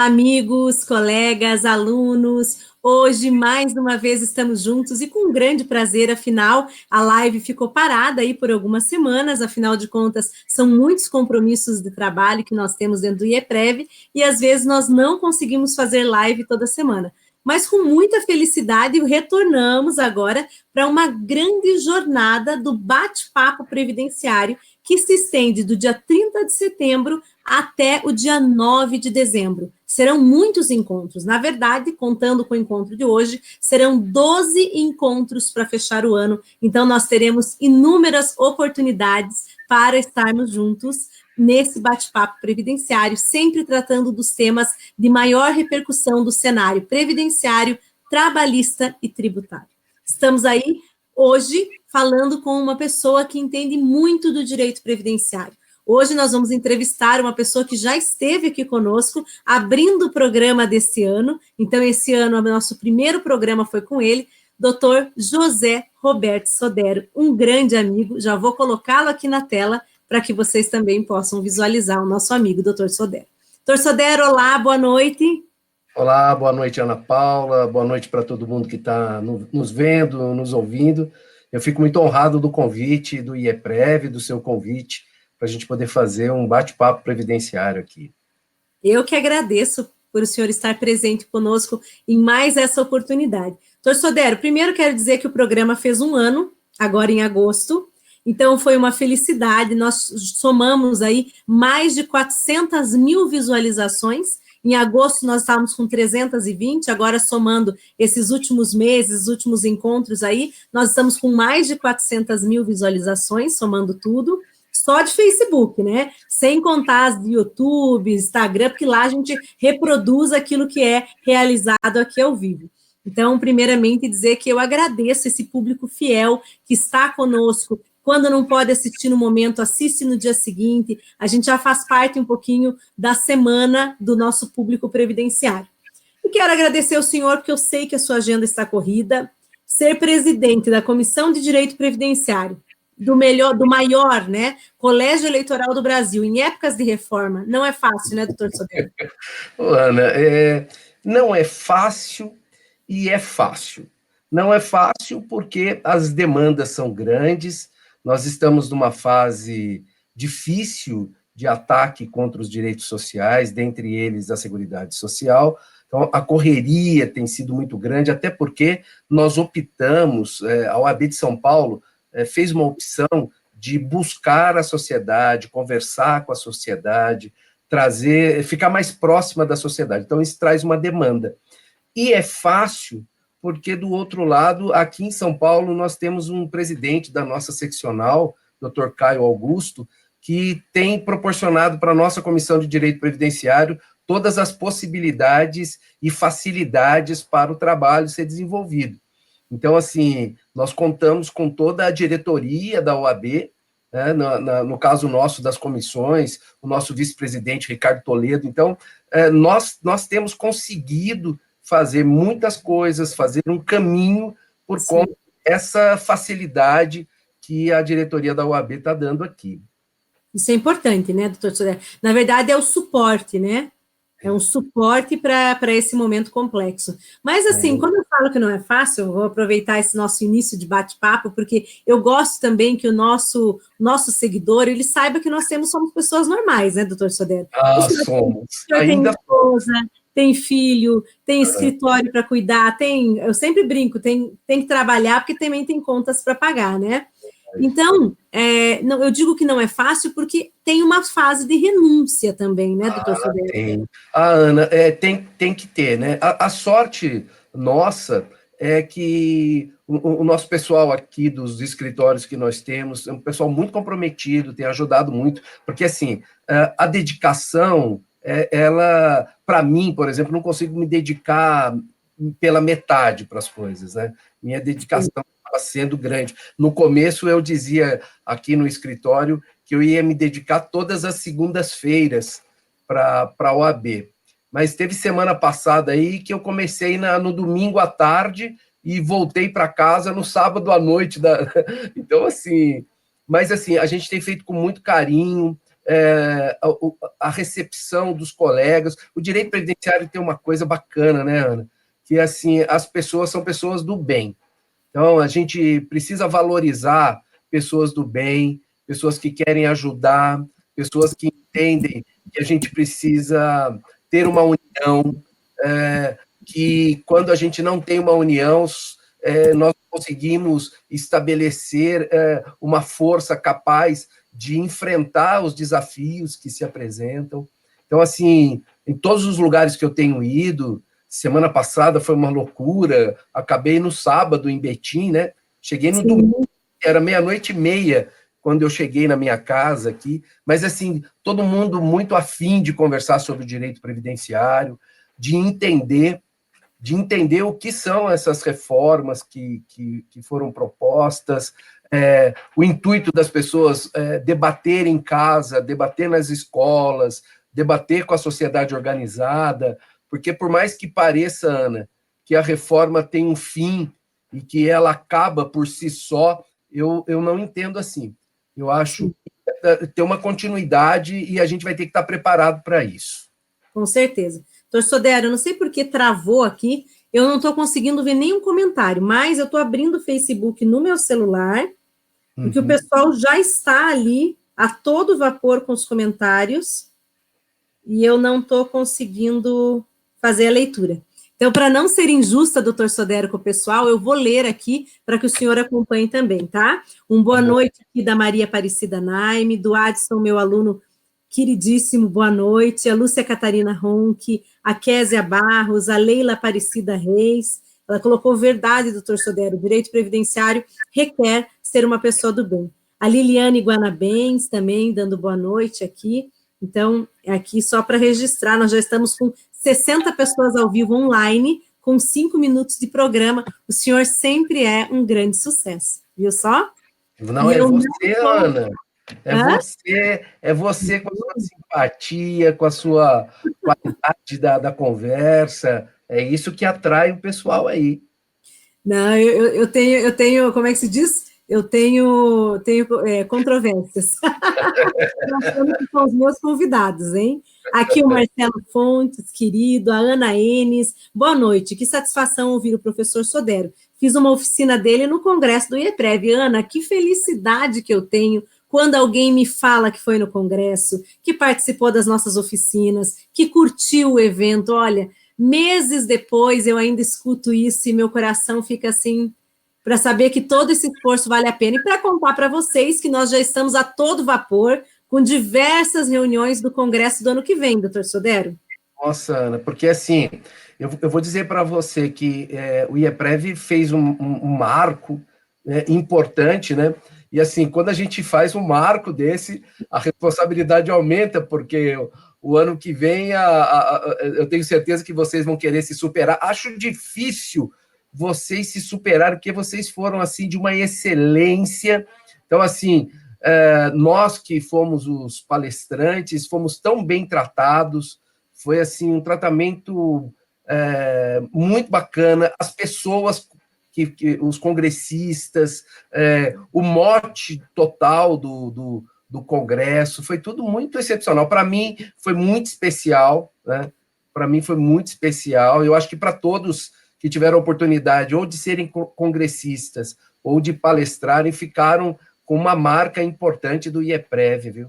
Amigos, colegas, alunos, hoje mais uma vez estamos juntos e com um grande prazer, afinal, a live ficou parada aí por algumas semanas, afinal de contas, são muitos compromissos de trabalho que nós temos dentro do IEPREV e às vezes nós não conseguimos fazer live toda semana. Mas com muita felicidade retornamos agora para uma grande jornada do bate-papo previdenciário que se estende do dia 30 de setembro até o dia 9 de dezembro. Serão muitos encontros. Na verdade, contando com o encontro de hoje, serão 12 encontros para fechar o ano. Então, nós teremos inúmeras oportunidades para estarmos juntos nesse bate-papo previdenciário, sempre tratando dos temas de maior repercussão do cenário previdenciário, trabalhista e tributário. Estamos aí hoje falando com uma pessoa que entende muito do direito previdenciário. Hoje nós vamos entrevistar uma pessoa que já esteve aqui conosco, abrindo o programa desse ano. Então, esse ano, o nosso primeiro programa foi com ele, Dr. José Roberto Sodero, um grande amigo. Já vou colocá-lo aqui na tela para que vocês também possam visualizar o nosso amigo, Dr. Sodero. Dr. Sodero, olá, boa noite. Olá, boa noite, Ana Paula, boa noite para todo mundo que está nos vendo, nos ouvindo. Eu fico muito honrado do convite, do IEPREV, do seu convite, para a gente poder fazer um bate-papo previdenciário aqui. Eu que agradeço por o senhor estar presente conosco em mais essa oportunidade. Doutor Sodero, primeiro quero dizer que o programa fez um ano, agora em agosto, então foi uma felicidade, nós somamos aí mais de 400 mil visualizações. Em agosto nós estávamos com 320, agora somando esses últimos meses, os últimos encontros aí, nós estamos com mais de 400 mil visualizações, somando tudo, só de Facebook, né? Sem contar as de YouTube, Instagram, porque lá a gente reproduz aquilo que é realizado aqui ao vivo. Então, primeiramente, dizer que eu agradeço esse público fiel que está conosco. Quando não pode assistir no momento, assiste no dia seguinte. A gente já faz parte um pouquinho da semana do nosso público previdenciário. E quero agradecer ao senhor, porque eu sei que a sua agenda está corrida. Ser presidente da Comissão de Direito Previdenciário, do maior, né, Colégio Eleitoral do Brasil, em épocas de reforma, não é fácil, né, doutor Sodero? Ana, não é fácil e é fácil. Não é fácil porque as demandas são grandes, nós estamos numa fase difícil de ataque contra os direitos sociais, dentre eles a Seguridade Social. Então, a correria tem sido muito grande, até porque nós optamos, a OAB de São Paulo fez uma opção de buscar a sociedade, conversar com a sociedade, ficar mais próxima da sociedade. Então, isso traz uma demanda. E é fácil porque, do outro lado, aqui em São Paulo, nós temos um presidente da nossa seccional, Dr. Caio Augusto, que tem proporcionado para a nossa Comissão de Direito Previdenciário todas as possibilidades e facilidades para o trabalho ser desenvolvido. Então, assim, nós contamos com toda a diretoria da OAB, né, no caso nosso das comissões, o nosso vice-presidente Ricardo Toledo. Então, nós temos conseguido fazer muitas coisas, fazer um caminho por conta dessa facilidade que a diretoria da OAB está dando aqui. Isso é importante, né, doutor Sodero? Na verdade, é o suporte, né? É um suporte para esse momento complexo. Mas, assim, quando eu falo que não é fácil, eu vou aproveitar esse nosso início de bate-papo, porque eu gosto também que o nosso seguidor, ele saiba que nós somos pessoas normais, né, doutor Sodero? Somos. O senhor tem esposa, tem filho, tem escritório para cuidar, eu sempre brinco, tem que trabalhar, porque também tem contas para pagar, né? Então, eu digo que não é fácil porque tem uma fase de renúncia também, né, doutor Sodero? Tem. Ana, tem que ter, né? A sorte nossa é que o nosso pessoal aqui dos escritórios que nós temos é um pessoal muito comprometido, tem ajudado muito, porque, assim, a dedicação, ela, para mim, por exemplo, não consigo me dedicar pela metade para as coisas, né? Minha dedicação estava sendo grande. No começo, eu dizia aqui no escritório que eu ia me dedicar todas as segundas-feiras para a OAB. Mas teve semana passada aí que eu comecei no domingo à tarde e voltei para casa no sábado à noite. Então, assim... Mas, assim, a gente tem feito com muito carinho, a recepção dos colegas. O direito previdenciário tem uma coisa bacana, né, Ana? Que, assim, as pessoas são pessoas do bem. Então, a gente precisa valorizar pessoas do bem, pessoas que querem ajudar, pessoas que entendem que a gente precisa ter uma união, que quando a gente não tem uma união, nós conseguimos estabelecer uma força capaz de enfrentar os desafios que se apresentam. Então, assim, em todos os lugares que eu tenho ido, semana passada foi uma loucura, acabei no sábado em Betim, né? Cheguei no domingo, era 00:30, quando eu cheguei na minha casa aqui, mas, assim, todo mundo muito afim de conversar sobre o direito previdenciário, de entender o que são essas reformas que foram propostas, o intuito das pessoas debater em casa, debater nas escolas, debater com a sociedade organizada, porque por mais que pareça, Ana, que a reforma tem um fim e que ela acaba por si só, eu não entendo assim. Eu acho que tem uma continuidade e a gente vai ter que estar preparado para isso. Com certeza. Doutor Sodero, eu não sei por que travou aqui, eu não estou conseguindo ver nenhum comentário, mas eu estou abrindo o Facebook no meu celular, porque o pessoal já está ali a todo vapor com os comentários, e eu não estou conseguindo fazer a leitura. Então, para não ser injusta, doutor Sodero, com o pessoal, eu vou ler aqui para que o senhor acompanhe também, tá? Boa noite aqui da Maria Aparecida Naime, do Adson, meu aluno queridíssimo, boa noite, a Lúcia Catarina Ronque, a Késia Barros, a Leila Aparecida Reis, ela colocou verdade, doutor Sodero, o direito previdenciário requer ser uma pessoa do bem. A Liliane Guanabens também, dando boa noite aqui. Então, aqui só para registrar, nós já estamos com 60 pessoas ao vivo online, com 5 minutos de programa. O senhor sempre é um grande sucesso, viu só? Não, é você, Ana. É você com a sua simpatia, com a sua qualidade da conversa. É isso que atrai o pessoal aí. Não, eu tenho, como é que se diz? Eu tenho controvérsias. São os meus convidados, hein? Aqui o Marcelo Fontes, querido, a Ana Enes. Boa noite, que satisfação ouvir o professor Sodero. Fiz uma oficina dele no congresso do IEPREV. Ana, que felicidade que eu tenho quando alguém me fala que foi no congresso, que participou das nossas oficinas, que curtiu o evento. Olha, meses depois eu ainda escuto isso e meu coração fica assim, para saber que todo esse esforço vale a pena. E para contar para vocês que nós já estamos a todo vapor com diversas reuniões do congresso do ano que vem, doutor Sodero. Nossa, Ana, porque assim, eu vou dizer para você que o IEPREV fez um marco importante, né? E assim, quando a gente faz um marco desse, a responsabilidade aumenta, porque o ano que vem eu tenho certeza que vocês vão querer se superar. Acho difícil vocês se superarem, porque vocês foram assim de uma excelência. Então, assim, nós que fomos os palestrantes, fomos tão bem tratados, foi assim um tratamento muito bacana, as pessoas os congressistas, o mote total do congresso, foi tudo muito excepcional. Para mim, foi muito especial, né? Para mim, foi muito especial. Eu acho que para todos que tiveram a oportunidade ou de serem congressistas ou de palestrarem, ficaram com uma marca importante do IEPREV, viu?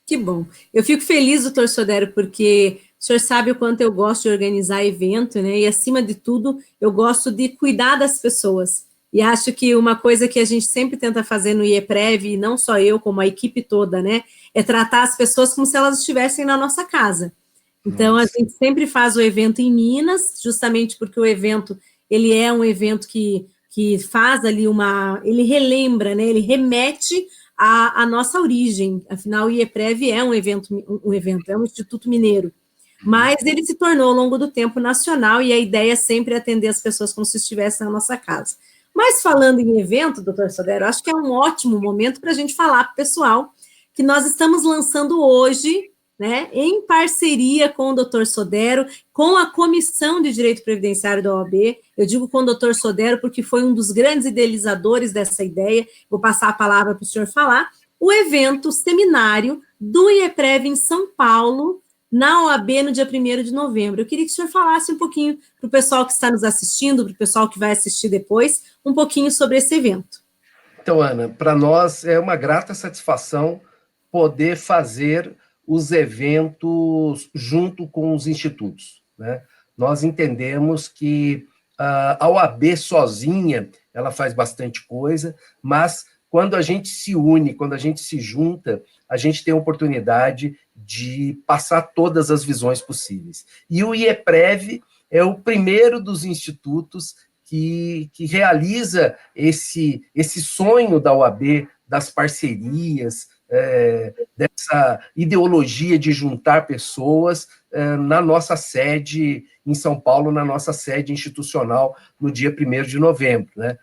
Que bom. Eu fico feliz, doutor Sodero, porque o senhor sabe o quanto eu gosto de organizar evento, né? E, acima de tudo, eu gosto de cuidar das pessoas. E acho que uma coisa que a gente sempre tenta fazer no IEPREV, e não só eu, como a equipe toda, né? É tratar as pessoas como se elas estivessem na nossa casa. Então, a gente sempre faz o evento em Minas, justamente porque o evento, ele é um evento que faz ali ele relembra, né? Ele remete à nossa origem. Afinal, o IEPREV é um evento, é um instituto mineiro. Mas ele se tornou, ao longo do tempo, nacional, e a ideia é sempre atender as pessoas como se estivessem na nossa casa. Mas, falando em evento, doutor Sodero, acho que é um ótimo momento para a gente falar para o pessoal que nós estamos lançando hoje, né, em parceria com o doutor Sodero, com a Comissão de Direito Previdenciário da OAB. Eu digo com o doutor Sodero porque foi um dos grandes idealizadores dessa ideia. Vou passar a palavra para o senhor falar. o evento, o seminário do IEPREV em São Paulo, na OAB, no dia 1º de novembro. Eu queria que o senhor falasse um pouquinho para o pessoal que está nos assistindo, para o pessoal que vai assistir depois, um pouquinho sobre esse evento. Então, Ana, para nós é uma grata satisfação poder fazer os eventos junto com os institutos, né? Nós entendemos que a OAB sozinha, ela faz bastante coisa, mas quando a gente se une, quando a gente se junta, a gente tem a oportunidade de passar todas as visões possíveis. E o IEPREV é o primeiro dos institutos que realiza esse sonho da OAB, das parcerias, dessa ideologia de juntar pessoas na nossa sede em São Paulo, na nossa sede institucional, no dia 1º de novembro, né?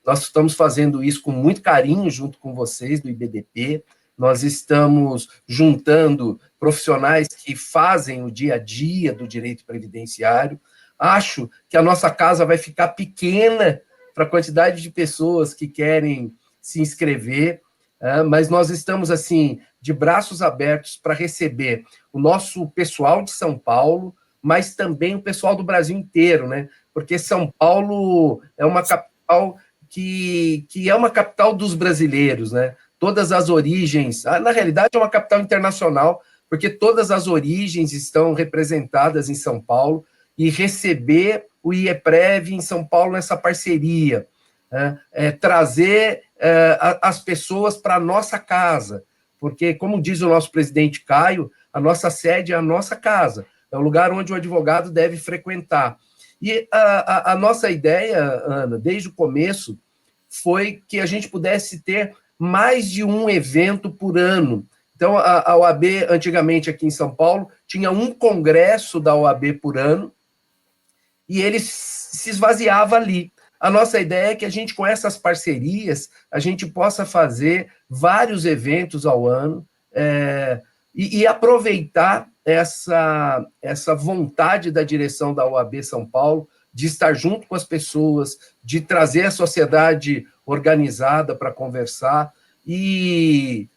Nós estamos fazendo isso com muito carinho junto com vocês do IBDP, nós estamos juntando profissionais que fazem o dia a dia do direito previdenciário. Acho que a nossa casa vai ficar pequena para a quantidade de pessoas que querem se inscrever, mas nós estamos, assim, de braços abertos para receber o nosso pessoal de São Paulo, mas também o pessoal do Brasil inteiro, né? Porque São Paulo é uma capital que é uma capital dos brasileiros, né? Todas as origens, na realidade é uma capital internacional, porque todas as origens estão representadas em São Paulo, e receber o IEPREV em São Paulo nessa parceria, né? Trazer as pessoas para a nossa casa, porque, como diz o nosso presidente Caio, a nossa sede é a nossa casa, é o lugar onde o advogado deve frequentar. E a nossa ideia, Ana, desde o começo, foi que a gente pudesse ter mais de um evento por ano. Então, a OAB, antigamente aqui em São Paulo, tinha um congresso da OAB por ano, e ele se esvaziava ali. A nossa ideia é que a gente, com essas parcerias, a gente possa fazer vários eventos ao ano, e aproveitar essa vontade da direção da OAB São Paulo de estar junto com as pessoas, de trazer a sociedade organizada para conversar, e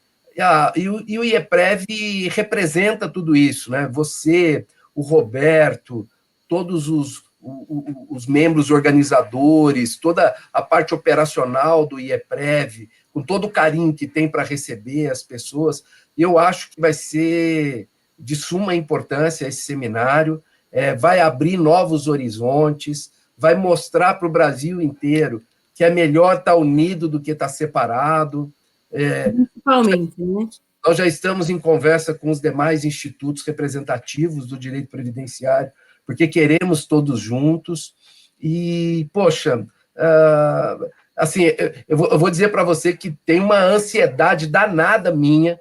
o IEPREV representa tudo isso, né? Você, o Roberto, todos os membros organizadores, toda a parte operacional do IEPREV, com todo o carinho que tem para receber as pessoas, eu acho que vai ser de suma importância esse seminário, vai abrir novos horizontes, vai mostrar para o Brasil inteiro que é melhor estar unido do que estar separado. Principalmente, né? Nós já estamos em conversa com os demais institutos representativos do direito previdenciário, porque queremos todos juntos, e, poxa, assim, eu vou dizer para você que tem uma ansiedade danada minha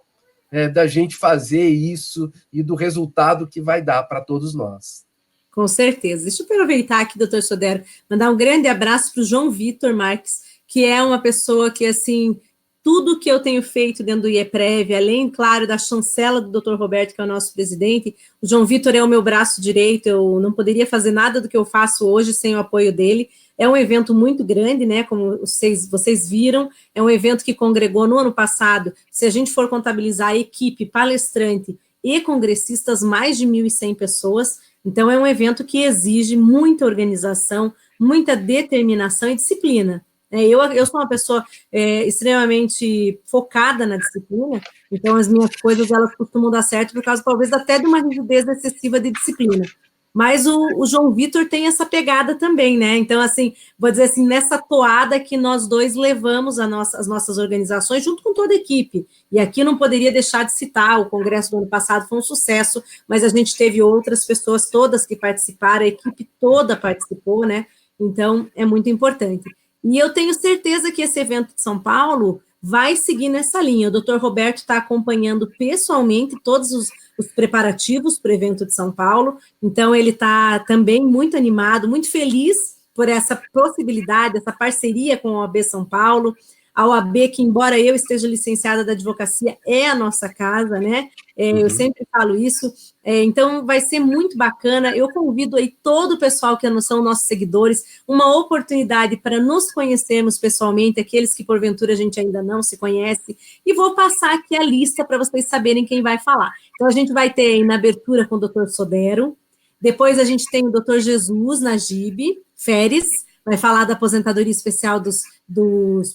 da gente fazer isso e do resultado que vai dar para todos nós. Com certeza. Deixa eu aproveitar aqui, doutor Sodero, mandar um grande abraço para o João Vitor Marques, que é uma pessoa que, assim, tudo que eu tenho feito dentro do IEPREV, além, claro, da chancela do Dr. Roberto, que é o nosso presidente, o João Vitor é o meu braço direito, eu não poderia fazer nada do que eu faço hoje sem o apoio dele. É um evento muito grande, né, como vocês viram, é um evento que congregou no ano passado, se a gente for contabilizar a equipe, palestrante e congressistas, mais de 1.100 pessoas. Então, é um evento que exige muita organização, muita determinação e disciplina. Eu sou uma pessoa extremamente focada na disciplina, então as minhas coisas, elas costumam dar certo por causa, talvez, até de uma rigidez excessiva de disciplina. Mas o João Vitor tem essa pegada também, né? Então, assim, vou dizer assim, nessa toada que nós dois levamos as nossas organizações, junto com toda a equipe. E aqui não poderia deixar de citar, o congresso do ano passado foi um sucesso, mas a gente teve outras pessoas todas que participaram, a equipe toda participou, né? Então, é muito importante. E eu tenho certeza que esse evento de São Paulo vai seguir nessa linha. O doutor Roberto está acompanhando pessoalmente todos os preparativos para o evento de São Paulo, então ele está também muito animado, muito feliz por essa possibilidade, essa parceria com a OAB São Paulo. a OAB, que embora eu esteja licenciada da advocacia, é a nossa casa, né? Eu sempre falo isso. Então, vai ser muito bacana. Eu convido aí todo o pessoal que não são nossos seguidores, uma oportunidade para nos conhecermos pessoalmente, aqueles que porventura a gente ainda não se conhece, e vou passar aqui a lista para vocês saberem quem vai falar. Então, a gente vai ter aí na abertura com o Dr. Sodero, depois a gente tem o Dr. Jesus Najib Feres, vai falar da aposentadoria especial dos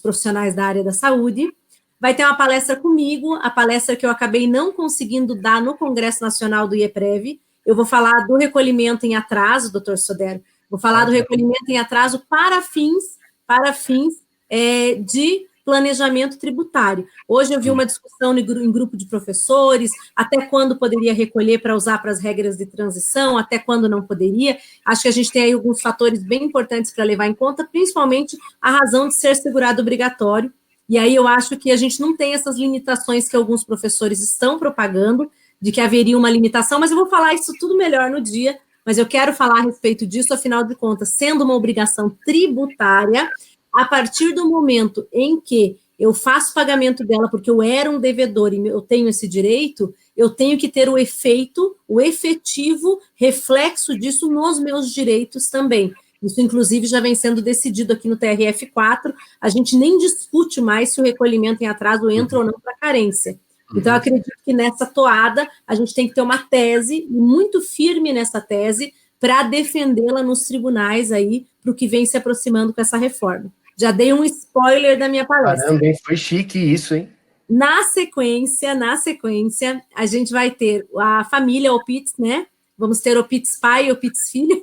profissionais da área da saúde. Vai ter uma palestra comigo, a palestra que eu acabei não conseguindo dar no Congresso Nacional do IEPREV. Eu vou falar do recolhimento em atraso, doutor Sodero. Vou falar do recolhimento em atraso para fins de planejamento tributário. Hoje eu vi uma discussão em grupo de professores, até quando poderia recolher para usar para as regras de transição, até quando não poderia. Acho que a gente tem aí alguns fatores bem importantes para levar em conta, principalmente a razão de ser segurado obrigatório. E aí eu acho que a gente não tem essas limitações que alguns professores estão propagando, de que haveria uma limitação, mas eu vou falar isso tudo melhor no dia, mas eu quero falar a respeito disso, afinal de contas, sendo uma obrigação tributária, a partir do momento em que eu faço pagamento dela, porque eu era um devedor e eu tenho esse direito, eu tenho que ter o efetivo reflexo disso nos meus direitos também. Isso, inclusive, já vem sendo decidido aqui no TRF4, a gente nem discute mais se o recolhimento em atraso entra ou não para carência. Então, eu acredito que nessa toada, a gente tem que ter uma tese, muito firme nessa tese, para defendê-la nos tribunais aí, para o que vem se aproximando com essa reforma. Já dei um spoiler da minha palestra. Caramba, hein? Foi chique isso, hein? Na sequência, a gente vai ter a família Opitz, né? Vamos ter Opitz pai e Opitz filho.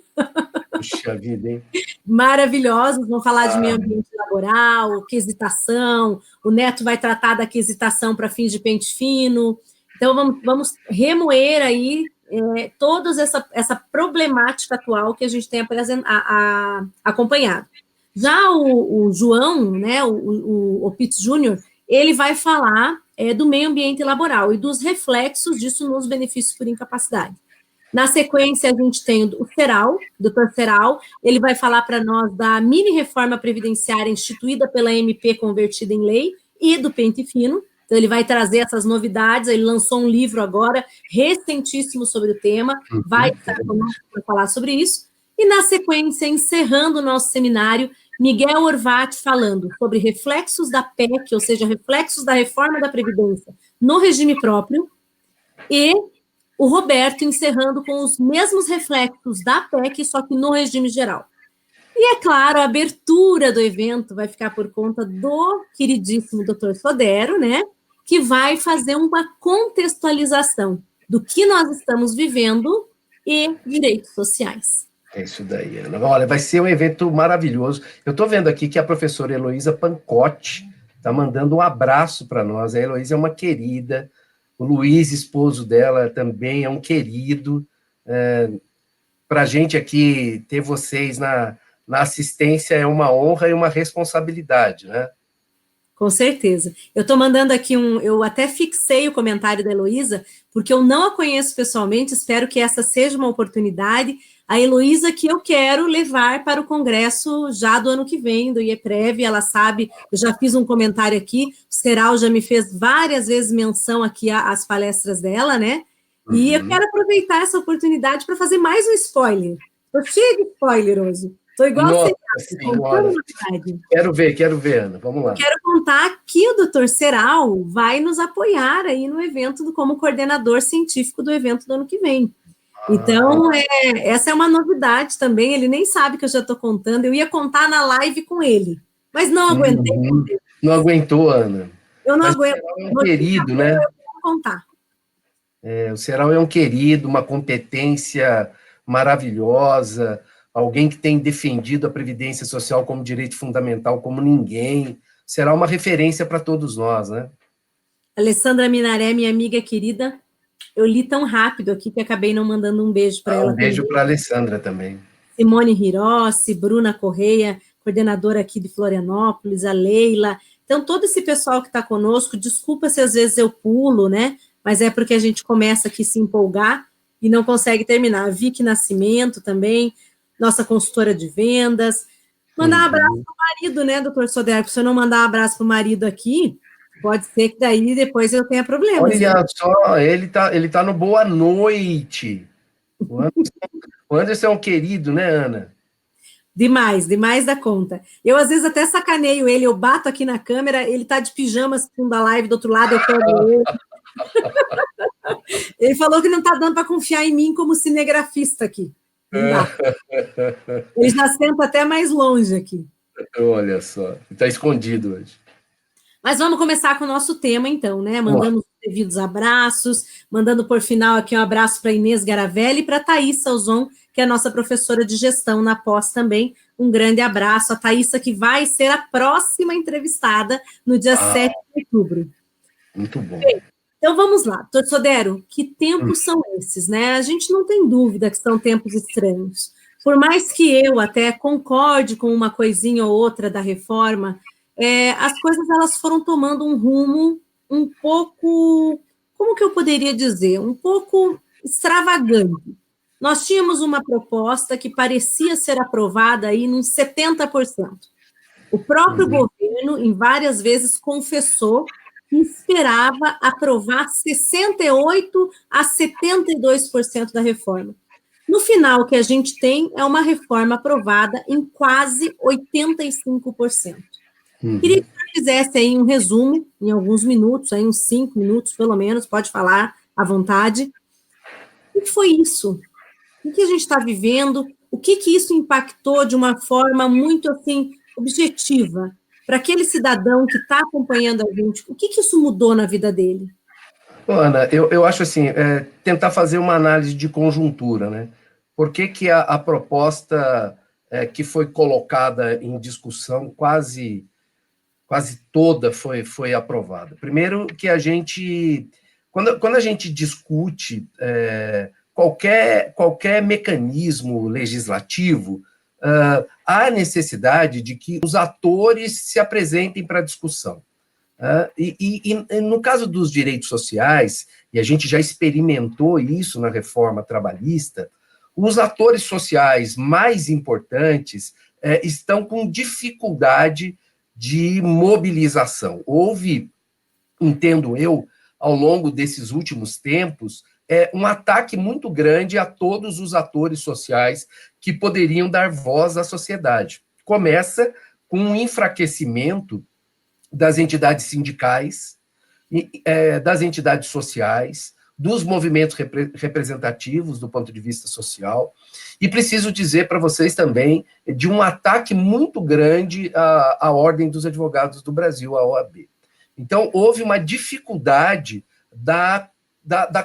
Puxa vida, hein? Maravilhosos, vão falar de meio ambiente laboral, quesitação, o neto vai tratar da quesitação para fins de pente fino. Então, vamos remoer aí toda essa problemática atual que a gente tem acompanhado. Já o João, né, o Opitz Júnior, ele vai falar do meio ambiente laboral e dos reflexos disso nos benefícios por incapacidade. Na sequência, a gente tem o Seral, doutor Seral, ele vai falar para nós da mini-reforma previdenciária instituída pela MP convertida em lei e do pente fino. Então, ele vai trazer essas novidades, ele lançou um livro agora, recentíssimo sobre o tema, vai estar conosco para falar sobre isso. E, na sequência, encerrando o nosso seminário, Miguel Orvati falando sobre reflexos da PEC, ou seja, reflexos da reforma da Previdência no regime próprio, e o Roberto encerrando com os mesmos reflexos da PEC, só que no regime geral. E, é claro, a abertura do evento vai ficar por conta do queridíssimo doutor Sodero, né, que vai fazer uma contextualização do que nós estamos vivendo e direitos sociais. É isso daí, Ana. Olha, vai ser um evento maravilhoso. Eu estou vendo aqui que a professora Heloísa Pancotti está mandando um abraço para nós. A Heloísa é uma querida, o Luiz, esposo dela, também é um querido. Para a gente aqui, ter vocês na assistência é uma honra e uma responsabilidade, né? Com certeza. Eu estou mandando aqui eu até fixei o comentário da Heloísa, porque eu não a conheço pessoalmente, espero que essa seja uma oportunidade. A Heloísa que eu quero levar para o congresso já do ano que vem, do IEPREV, ela sabe, eu já fiz um comentário aqui, o Seral já me fez várias vezes menção aqui às palestras dela, né? E eu quero aproveitar essa oportunidade para fazer mais um spoiler. Estou cheia de spoiler hoje. Estou igual Quero ver, Ana. Vamos lá. Quero contar que o doutor Seral vai nos apoiar aí no evento como coordenador científico do evento do ano que vem. Então, essa é uma novidade também, ele nem sabe que eu já estou contando, eu ia contar na live com ele, mas não aguentei. Não aguentou, Ana. Eu não aguento. O Seral é um querido, né? Eu vou contar. O Seral é um querido, uma competência maravilhosa, alguém que tem defendido a Previdência Social como direito fundamental, como ninguém. Será uma referência para todos nós, né? Alessandra Minaré, minha amiga querida, eu li tão rápido aqui que acabei não mandando um beijo para ela. Um beijo para a Alessandra também. Simone Hirossi, Bruna Correia, coordenadora aqui de Florianópolis, a Leila. Então, todo esse pessoal que está conosco, desculpa se às vezes eu pulo, né? Mas é porque a gente começa aqui a se empolgar e não consegue terminar. A Vicky Nascimento também, nossa consultora de vendas, Mandar um abraço pro marido, né, doutor Sodero? Se eu não mandar um abraço pro marido aqui, pode ser que daí depois eu tenha problemas. Olha Né? só, ele tá no boa noite. O Anderson é um querido, né, Ana? Demais da conta. Eu, às vezes, até sacaneio ele, eu bato aqui na câmera, ele tá de pijama assistindo a live do outro lado, eu pego ele. Ele falou que não tá dando para confiar em mim como cinegrafista aqui. Não dá. Ele já senta até mais longe aqui. Olha só, está escondido hoje. Mas vamos começar com o nosso tema, então, né? Mandando os devidos abraços, mandando por final aqui um abraço para Inês Garavelli e para Thaís Salzon, que é a nossa professora de gestão na pós também. Um grande abraço. A Thaísa, que vai ser a próxima entrevistada no dia 7 de outubro. Muito bom. Bem, então vamos lá. Doutor Sodero, que tempos são esses, né? A gente não tem dúvida que são tempos estranhos. Por mais que eu até concorde com uma coisinha ou outra da reforma, as coisas elas foram tomando um rumo um pouco, como que eu poderia dizer? Um pouco extravagante. Nós tínhamos uma proposta que parecia ser aprovada aí num 70%. O próprio governo, em várias vezes, confessou que esperava aprovar 68% a 72% da reforma. No final, o que a gente tem é uma reforma aprovada em quase 85%. Queria que você fizesse aí um resumo, em alguns minutos, aí uns 5 minutos, pelo menos, pode falar à vontade. O que foi isso? O que a gente está vivendo? O que isso impactou de uma forma muito, assim, objetiva? Para aquele cidadão que está acompanhando a gente, o que isso mudou na vida dele? Ana, eu acho assim, tentar fazer uma análise de conjuntura, né? Por que a proposta que foi colocada em discussão quase toda foi aprovada? Primeiro que a gente, quando a gente discute qualquer mecanismo legislativo, há necessidade de que os atores se apresentem para a discussão. E no caso dos direitos sociais, e a gente já experimentou isso na reforma trabalhista, os atores sociais mais importantes estão com dificuldade de mobilização. Houve, entendo eu, ao longo desses últimos tempos, um ataque muito grande a todos os atores sociais que poderiam dar voz à sociedade. Começa com um enfraquecimento das entidades sindicais, das entidades sociais, dos movimentos representativos do ponto de vista social, e preciso dizer para vocês também de um ataque muito grande à Ordem dos Advogados do Brasil, a OAB. Então, houve uma dificuldade da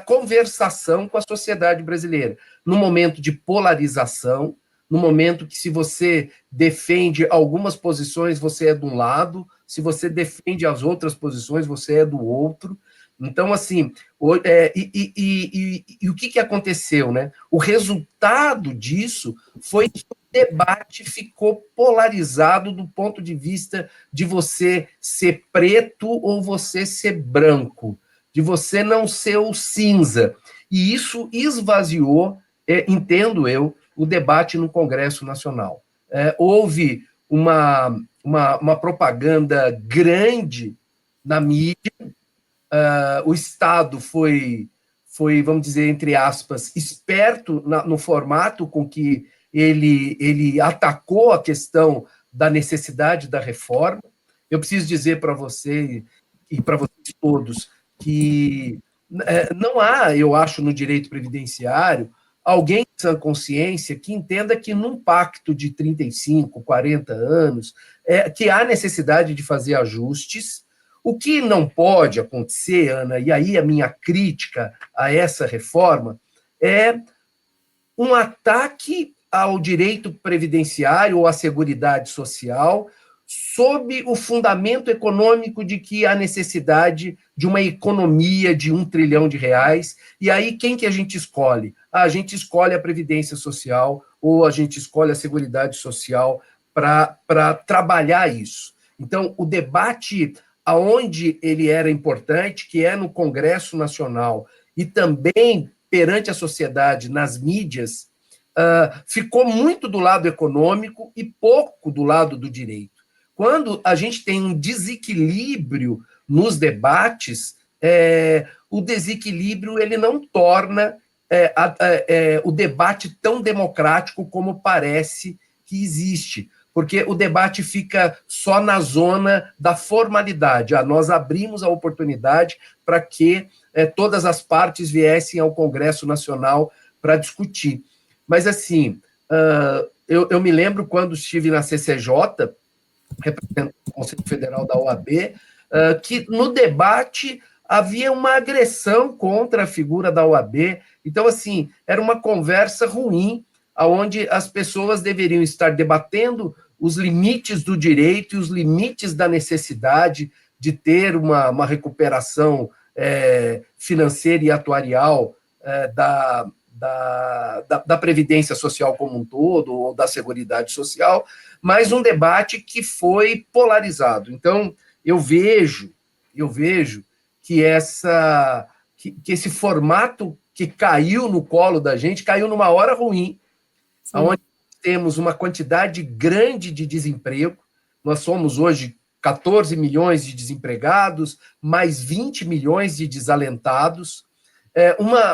conversação com a sociedade brasileira, no momento de polarização, no momento que, se você defende algumas posições, você é de um lado, se você defende as outras posições, você é do outro. Então, assim, o que aconteceu, né? O resultado disso foi que o debate ficou polarizado do ponto de vista de você ser preto ou você ser branco, de você não ser o cinza. E isso esvaziou, entendo eu, o debate no Congresso Nacional. Houve uma propaganda grande na mídia, o Estado foi, vamos dizer, entre aspas, esperto no formato com que ele atacou a questão da necessidade da reforma. Eu preciso dizer para você e para vocês todos que não há, eu acho, no direito previdenciário, alguém de sã consciência que entenda que num pacto de 35, 40 anos, que há necessidade de fazer ajustes. O que não pode acontecer, Ana, e aí a minha crítica a essa reforma, é um ataque ao direito previdenciário ou à seguridade social sob o fundamento econômico de que há necessidade de uma economia de R$1 trilhão, e aí quem que a gente escolhe? A gente escolhe a Previdência Social ou a gente escolhe a Seguridade Social para trabalhar isso. Então, o debate aonde ele era importante, que é no Congresso Nacional, e também perante a sociedade, nas mídias, ficou muito do lado econômico e pouco do lado do direito. Quando a gente tem um desequilíbrio nos debates, o desequilíbrio ele não torna o debate tão democrático como parece que existe, porque o debate fica só na zona da formalidade. Nós abrimos a oportunidade para que todas as partes viessem ao Congresso Nacional para discutir. Mas, assim, eu me lembro quando estive na CCJ, representando o Conselho Federal da OAB, que no debate havia uma agressão contra a figura da OAB. Então, assim, era uma conversa ruim, onde as pessoas deveriam estar debatendo os limites do direito e os limites da necessidade de ter uma recuperação financeira e atuarial da Previdência Social como um todo, ou da Seguridade Social, mas um debate que foi polarizado. Então, eu vejo que esse formato que caiu no colo da gente, caiu numa hora ruim, Sim. Onde temos uma quantidade grande de desemprego. Nós somos hoje 14 milhões de desempregados, mais 20 milhões de desalentados.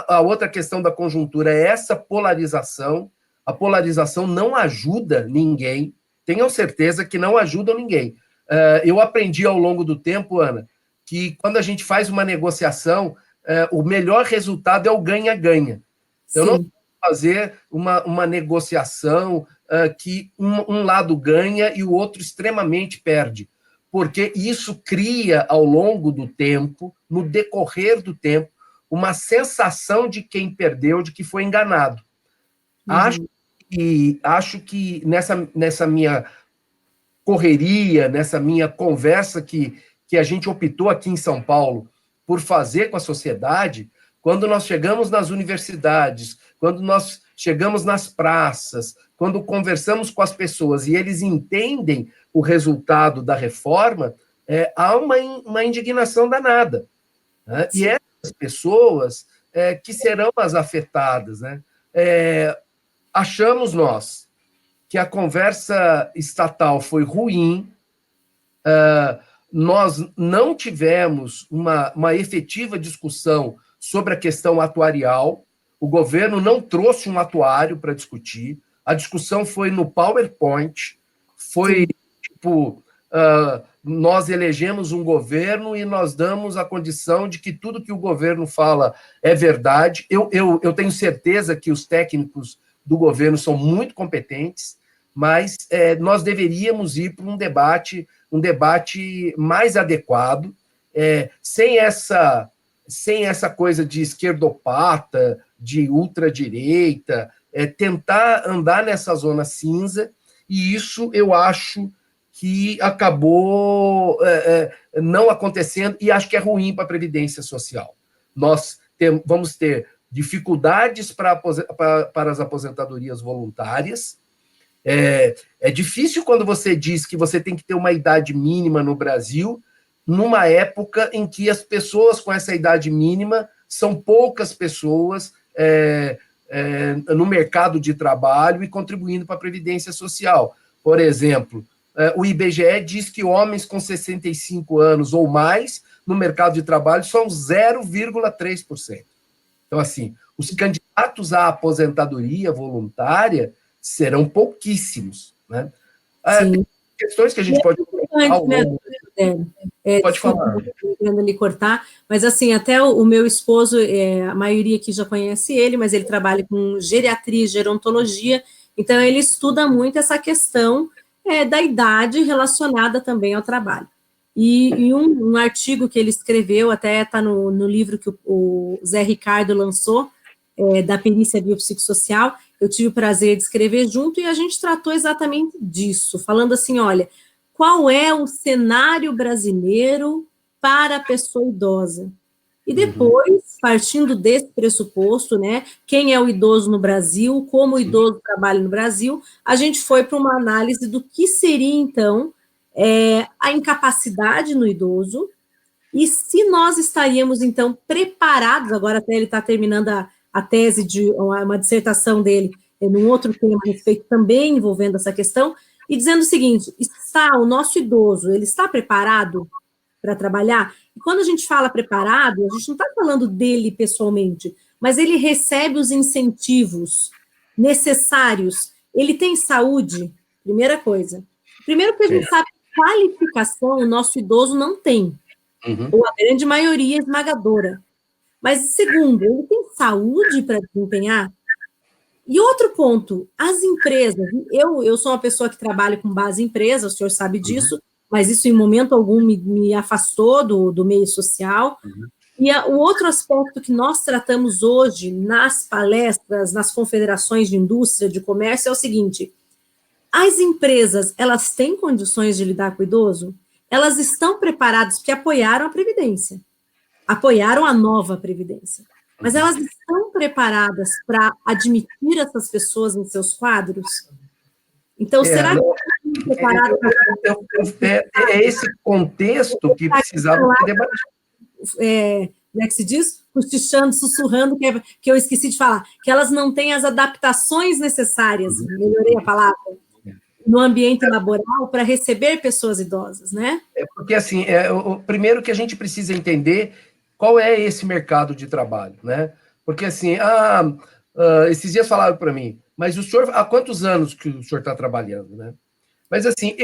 A outra questão da conjuntura é essa polarização. A polarização não ajuda ninguém. Tenham certeza que não ajuda ninguém. Eu aprendi ao longo do tempo, Ana, que quando a gente faz uma negociação, o melhor resultado é o ganha-ganha. Eu não vou fazer uma negociação que um lado ganha e o outro extremamente perde, porque isso cria, ao longo do tempo, no decorrer do tempo, uma sensação de quem perdeu, de que foi enganado. Acho que nessa minha correria, nessa minha conversa que a gente optou aqui em São Paulo por fazer com a sociedade, quando nós chegamos nas universidades, quando nós chegamos nas praças, quando conversamos com as pessoas e eles entendem o resultado da reforma, há uma indignação danada. Né? E essas pessoas que serão as afetadas. Né? Achamos nós que a conversa estatal foi ruim, nós não tivemos uma efetiva discussão sobre a questão atuarial, o governo não trouxe um atuário para discutir, a discussão foi no PowerPoint, foi tipo, nós elegemos um governo e nós damos a condição de que tudo que o governo fala é verdade. Eu tenho certeza que os técnicos do governo são muito competentes, mas nós deveríamos ir para um debate mais adequado, sem essa coisa de esquerdopata, de ultradireita, tentar andar nessa zona cinza, e isso eu acho que acabou não acontecendo, e acho que é ruim para a Previdência Social. Nós vamos ter dificuldades para as aposentadorias voluntárias. É difícil quando você diz que você tem que ter uma idade mínima no Brasil, numa época em que as pessoas com essa idade mínima são poucas pessoas no mercado de trabalho e contribuindo para a Previdência Social. Por exemplo, o IBGE diz que homens com 65 anos ou mais no mercado de trabalho são 0,3%. Então, assim, os candidatos à aposentadoria voluntária serão pouquíssimos. Né? Tem questões que a gente pode... Pode falar. Querendo lhe cortar, mas assim, até o meu esposo, a maioria aqui já conhece ele, mas ele trabalha com geriatria e gerontologia, então ele estuda muito essa questão da idade relacionada também ao trabalho. E um artigo que ele escreveu, até está no livro que o Zé Ricardo lançou, da perícia biopsicossocial, eu tive o prazer de escrever junto, e a gente tratou exatamente disso, falando assim, olha, qual é o cenário brasileiro para a pessoa idosa? E depois, partindo desse pressuposto, né, quem é o idoso no Brasil, como o idoso trabalha no Brasil, a gente foi para uma análise do que seria, então, a incapacidade no idoso, e se nós estaríamos, então, preparados, agora até ele está terminando a tese de uma dissertação dele, num outro tema a respeito também envolvendo essa questão, e dizendo o seguinte, o nosso idoso, ele está preparado para trabalhar? E quando a gente fala preparado, a gente não está falando dele pessoalmente, mas ele recebe os incentivos necessários, ele tem saúde, primeira coisa. Primeiro que a gente sabe que qualificação o nosso idoso não tem, ou a grande maioria esmagadora. Mas, segundo, ele tem saúde para desempenhar? E outro ponto, as empresas, eu sou uma pessoa que trabalha com base em empresa, o senhor sabe disso, mas isso em momento algum me afastou do meio social. E o outro aspecto que nós tratamos hoje nas palestras, nas confederações de indústria, de comércio, é o seguinte, as empresas, elas têm condições de lidar com o idoso? Elas estão preparadas, porque apoiaram a Previdência, apoiaram a nova Previdência, mas elas estão preparadas para admitir essas pessoas em seus quadros? Então, será que estão preparadas? É esse contexto que precisava ser debatido. Como é que se diz? Cochichando, sussurrando, que eu esqueci de falar, que elas não têm as adaptações necessárias, melhorei a palavra, no ambiente laboral para receber pessoas idosas, né? Porque, assim, o primeiro que a gente precisa entender qual é esse mercado de trabalho, né? Porque, assim, esses dias falaram para mim, mas o senhor, há quantos anos que o senhor está trabalhando, né? Mas, assim,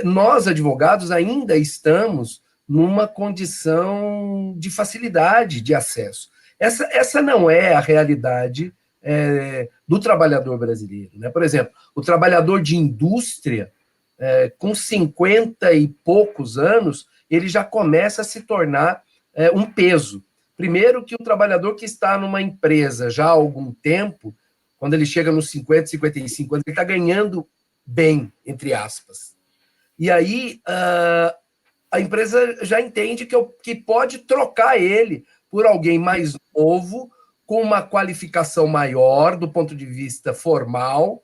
nós, advogados, ainda estamos numa condição de facilidade de acesso. Essa não é a realidade do trabalhador brasileiro, né? Por exemplo, o trabalhador de indústria, com 50 e poucos anos, ele já começa a se tornar um peso. Primeiro que o trabalhador que está numa empresa já há algum tempo, quando ele chega nos 50, 55 anos, ele está ganhando bem, entre aspas. E aí a empresa já entende que pode trocar ele por alguém mais novo, com uma qualificação maior do ponto de vista formal,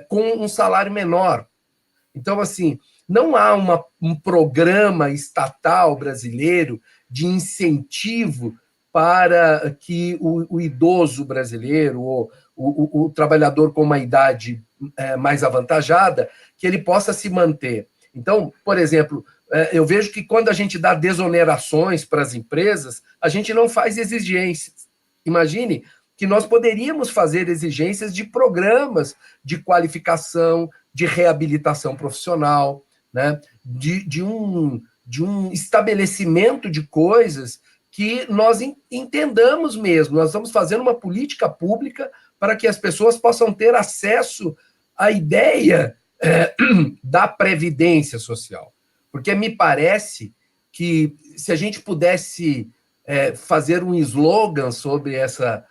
com um salário menor. Então, assim, não há um programa estatal brasileiro de incentivo para que o idoso brasileiro, ou o trabalhador com uma idade mais avantajada, que ele possa se manter. Então, por exemplo, eu vejo que quando a gente dá desonerações para as empresas, a gente não faz exigências. Imagine que nós poderíamos fazer exigências de programas de qualificação, de reabilitação profissional, né? de um estabelecimento de coisas que nós entendamos mesmo. Nós estamos fazendo uma política pública para que as pessoas possam ter acesso à ideia da previdência social. Porque me parece que se a gente pudesse fazer um slogan sobre essa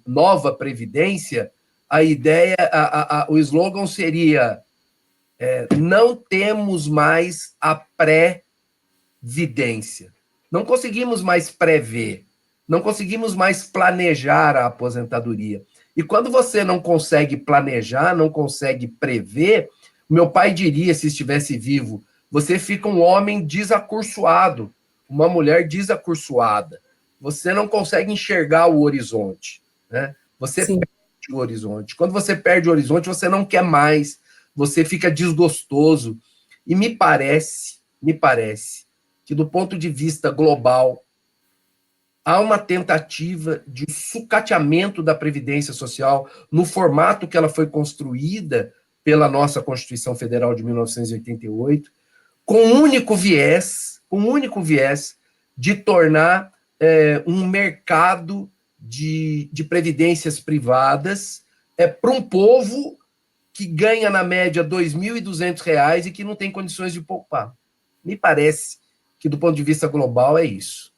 nova previdência, a ideia, o slogan seria não temos mais a pré-vidência. Não conseguimos mais prever, não conseguimos mais planejar a aposentadoria. E quando você não consegue planejar, não consegue prever, meu pai diria, se estivesse vivo, você fica um homem desacursoado, uma mulher desacursoada. Você não consegue enxergar o horizonte, né? Você perde o horizonte. Quando você perde o horizonte, você não quer mais, você fica desgostoso. E me parece que, do ponto de vista global, há uma tentativa de sucateamento da Previdência Social no formato que ela foi construída pela nossa Constituição Federal de 1988, com um único viés de tornar um mercado de previdências privadas para um povo que ganha, na média, R$ 2.200 e que não tem condições de poupar. Me parece que, do ponto de vista global, é isso.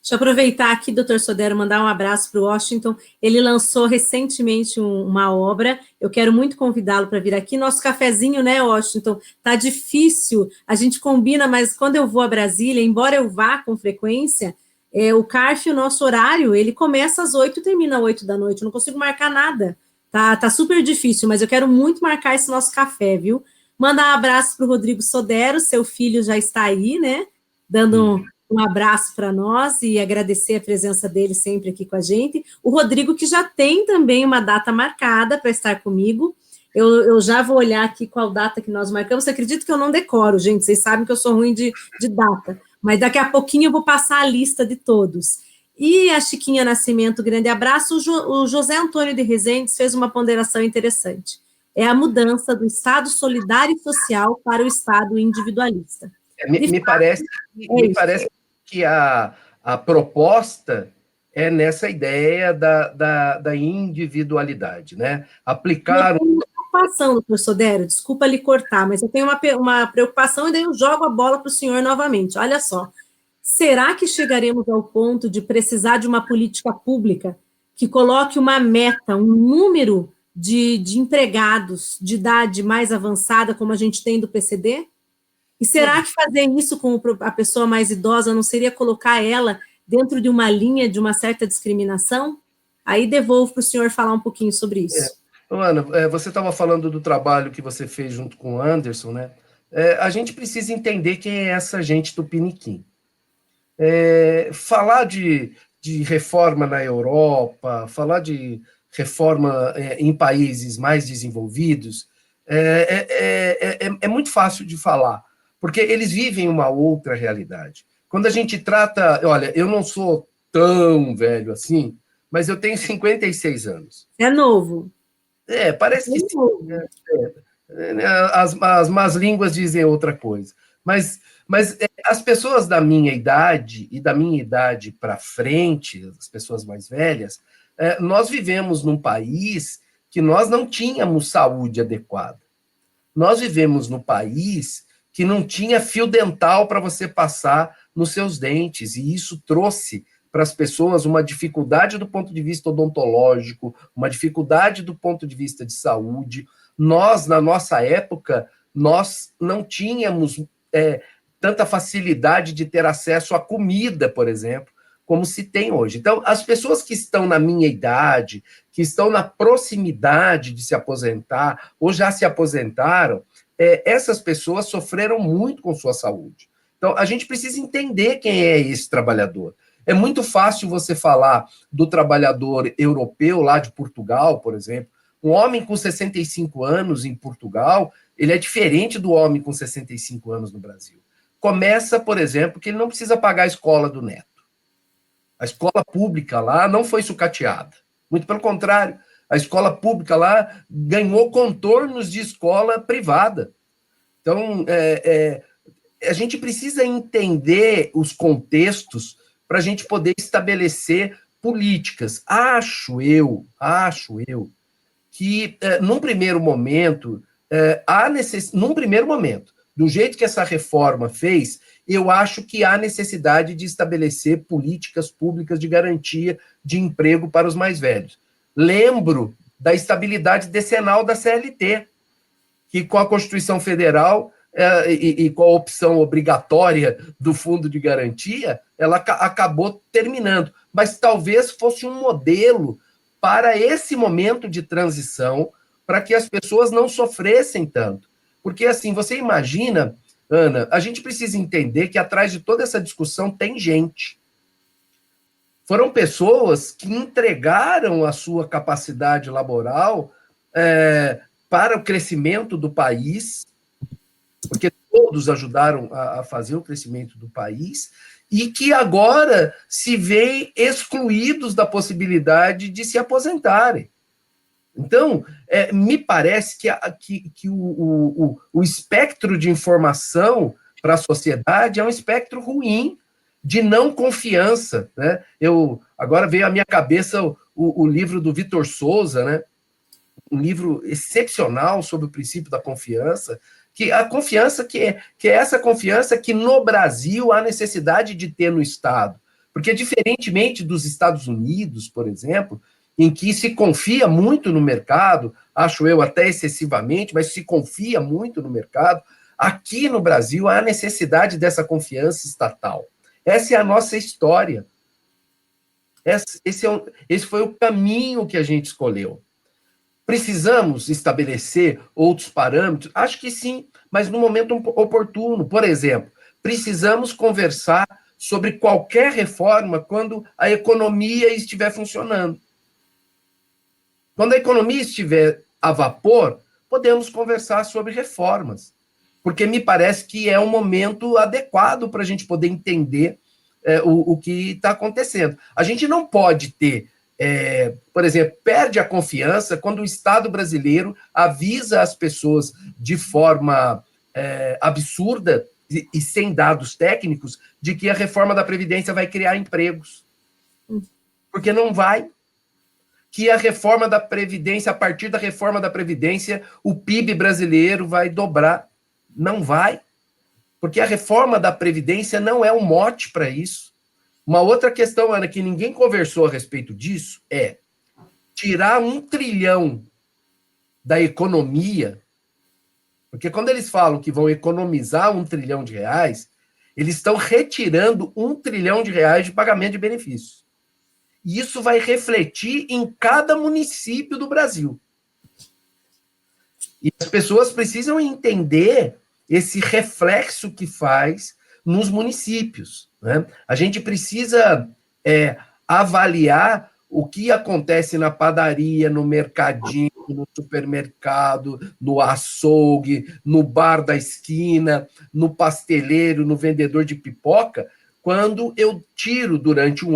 Deixa eu aproveitar aqui, doutor Sodero, mandar um abraço para o Washington. Ele lançou recentemente uma obra. Eu quero muito convidá-lo para vir aqui. Nosso cafezinho, né, Washington? Tá difícil. A gente combina, mas quando eu vou a Brasília, embora eu vá com frequência, o CARF, o nosso horário, ele começa às 8 e termina às 8 da noite. Eu não consigo marcar nada. Tá super difícil, mas eu quero muito marcar esse nosso café, viu? Mandar um abraço para o Rodrigo Sodero. Seu filho já está aí, né? Dando um abraço para nós e agradecer a presença dele sempre aqui com a gente. O Rodrigo, que já tem também uma data marcada para estar comigo. Eu já vou olhar aqui qual data que nós marcamos. Você acredita que eu não decoro, gente? Vocês sabem que eu sou ruim de data. Mas daqui a pouquinho eu vou passar a lista de todos. E a Chiquinha Nascimento, grande abraço. O José Antônio de Rezendes fez uma ponderação interessante. É a mudança do Estado solidário e social para o Estado individualista. Me parece que a proposta é nessa ideia da individualidade, né? Aplicar... Eu tenho uma preocupação, doutor Sodero, desculpa lhe cortar, mas eu tenho uma preocupação e daí eu jogo a bola para o senhor novamente. Olha só, será que chegaremos ao ponto de precisar de uma política pública que coloque uma meta, um número de empregados de idade mais avançada, como a gente tem do PCD? E será que fazer isso com a pessoa mais idosa não seria colocar ela dentro de uma linha de uma certa discriminação? Aí devolvo para o senhor falar um pouquinho sobre isso. Ana, você estava falando do trabalho que você fez junto com o Anderson, né? A gente precisa entender quem é essa gente tupiniquim. Falar de reforma na Europa, falar de reforma em países mais desenvolvidos, é muito fácil de falar, porque eles vivem uma outra realidade. Quando a gente trata... Olha, eu não sou tão velho assim, mas eu tenho 56 anos. É novo. Parece que sim. As más línguas dizem outra coisa. Mas as pessoas da minha idade e da minha idade para frente, as pessoas mais velhas, nós vivemos num país que nós não tínhamos saúde adequada. Nós vivemos num país que não tinha fio dental para você passar nos seus dentes, e isso trouxe para as pessoas uma dificuldade do ponto de vista odontológico, uma dificuldade do ponto de vista de saúde. Nós, na nossa época, nós não tínhamos tanta facilidade de ter acesso à comida, por exemplo, como se tem hoje. Então, as pessoas que estão na minha idade, que estão na proximidade de se aposentar, ou já se aposentaram, essas pessoas sofreram muito com sua saúde. Então, a gente precisa entender quem é esse trabalhador. É muito fácil você falar do trabalhador europeu lá de Portugal, por exemplo. Um homem com 65 anos em Portugal, ele é diferente do homem com 65 anos no Brasil. Começa, por exemplo, que ele não precisa pagar a escola do neto. A escola pública lá não foi sucateada. Muito pelo contrário, a escola pública lá ganhou contornos de escola privada. Então, a gente precisa entender os contextos para a gente poder estabelecer políticas. Acho eu que, num primeiro momento, do jeito que essa reforma fez, eu acho que há necessidade de estabelecer políticas públicas de garantia de emprego para os mais velhos. Lembro da estabilidade decenal da CLT, que com a Constituição Federal e com a opção obrigatória do Fundo de Garantia, ela acabou terminando. Mas talvez fosse um modelo para esse momento de transição, para que as pessoas não sofressem tanto. Porque, assim, você imagina, Ana, a gente precisa entender que atrás de toda essa discussão tem gente. Foram pessoas que entregaram a sua capacidade laboral para o crescimento do país, porque todos ajudaram a fazer o crescimento do país, e que agora se veem excluídos da possibilidade de se aposentarem. Então, me parece que o espectro de informação para a sociedade é um espectro ruim, de não confiança, né? Agora veio à minha cabeça o livro do Vitor Souza, né? Um livro excepcional sobre o princípio da confiança, que a confiança que é essa confiança que no Brasil há necessidade de ter no Estado. Porque, diferentemente dos Estados Unidos, por exemplo, em que se confia muito no mercado, acho eu até excessivamente, mas se confia muito no mercado, aqui no Brasil há necessidade dessa confiança estatal. Essa é a nossa história. Esse foi o caminho que a gente escolheu. Precisamos estabelecer outros parâmetros? Acho que sim, mas no momento oportuno. Por exemplo, precisamos conversar sobre qualquer reforma quando a economia estiver funcionando. Quando a economia estiver a vapor, podemos conversar sobre reformas, porque me parece que é um momento adequado para a gente poder entender o que está acontecendo. A gente não pode ter, por exemplo, perde a confiança quando o Estado brasileiro avisa as pessoas de forma absurda e sem dados técnicos de que a reforma da Previdência vai criar empregos. Porque não vai. Que a reforma da Previdência, a partir da reforma da Previdência, o PIB brasileiro vai dobrar. Não vai. Porque a reforma da Previdência não é um mote para isso. Uma outra questão, Ana, que ninguém conversou a respeito disso, é tirar 1 trilhão da economia, porque quando eles falam que vão economizar 1 trilhão de reais, eles estão retirando 1 trilhão de reais de pagamento de benefícios. E isso vai refletir em cada município do Brasil. E as pessoas precisam entender esse reflexo que faz nos municípios, né? A gente precisa avaliar o que acontece na padaria, no mercadinho, no supermercado, no açougue, no bar da esquina, no pasteleiro, no vendedor de pipoca, quando eu tiro durante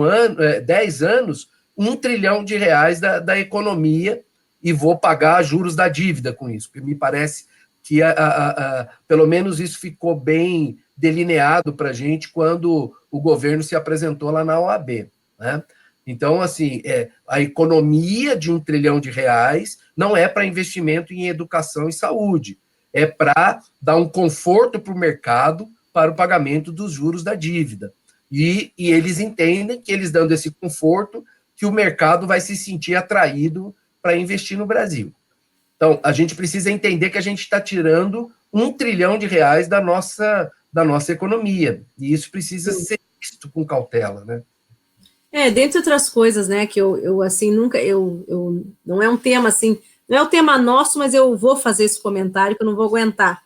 10 anos, 1 trilhão de reais da economia e vou pagar juros da dívida com isso, porque me parece que pelo menos isso ficou bem delineado para a gente quando o governo se apresentou lá na OAB, né? Então, assim, a economia de 1 trilhão de reais não é para investimento em educação e saúde, é para dar um conforto para o mercado para o pagamento dos juros da dívida. E eles entendem que eles dando esse conforto, que o mercado vai se sentir atraído para investir no Brasil. Então, a gente precisa entender que a gente está tirando 1 trilhão de reais da nossa economia. E isso precisa ser visto com cautela, né? Dentre outras coisas, né, que eu assim, nunca, não é um tema, assim, não é o tema nosso, mas eu vou fazer esse comentário que eu não vou aguentar.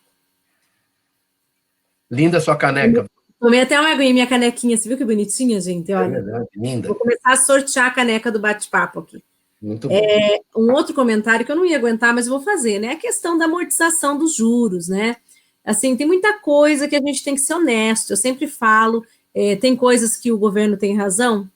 Linda sua caneca. Tomei até uma aguinha, minha canequinha, você viu que bonitinha, gente? Olha, é verdade, linda. Vou começar a sortear a caneca do bate-papo aqui. Muito bom. Um outro comentário que eu não ia aguentar, mas eu vou fazer, né, a questão da amortização dos juros, né? Assim, tem muita coisa que a gente tem que ser honesto, eu sempre falo, tem coisas que o governo tem razão?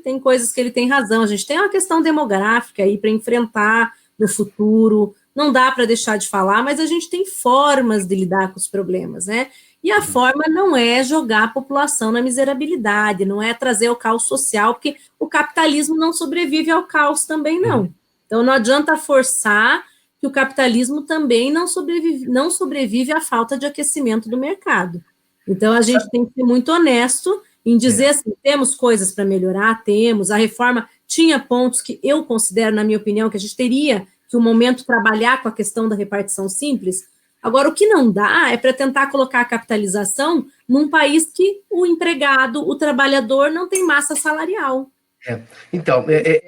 Tem coisas que ele tem razão, a gente tem uma questão demográfica aí para enfrentar no futuro, não dá para deixar de falar, mas a gente tem formas de lidar com os problemas, né? E a forma não é jogar a população na miserabilidade, não é trazer o caos social, porque o capitalismo não sobrevive ao caos também, não. Então, não adianta forçar que o capitalismo também não sobrevive à falta de aquecimento do mercado. Então, a gente tem que ser muito honesto em dizer assim, temos coisas para melhorar, temos, a reforma tinha pontos que eu considero, na minha opinião, que a gente teria que, um momento, trabalhar com a questão da repartição simples. Agora, o que não dá é para tentar colocar a capitalização num país que o empregado, o trabalhador, não tem massa salarial. Então,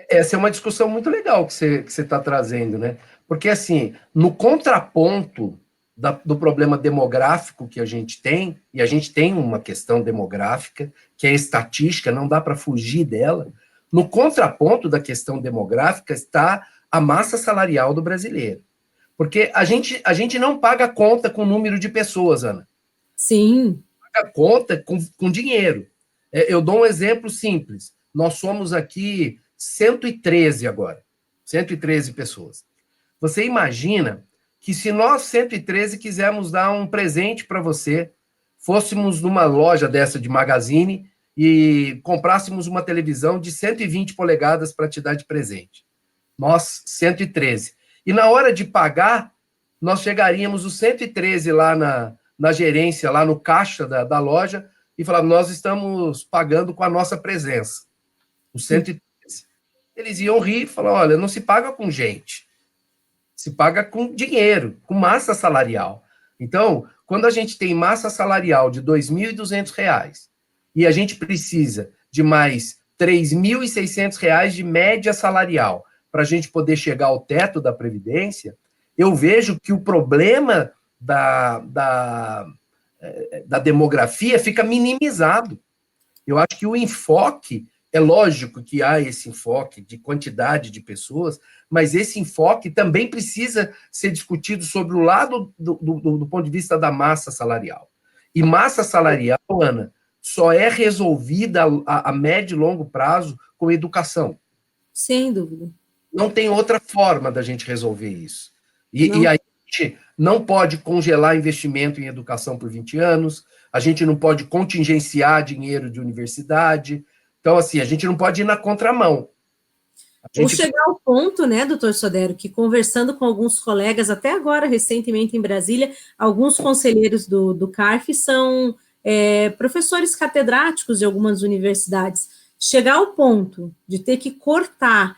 essa é uma discussão muito legal que você está trazendo, né? Porque, assim, no contraponto do problema demográfico que a gente tem, e a gente tem uma questão demográfica, que é estatística, não dá para fugir dela, no contraponto da questão demográfica está a massa salarial do brasileiro. Porque a gente não paga conta com o número de pessoas, Ana. Sim. Paga conta com dinheiro. Eu dou um exemplo simples. Nós somos aqui 113 agora. 113 pessoas. Você imagina que se nós, 113, quisermos dar um presente para você, fôssemos numa loja dessa de magazine e comprássemos uma televisão de 120 polegadas para te dar de presente. Nós, 113. E na hora de pagar, nós chegaríamos os 113 lá na gerência, lá no caixa da loja, e falavam, nós estamos pagando com a nossa presença. Os 113. Eles iam rir e falar, olha, não se paga com gente, se paga com dinheiro, com massa salarial. Então, quando a gente tem massa salarial de R$ 2.200 e a gente precisa de mais R$ 3.600 de média salarial para a gente poder chegar ao teto da Previdência, eu vejo que o problema da demografia fica minimizado. Eu acho que o enfoque, é lógico que há esse enfoque de quantidade de pessoas, mas esse enfoque também precisa ser discutido sobre o lado do ponto de vista da massa salarial. E massa salarial, Ana, só é resolvida a médio e longo prazo com educação. Sem dúvida. Não tem outra forma da gente resolver isso. E aí a gente não pode congelar investimento em educação por 20 anos, a gente não pode contingenciar dinheiro de universidade. Então, assim, a gente não pode ir na contramão. Ou chegar ao ponto, né, doutor Sodero, que conversando com alguns colegas, até agora, recentemente em Brasília, alguns conselheiros do CARF são professores catedráticos de algumas universidades. Chegar ao ponto de ter que cortar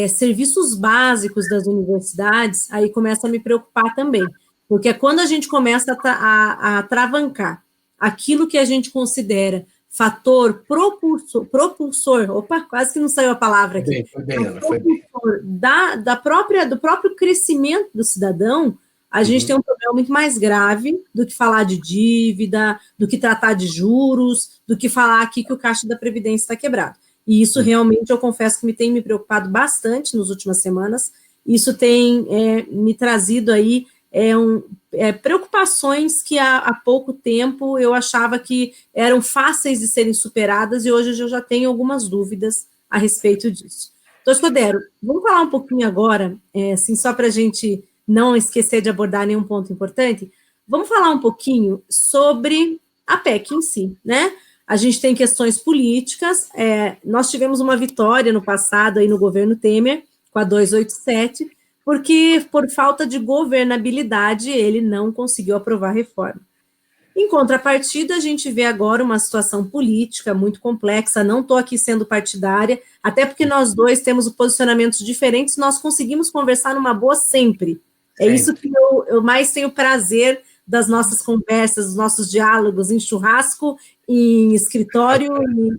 serviços básicos das universidades, aí começa a me preocupar também. Porque é quando a gente começa a travancar aquilo que a gente considera fator propulsor, opa, quase que não saiu a palavra aqui, foi bem, Ana, foi bem. Do próprio crescimento do cidadão, a gente tem um problema muito mais grave do que falar de dívida, do que tratar de juros, do que falar aqui que o caixa da Previdência está quebrado. E isso realmente, eu confesso que tem me preocupado bastante nas últimas semanas, isso tem me trazido aí preocupações que há pouco tempo eu achava que eram fáceis de serem superadas e hoje eu já tenho algumas dúvidas a respeito disso. Doutor Sodero, vamos falar um pouquinho agora, assim, só para a gente não esquecer de abordar nenhum ponto importante, vamos falar um pouquinho sobre a PEC em si, né? A gente tem questões políticas, nós tivemos uma vitória no passado aí no governo Temer, com a 287, porque por falta de governabilidade ele não conseguiu aprovar a reforma. Em contrapartida, a gente vê agora uma situação política muito complexa, não estou aqui sendo partidária, até porque nós dois temos posicionamentos diferentes, nós conseguimos conversar numa boa sempre. É isso que eu mais tenho prazer das nossas conversas, dos nossos diálogos em churrasco, em escritório,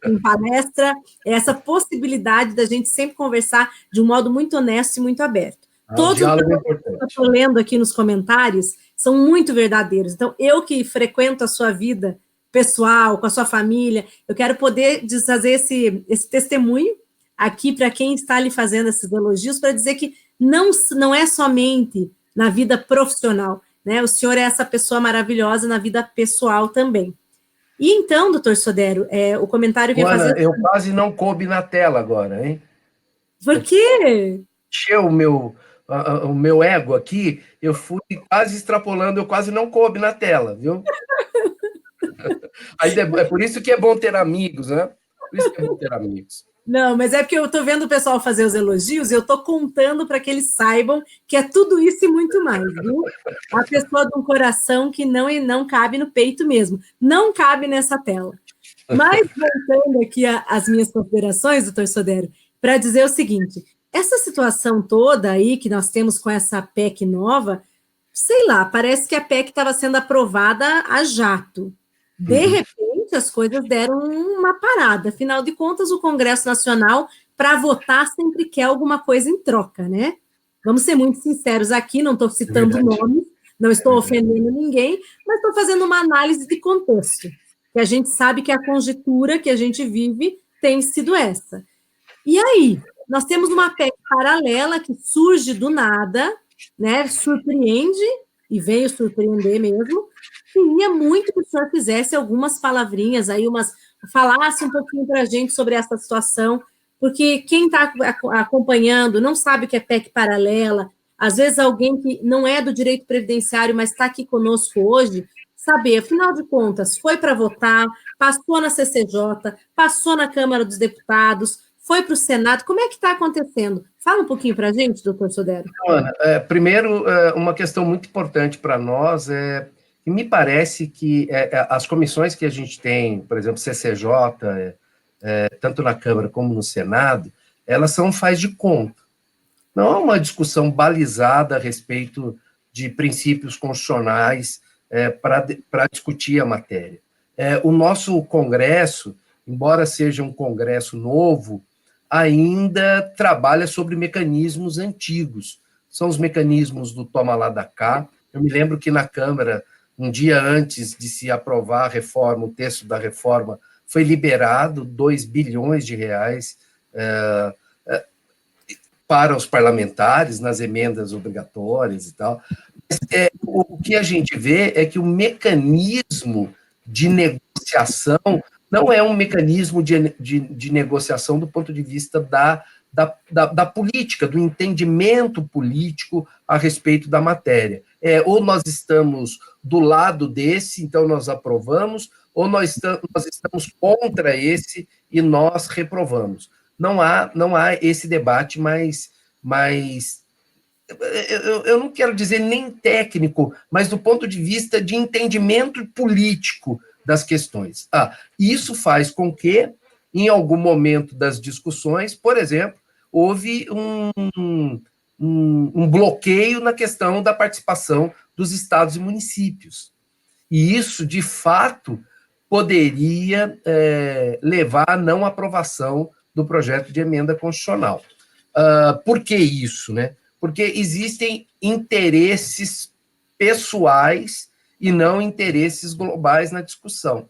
em palestra, essa possibilidade da gente sempre conversar de um modo muito honesto e muito aberto. Todos os que eu estou lendo aqui nos comentários são muito verdadeiros. Então, eu que frequento a sua vida pessoal, com a sua família, eu quero poder fazer esse testemunho aqui para quem está lhe fazendo esses elogios, para dizer que não é somente na vida profissional, né? O senhor é essa pessoa maravilhosa na vida pessoal também. E então, doutor Sodero, o comentário que eu ia fazer... Eu quase não coube na tela agora, hein? Por quê? Encheu o meu ego aqui, eu fui quase extrapolando, eu quase não coube na tela, viu? Aí é por isso que é bom ter amigos, né? Por isso que é bom ter amigos. Não, mas é porque eu estou vendo o pessoal fazer os elogios e eu estou contando para que eles saibam que é tudo isso e muito mais, viu? A pessoa de um coração que não cabe no peito mesmo, não cabe nessa tela. Mas, voltando aqui às minhas considerações, doutor Sodero, para dizer o seguinte, essa situação toda aí que nós temos com essa PEC nova, sei lá, parece que a PEC estava sendo aprovada a jato. De repente, as coisas deram uma parada. Afinal de contas, o Congresso Nacional, para votar, sempre quer alguma coisa em troca, né? Vamos ser muito sinceros aqui, não estou citando nomes, não estou ofendendo ninguém, mas estou fazendo uma análise de contexto, que a gente sabe que a conjuntura que a gente vive tem sido essa. E aí, nós temos uma PEC paralela que surge do nada, né? Surpreende, e veio surpreender mesmo. Queria muito que o senhor fizesse algumas palavrinhas aí, falasse um pouquinho para a gente sobre essa situação, porque quem está acompanhando não sabe o que é PEC paralela, às vezes alguém que não é do direito previdenciário, mas está aqui conosco hoje, saber, afinal de contas, foi para votar, passou na CCJ, passou na Câmara dos Deputados, foi para o Senado, como é que está acontecendo? Fala um pouquinho para a gente, doutor Sodero. Ana, primeiro, uma questão muito importante para nós que me parece que as comissões que a gente tem, por exemplo, CCJ, tanto na Câmara como no Senado, elas são faz de conta. Não há uma discussão balizada a respeito de princípios constitucionais para discutir a matéria. O nosso Congresso, embora seja um Congresso novo, ainda trabalha sobre mecanismos antigos. São os mecanismos do toma lá da cá. Eu me lembro que na Câmara, um dia antes de se aprovar a reforma, o texto da reforma foi liberado 2 bilhões de reais para os parlamentares nas emendas obrigatórias e tal. O que a gente vê é que o mecanismo de negociação não é um mecanismo de negociação do ponto de vista da política, do entendimento político a respeito da matéria. Ou nós estamos do lado desse, então nós aprovamos, ou nós estamos contra esse e nós reprovamos. Não há esse debate mais eu não quero dizer nem técnico, mas do ponto de vista de entendimento político das questões. Isso faz com que, em algum momento das discussões, por exemplo, houve um bloqueio na questão da participação dos estados e municípios. E isso, de fato, poderia levar à não aprovação do projeto de emenda constitucional. Por que isso, né? Porque existem interesses pessoais e não interesses globais na discussão.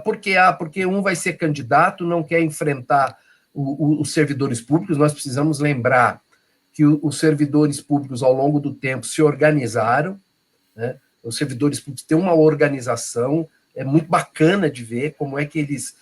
Porque um vai ser candidato, não quer enfrentar os servidores públicos. Nós precisamos lembrar que os servidores públicos, ao longo do tempo, se organizaram, né? Os servidores públicos têm uma organização, é muito bacana de ver como é que eles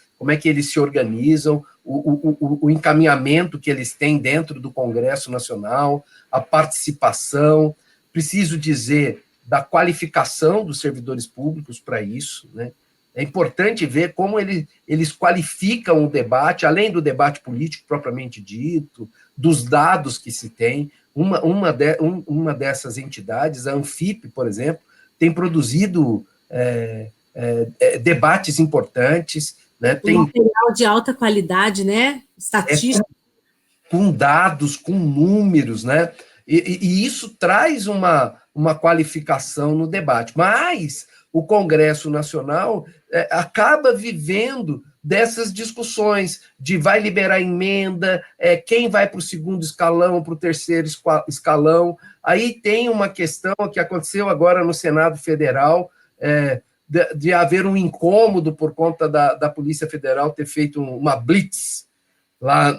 se organizam, o encaminhamento que eles têm dentro do Congresso Nacional, a participação. Preciso dizer da qualificação dos servidores públicos para isso, né? É importante ver como eles qualificam o debate, além do debate político propriamente dito, dos dados que se tem. Uma dessas entidades, a Anfip, por exemplo, tem produzido debates importantes, né? Tem material de alta qualidade, né? Estatística. Com dados, com números, né? E isso traz uma qualificação no debate. Mas o Congresso Nacional acaba vivendo dessas discussões de vai liberar emenda, quem vai para o segundo escalão, para o terceiro escalão. Aí tem uma questão que aconteceu agora no Senado Federal, de haver um incômodo por conta da Polícia Federal ter feito uma blitz lá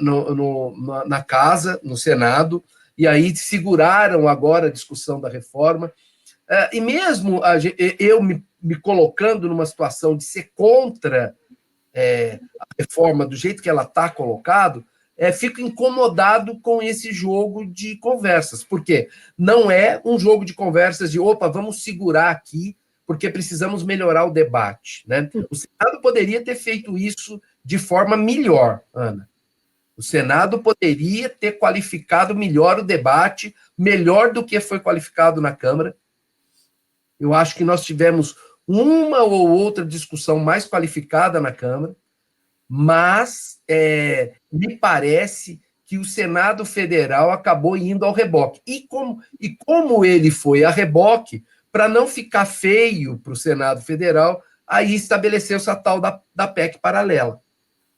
na casa, no Senado, e aí seguraram agora a discussão da reforma. E mesmo eu me colocando numa situação de ser contra a reforma do jeito que ela está colocado, fico incomodado com esse jogo de conversas, porque não é um jogo de conversas de, vamos segurar aqui, porque precisamos melhorar o debate, né? O Senado poderia ter feito isso de forma melhor, Ana. O Senado poderia ter qualificado melhor o debate, melhor do que foi qualificado na Câmara. Eu acho que nós tivemos uma ou outra discussão mais qualificada na Câmara, mas me parece que o Senado Federal acabou indo ao reboque. E como ele foi a reboque, para não ficar feio para o Senado Federal, aí estabeleceu-se a tal da PEC paralela.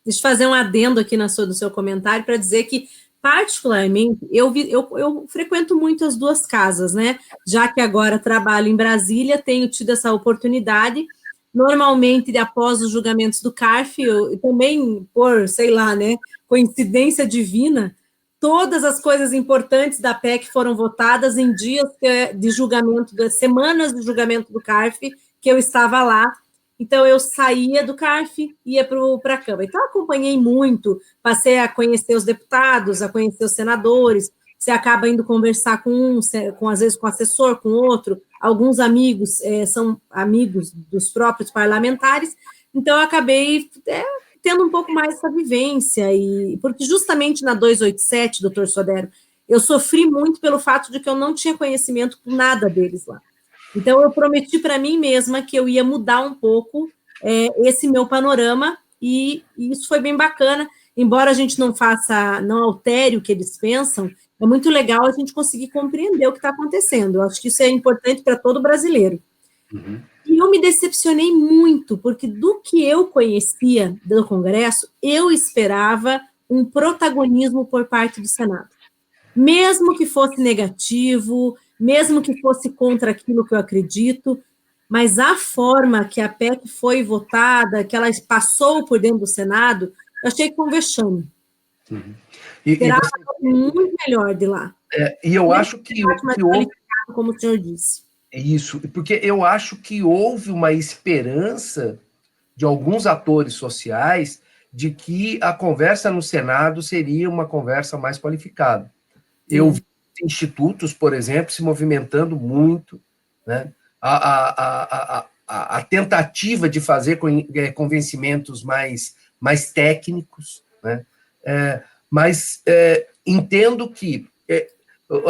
Deixa eu fazer um adendo aqui no seu comentário para dizer que, particularmente, eu frequento muito as duas casas, né? Já que agora trabalho em Brasília, tenho tido essa oportunidade. Normalmente, após os julgamentos do CARF, eu também, por, sei lá, né, coincidência divina, todas as coisas importantes da PEC foram votadas em dias de julgamento, das semanas de julgamento do CARF, que eu estava lá. Então, eu saía do CARF, ia para a Câmara. Então, eu acompanhei muito, passei a conhecer os deputados, a conhecer os senadores, você acaba indo conversar com às vezes com o assessor, com outro, alguns amigos são amigos dos próprios parlamentares, então eu acabei tendo um pouco mais essa vivência, porque justamente na 287, doutor Sodero, eu sofri muito pelo fato de que eu não tinha conhecimento com nada deles lá. Então, eu prometi para mim mesma que eu ia mudar um pouco esse meu panorama, e isso foi bem bacana, embora a gente não altere o que eles pensam, é muito legal a gente conseguir compreender o que está acontecendo. Eu acho que isso é importante para todo brasileiro. Uhum. E eu me decepcionei muito, porque do que eu conhecia do Congresso, eu esperava um protagonismo por parte do Senado. Mesmo que fosse negativo, mesmo que fosse contra aquilo que eu acredito, mas a forma que a PEC foi votada, que ela passou por dentro do Senado, eu achei que foi um vexame. Uhum. Esperava muito melhor de lá. E eu acho que houve... como o senhor disse. Isso, porque eu acho que houve uma esperança de alguns atores sociais de que a conversa no Senado seria uma conversa mais qualificada. Sim. Eu vi institutos, por exemplo, se movimentando muito, né? A tentativa de fazer convencimentos mais técnicos, né? Mas entendo que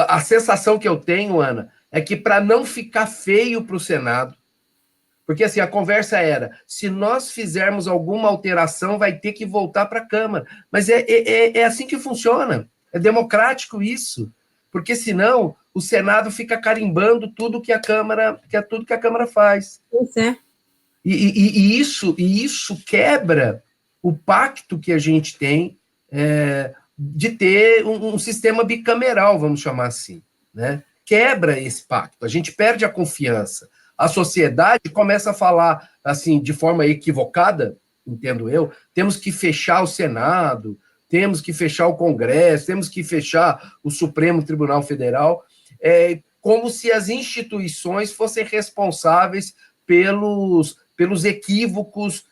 a sensação que eu tenho, Ana, é que para não ficar feio para o Senado, porque assim, a conversa era, se nós fizermos alguma alteração, vai ter que voltar para a Câmara. Mas é assim que funciona, é democrático isso, porque senão o Senado fica carimbando tudo que a Câmara faz. Pois é. E isso quebra o pacto que a gente tem de ter um sistema bicameral, vamos chamar assim, né? Quebra esse pacto, a gente perde a confiança. A sociedade começa a falar assim de forma equivocada, entendo eu, temos que fechar o Senado, temos que fechar o Congresso, temos que fechar o Supremo Tribunal Federal, como se as instituições fossem responsáveis pelos equívocos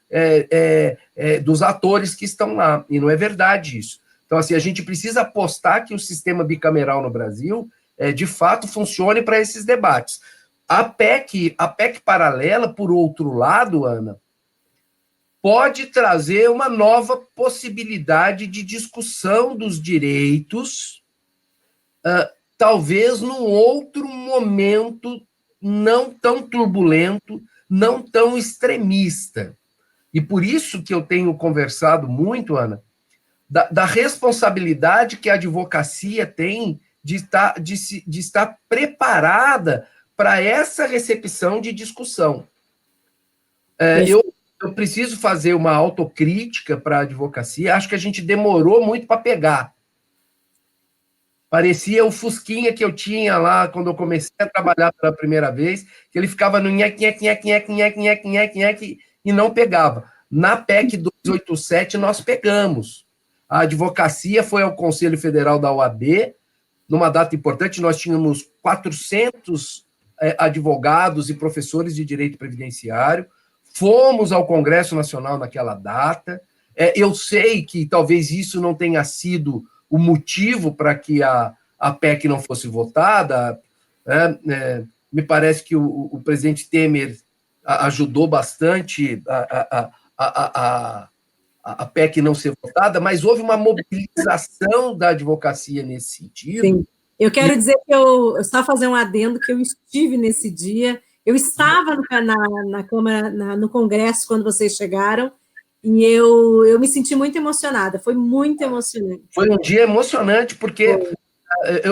dos atores que estão lá, e não é verdade isso. Então, assim, a gente precisa apostar que o sistema bicameral no Brasil, de fato, funcione para esses debates. A PEC paralela, por outro lado, Ana, pode trazer uma nova possibilidade de discussão dos direitos, talvez num outro momento não tão turbulento, não tão extremista. E por isso que eu tenho conversado muito, Ana, da responsabilidade que a advocacia tem de estar preparada para essa recepção de discussão. Eu preciso fazer uma autocrítica para a advocacia, acho que a gente demorou muito para pegar. Parecia o Fusquinha que eu tinha lá quando eu comecei a trabalhar pela primeira vez, que ele ficava no nheque, e não pegava. Na PEC 287 nós pegamos. A advocacia foi ao Conselho Federal da OAB, numa data importante, nós tínhamos 400 advogados e professores de direito previdenciário, fomos ao Congresso Nacional naquela data. Eu sei que talvez isso não tenha sido o motivo para que a PEC não fosse votada. Me parece que o presidente Temer ajudou bastante a PEC não ser votada, mas houve uma mobilização da advocacia nesse sentido. Sim. Eu quero dizer que eu só fazer um adendo, que eu estive nesse dia, eu estava na Câmara, no Congresso, quando vocês chegaram, e eu me senti muito emocionada, foi muito emocionante. Foi um dia emocionante, porque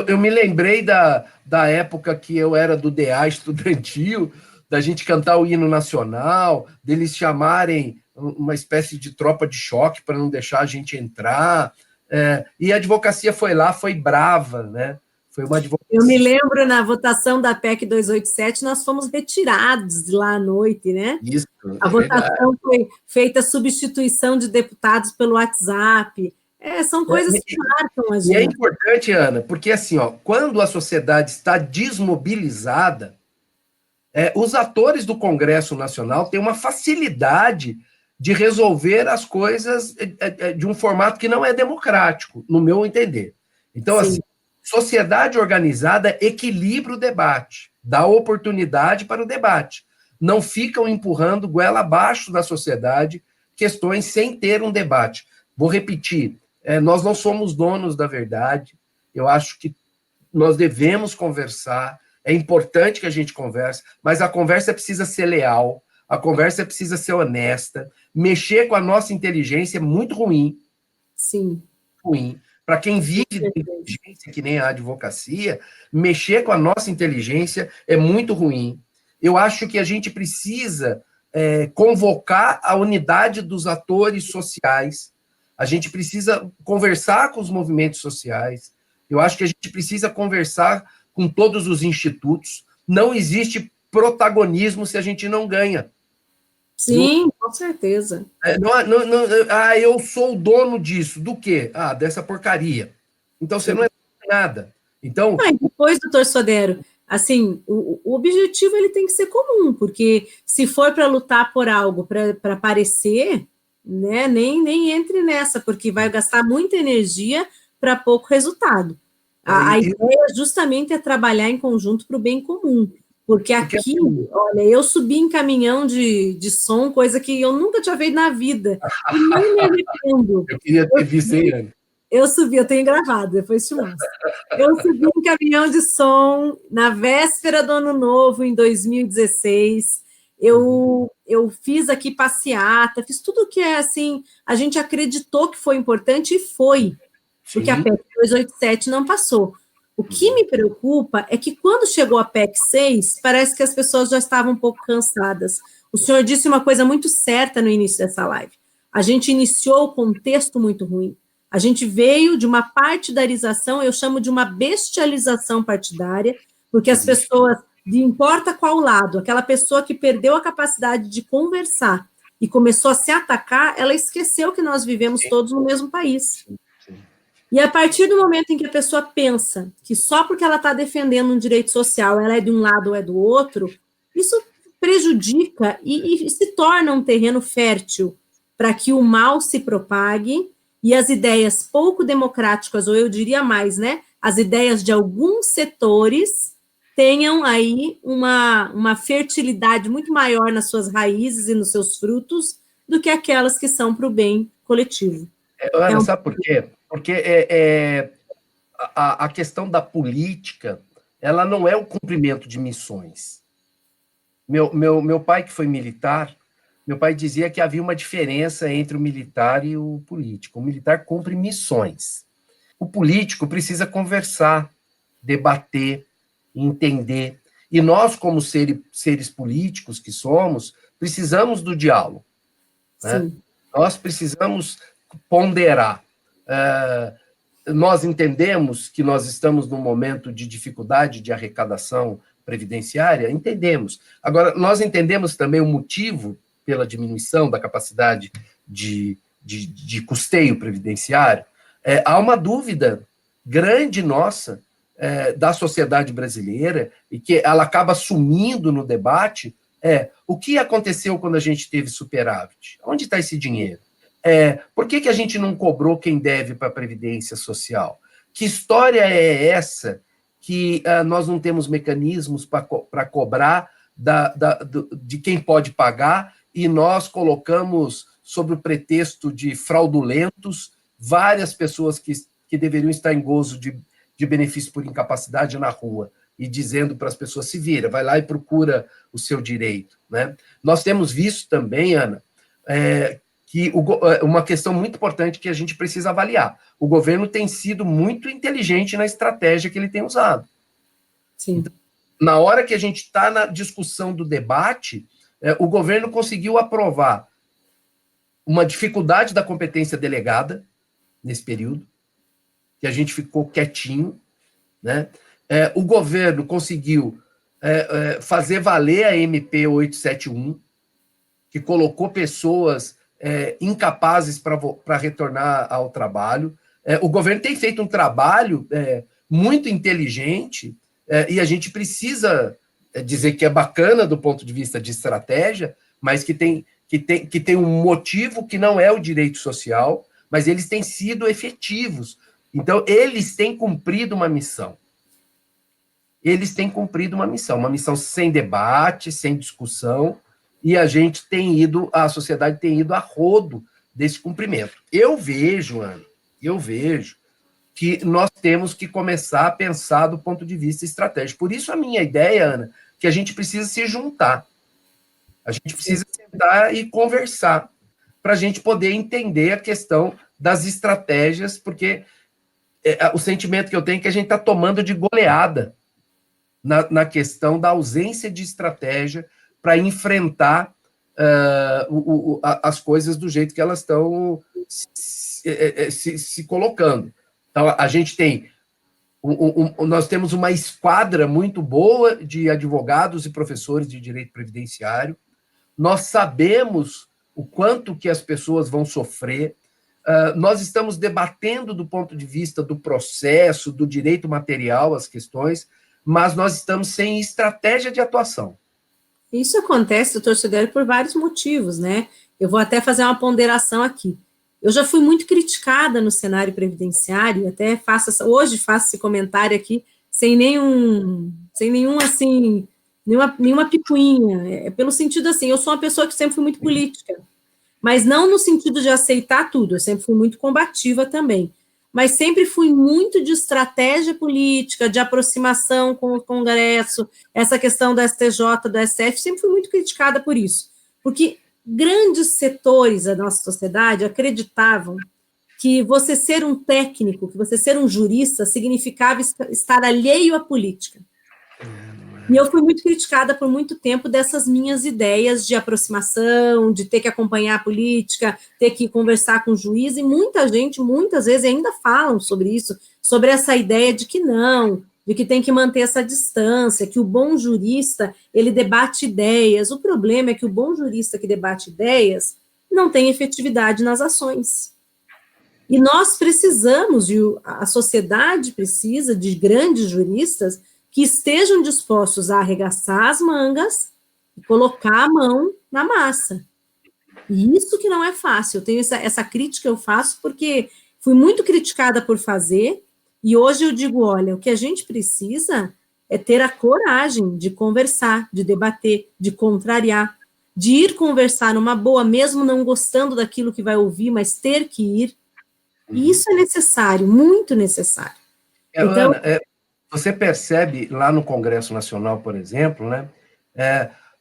eu me lembrei da época que eu era do DA estudantil, da gente cantar o hino nacional, deles chamarem uma espécie de tropa de choque para não deixar a gente entrar, e a advocacia foi lá, foi brava, né? Foi uma advocacia... Eu me lembro, na votação da PEC 287, nós fomos retirados lá à noite, né? Isso, a votação foi feita a substituição de deputados pelo WhatsApp. São coisas que marcam a gente. E é importante, Ana, porque assim, quando a sociedade está desmobilizada, os atores do Congresso Nacional têm uma facilidade de resolver as coisas de um formato que não é democrático, no meu entender. Então, Sim. assim, sociedade organizada equilibra o debate, dá oportunidade para o debate. Não ficam empurrando goela abaixo da sociedade questões sem ter um debate. Vou repetir, nós não somos donos da verdade, eu acho que nós devemos conversar, é importante que a gente converse, mas a conversa precisa ser leal, a conversa precisa ser honesta, mexer com a nossa inteligência é muito ruim. Sim. Ruim. Para quem vive de inteligência, que nem a advocacia, mexer com a nossa inteligência é muito ruim. Eu acho que a gente precisa convocar a unidade dos atores sociais, a gente precisa conversar com os movimentos sociais, eu acho que a gente precisa conversar com todos os institutos. Não existe protagonismo se a gente não ganha. Sim, com certeza. Eu sou o dono disso. Do quê? Dessa porcaria. Então, você não é nada. Então, Depois, doutor Sodero, assim, o objetivo ele tem que ser comum, porque se for para lutar por algo, para aparecer, né, nem entre nessa, porque vai gastar muita energia para pouco resultado. A ideia justamente é trabalhar em conjunto para o bem comum, porque aqui, olha, eu subi em caminhão de som, coisa que eu nunca tinha feito na vida, e nem me arrependo. Eu queria ter visto, hein, Ana? Eu subi, eu tenho gravado, depois te mostro. Eu subi um caminhão de som na véspera do Ano Novo, em 2016. Eu fiz aqui passeata, fiz tudo que é assim, a gente acreditou que foi importante e foi, porque a PEC 287 não passou. O que me preocupa é que quando chegou a PEC 6, parece que as pessoas já estavam um pouco cansadas. O senhor disse uma coisa muito certa no início dessa live. A gente iniciou o contexto muito ruim. A gente veio de uma partidarização, eu chamo de uma bestialização partidária, porque as pessoas, de importa qual lado, aquela pessoa que perdeu a capacidade de conversar e começou a se atacar, ela esqueceu que nós vivemos todos no mesmo país. E a partir do momento em que a pessoa pensa que só porque ela está defendendo um direito social, ela é de um lado ou é do outro, isso prejudica e se torna um terreno fértil para que o mal se propague e as ideias pouco democráticas, ou eu diria mais, né, as ideias de alguns setores tenham aí uma fertilidade muito maior nas suas raízes e nos seus frutos do que aquelas que são para o bem coletivo. Ana, sabe por quê? Porque a questão da política, ela não é o cumprimento de missões. Meu pai, que foi militar, meu pai dizia que havia uma diferença entre o militar e o político. O militar cumpre missões. O político precisa conversar, debater, entender. E nós, como seres políticos que somos, precisamos do diálogo. Né? Nós precisamos ponderar. Nós entendemos que nós estamos num momento de dificuldade de arrecadação previdenciária? Entendemos. Agora, nós entendemos também o motivo pela diminuição da capacidade de custeio previdenciário. Há uma dúvida grande nossa, da sociedade brasileira, e que ela acaba sumindo no debate, o que aconteceu quando a gente teve superávit? Onde está esse dinheiro? Por que a gente não cobrou quem deve para a Previdência Social? Que história é essa que nós não temos mecanismos para cobrar de quem pode pagar, e nós colocamos, sob o pretexto de fraudulentos, várias pessoas que deveriam estar em gozo de benefício por incapacidade na rua, e dizendo para as pessoas, se vira, vai lá e procura o seu direito. Né? Nós temos visto também, Ana, que uma questão muito importante que a gente precisa avaliar. O governo tem sido muito inteligente na estratégia que ele tem usado. Sim. Então, na hora que a gente está na discussão do debate, o governo conseguiu aprovar uma dificuldade da competência delegada nesse período, que a gente ficou quietinho, né? O governo conseguiu fazer valer a MP 871, que colocou pessoas incapazes para retornar ao trabalho. O governo tem feito um trabalho muito inteligente, e a gente precisa dizer que é bacana do ponto de vista de estratégia, mas que tem um motivo que não é o direito social, mas eles têm sido efetivos. Então, eles têm cumprido uma missão. Uma missão sem debate, sem discussão, e a sociedade tem ido a rodo desse cumprimento. Eu vejo que nós temos que começar a pensar do ponto de vista estratégico. Por isso, a minha ideia, Ana, que a gente precisa se juntar. A gente precisa sentar e conversar para a gente poder entender a questão das estratégias, porque o sentimento que eu tenho é que a gente está tomando de goleada na questão da ausência de estratégia para enfrentar as coisas do jeito que elas estão se colocando. Então, a gente tem Nós temos uma esquadra muito boa de advogados e professores de direito previdenciário. Nós sabemos o quanto que as pessoas vão sofrer. Nós estamos debatendo do ponto de vista do processo, do direito material, as questões, mas nós estamos sem estratégia de atuação. Isso acontece, doutor Sodero, por vários motivos, né? Eu vou até fazer uma ponderação aqui. Eu já fui muito criticada no cenário previdenciário, até hoje faço esse comentário aqui, sem nenhum assim, nenhuma picuinha, pelo sentido assim, eu sou uma pessoa que sempre fui muito política, mas não no sentido de aceitar tudo, eu sempre fui muito combativa também, mas sempre fui muito de estratégia política, de aproximação com o Congresso, essa questão do STJ, do STF, sempre fui muito criticada por isso, porque grandes setores da nossa sociedade acreditavam que você ser um técnico, que você ser um jurista, significava estar alheio à política. E eu fui muito criticada por muito tempo dessas minhas ideias de aproximação, de ter que acompanhar a política, ter que conversar com o juiz, e muita gente, muitas vezes, ainda falam sobre isso, sobre essa ideia de que não, de que tem que manter essa distância, que o bom jurista, ele debate ideias. O problema é que o bom jurista que debate ideias não tem efetividade nas ações. E nós precisamos, e a sociedade precisa de grandes juristas que estejam dispostos a arregaçar as mangas e colocar a mão na massa. E isso que não é fácil. Eu tenho essa crítica, eu faço porque fui muito criticada por fazer, e hoje eu digo, olha, o que a gente precisa é ter a coragem de conversar, de debater, de contrariar, de ir conversar numa boa, mesmo não gostando daquilo que vai ouvir, mas ter que ir. E isso é necessário, muito necessário. Então, Ana, você percebe lá no Congresso Nacional, por exemplo, né,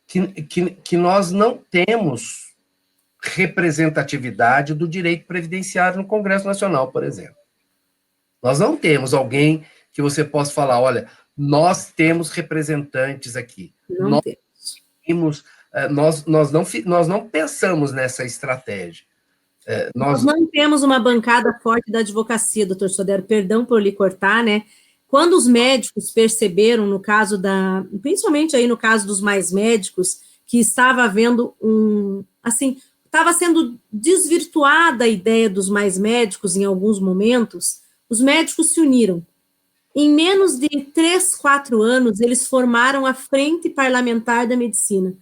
que nós não temos representatividade do direito previdenciário no Congresso Nacional, por exemplo. Nós não temos alguém que você possa falar, olha, nós temos representantes aqui. Nós não pensamos nessa estratégia. Nós não temos uma bancada forte da advocacia, doutor Sodero, perdão por lhe cortar, né? Quando os médicos perceberam, no caso principalmente aí no caso dos mais médicos, que estava havendo estava sendo desvirtuada a ideia dos mais médicos em alguns momentos, os médicos se uniram. Em menos de 3, 4 anos, eles formaram a Frente Parlamentar da Medicina.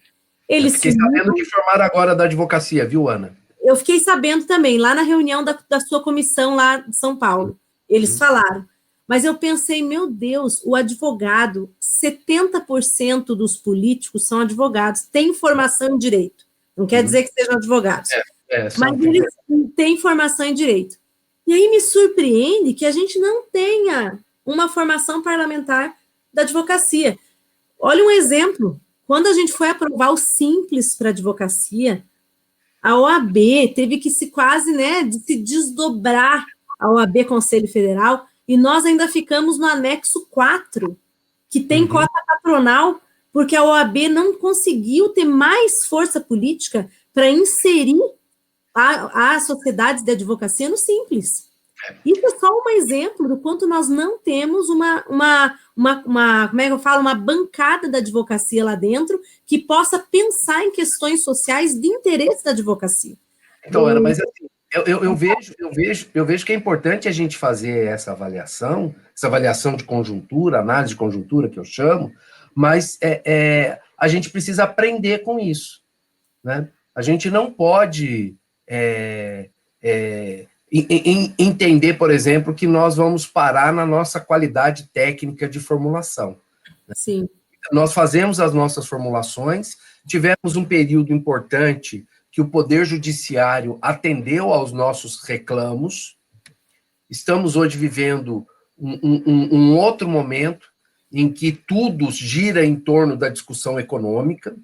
Eu fiquei sabendo que formaram agora da advocacia, viu, Ana? Eu fiquei sabendo também, lá na reunião da sua comissão lá de São Paulo, eles falaram. Mas eu pensei, meu Deus, o advogado, 70% dos políticos são advogados, têm formação em direito. Não quer dizer que sejam advogados. Mas eles têm formação em direito. E aí me surpreende que a gente não tenha uma formação parlamentar da advocacia. Olha um exemplo. Quando a gente foi aprovar o Simples para a advocacia, a OAB teve que se desdobrar, a OAB Conselho Federal, e nós ainda ficamos no anexo 4, que tem cota patronal, porque a OAB não conseguiu ter mais força política para inserir as sociedades de advocacia no Simples. Isso é só um exemplo do quanto nós não temos como é que eu falo, uma bancada da advocacia lá dentro que possa pensar em questões sociais de interesse da advocacia. Então, Ana, mas assim, eu vejo que é importante a gente fazer essa avaliação de conjuntura, análise de conjuntura, que eu chamo, mas a gente precisa aprender com isso, né? A gente não pode entender, por exemplo, que nós vamos parar na nossa qualidade técnica de formulação. Sim. Nós fazemos as nossas formulações, tivemos um período importante que o Poder Judiciário atendeu aos nossos reclamos. Estamos hoje vivendo um outro momento em que tudo gira em torno da discussão econômica.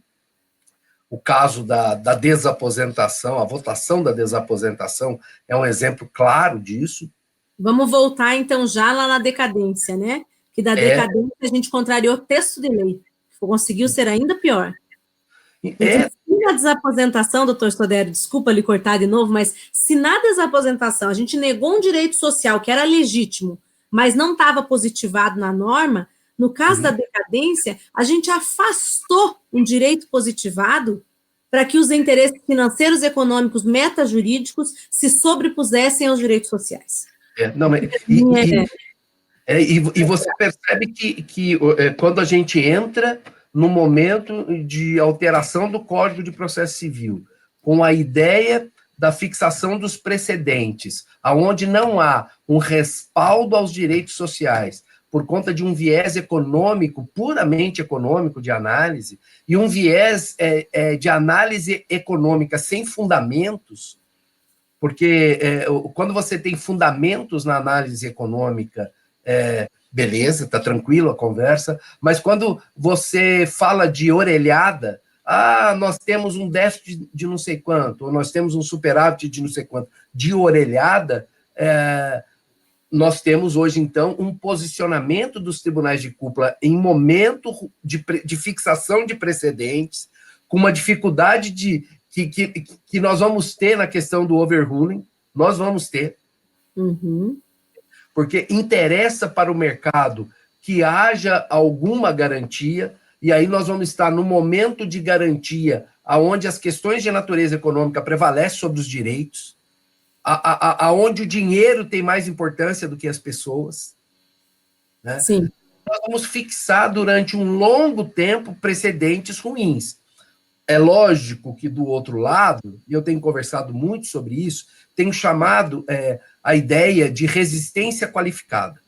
O caso da desaposentação, a votação da desaposentação é um exemplo claro disso. Vamos voltar, então, já lá na decadência, né? Que da decadência a gente contrariou o texto de lei, que conseguiu ser ainda pior. Se na desaposentação, doutor Sodero, desculpa lhe cortar de novo, mas se na desaposentação a gente negou um direito social que era legítimo, mas não estava positivado na norma. No caso da decadência, a gente afastou um direito positivado para que os interesses financeiros, econômicos, metajurídicos se sobrepusessem aos direitos sociais. E você percebe que quando a gente entra no momento de alteração do Código de Processo Civil, com a ideia da fixação dos precedentes, aonde não há um respaldo aos direitos sociais, por conta de um viés econômico, puramente econômico de análise, e um viés de análise econômica sem fundamentos, porque quando você tem fundamentos na análise econômica, beleza, tá tranquilo a conversa, mas quando você fala de orelhada, nós temos um déficit de não sei quanto, ou nós temos um superávit de não sei quanto, de orelhada, nós temos hoje, então, um posicionamento dos tribunais de cúpula em momento de fixação de precedentes, com uma dificuldade que nós vamos ter na questão do overruling, nós vamos ter, porque interessa para o mercado que haja alguma garantia, e aí nós vamos estar no momento de garantia, onde as questões de natureza econômica prevalecem sobre os direitos, aonde o dinheiro tem mais importância do que as pessoas, né? Sim. Nós vamos fixar durante um longo tempo precedentes ruins. É lógico que do outro lado, e eu tenho conversado muito sobre isso, tenho chamado a ideia de resistência qualificada.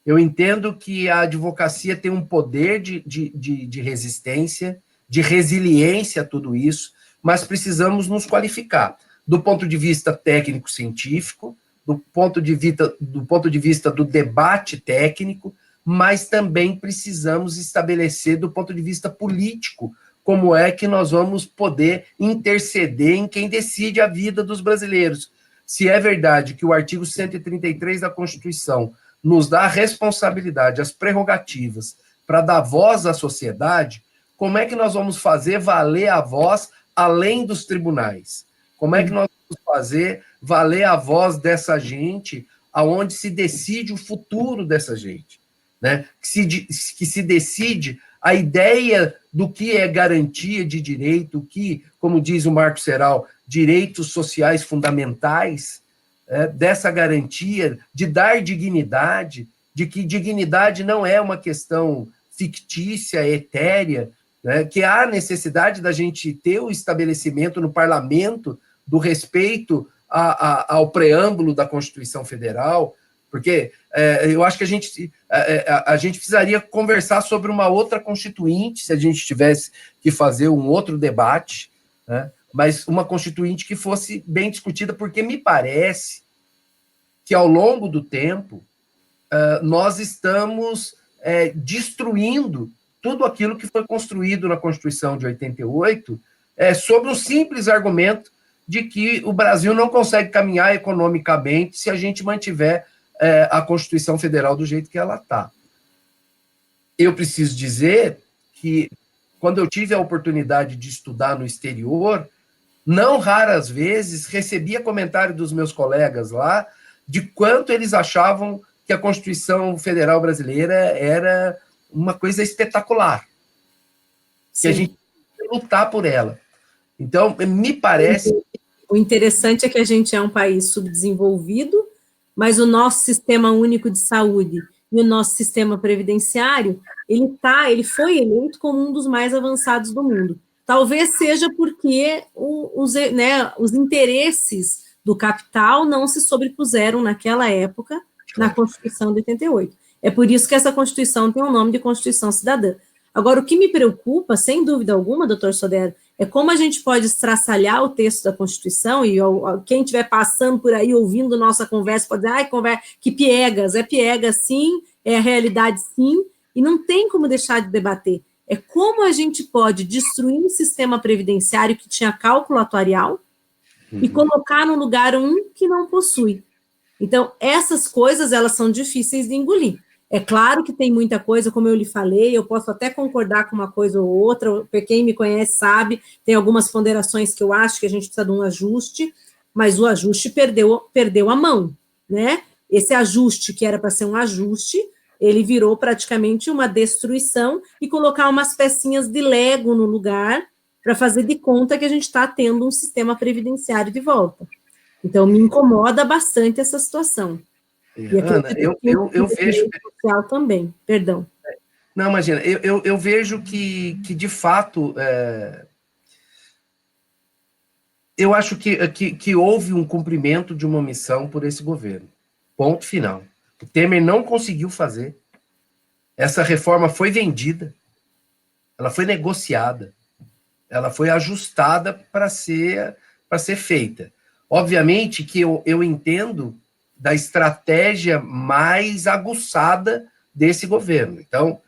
Eu entendo que a advocacia tem um poder de resistência, de resiliência a tudo isso, mas precisamos nos qualificar do ponto de vista técnico-científico, do ponto de vista do debate técnico, mas também precisamos estabelecer do ponto de vista político como é que nós vamos poder interceder em quem decide a vida dos brasileiros. Se é verdade que o artigo 133 da Constituição nos dá a responsabilidade, as prerrogativas para dar voz à sociedade, como é que nós vamos fazer valer a voz além dos tribunais? Como é que nós vamos fazer valer a voz dessa gente aonde se decide o futuro dessa gente? Né? Que se decide a ideia do que é garantia de direito, que, como diz o Marco Serral, direitos sociais fundamentais, dessa garantia de dar dignidade, de que dignidade não é uma questão fictícia, etérea, né? Que há necessidade da gente ter o estabelecimento no parlamento do respeito ao preâmbulo da Constituição Federal, porque eu acho que a gente precisaria conversar sobre uma outra constituinte, se a gente tivesse que fazer um outro debate, né? Mas uma constituinte que fosse bem discutida, porque me parece que ao longo do tempo nós estamos destruindo tudo aquilo que foi construído na Constituição de 88, sobre o simples argumento de que o Brasil não consegue caminhar economicamente se a gente mantiver a Constituição Federal do jeito que ela está. Eu preciso dizer que, quando eu tive a oportunidade de estudar no exterior, não raras vezes recebia comentário dos meus colegas lá de quanto eles achavam que a Constituição Federal brasileira era uma coisa espetacular. Sim. Que a gente tem que lutar por ela. Então, me parece... O interessante é que a gente é um país subdesenvolvido, mas o nosso sistema único de saúde e o nosso sistema previdenciário, ele foi eleito como um dos mais avançados do mundo. Talvez seja porque os interesses do capital não se sobrepuseram naquela época na Constituição de 88. É por isso que essa Constituição tem o nome de Constituição Cidadã. Agora, o que me preocupa, sem dúvida alguma, doutor Sodero, é como a gente pode estraçalhar o texto da Constituição, e quem estiver passando por aí ouvindo nossa conversa pode dizer, que piegas, é piega sim, é a realidade sim, e não tem como deixar de debater. É como a gente pode destruir um sistema previdenciário que tinha cálculo atuarial e colocar no lugar um que não possui. Então, essas coisas, elas são difíceis de engolir. É claro que tem muita coisa, como eu lhe falei, eu posso até concordar com uma coisa ou outra, quem me conhece sabe, tem algumas ponderações que eu acho que a gente precisa de um ajuste, mas o ajuste perdeu a mão, né? esse ajuste, que era para ser um ajuste, ele virou praticamente uma destruição e colocar umas pecinhas de Lego no lugar para fazer de conta que a gente está tendo um sistema previdenciário de volta. Então, me incomoda bastante essa situação. E Ana, eu vejo... social também, perdão. Não, imagina, eu vejo que de fato, eu acho que houve um cumprimento de uma missão por esse governo. Ponto final. O Temer não conseguiu fazer. Essa reforma foi vendida, ela foi negociada, ela foi ajustada para ser feita. Obviamente que eu entendo da estratégia mais aguçada desse governo. Então,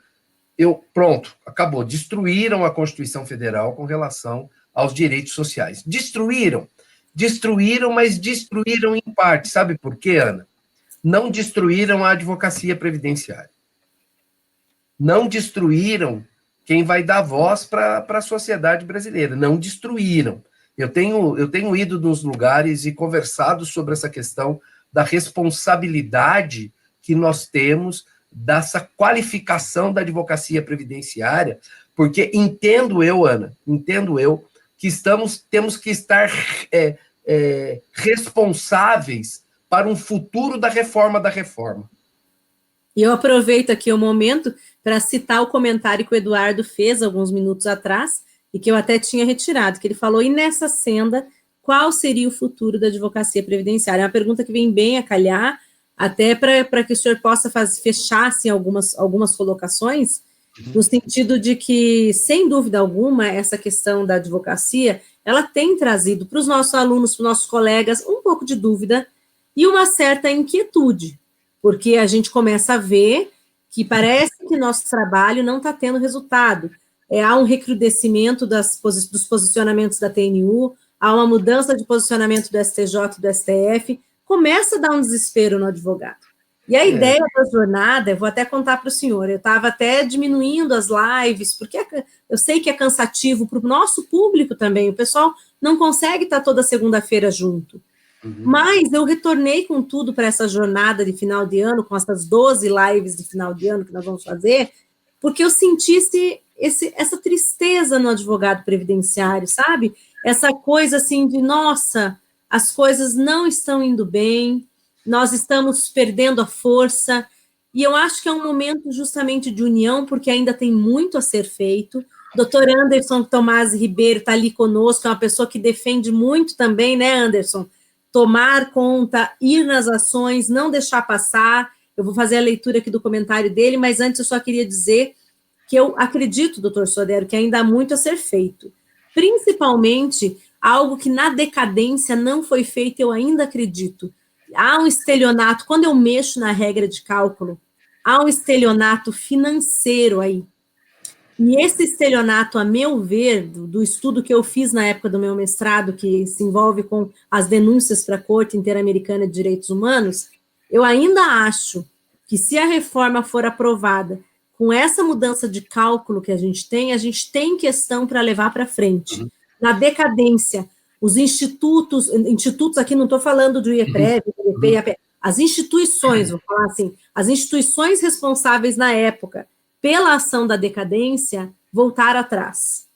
pronto, acabou. Destruíram a Constituição Federal com relação aos direitos sociais. Destruíram, mas destruíram em parte. Sabe por quê, Ana? Não destruíram a advocacia previdenciária. Não destruíram quem vai dar voz para a sociedade brasileira. Não destruíram. Eu tenho ido nos lugares e conversado sobre essa questão da responsabilidade que nós temos dessa qualificação da advocacia previdenciária, porque entendo eu, Ana, que temos que estar responsáveis para um futuro da reforma da reforma. E eu aproveito aqui o momento para citar o comentário que o Eduardo fez alguns minutos atrás, e que eu até tinha retirado, que ele falou, e nessa senda, qual seria o futuro da advocacia previdenciária? É uma pergunta que vem bem a calhar, até para que o senhor possa fechar assim, algumas colocações, no sentido de que, sem dúvida alguma, essa questão da advocacia, ela tem trazido para os nossos alunos, para os nossos colegas, um pouco de dúvida e uma certa inquietude, porque a gente começa a ver que parece que nosso trabalho não está tendo resultado. Há um recrudescimento dos posicionamentos da TNU, há uma mudança de posicionamento do STJ e do STF, começa a dar um desespero no advogado. E a ideia da jornada, eu vou até contar para o senhor, eu estava até diminuindo as lives, porque eu sei que é cansativo para o nosso público também, o pessoal não consegue estar toda segunda-feira junto. Mas eu retornei com tudo para essa jornada de final de ano, com essas 12 lives de final de ano que nós vamos fazer, porque eu sentisse essa tristeza no advogado previdenciário, sabe? Essa coisa assim de, nossa, as coisas não estão indo bem, nós estamos perdendo a força, e eu acho que é um momento justamente de união, porque ainda tem muito a ser feito. Doutor Anderson Tomás Ribeiro está ali conosco, é uma pessoa que defende muito também, né, Anderson? Tomar conta, ir nas ações, não deixar passar. Eu vou fazer a leitura aqui do comentário dele, mas antes eu só queria dizer que eu acredito, doutor Sodero, que ainda há muito a ser feito. Principalmente, algo que na decadência não foi feito, eu ainda acredito. Há um estelionato, quando eu mexo na regra de cálculo, há um estelionato financeiro aí. E esse estelionato, a meu ver, do estudo que eu fiz na época do meu mestrado, que se envolve com as denúncias para a Corte Interamericana de Direitos Humanos, eu ainda acho que se a reforma for aprovada com essa mudança de cálculo que a gente tem questão para levar para frente. Na decadência, os institutos aqui não estou falando do IEPREV, do IEP, IAP, as instituições, vou falar assim, as instituições responsáveis na época pela ação da decadência, voltaram atrás.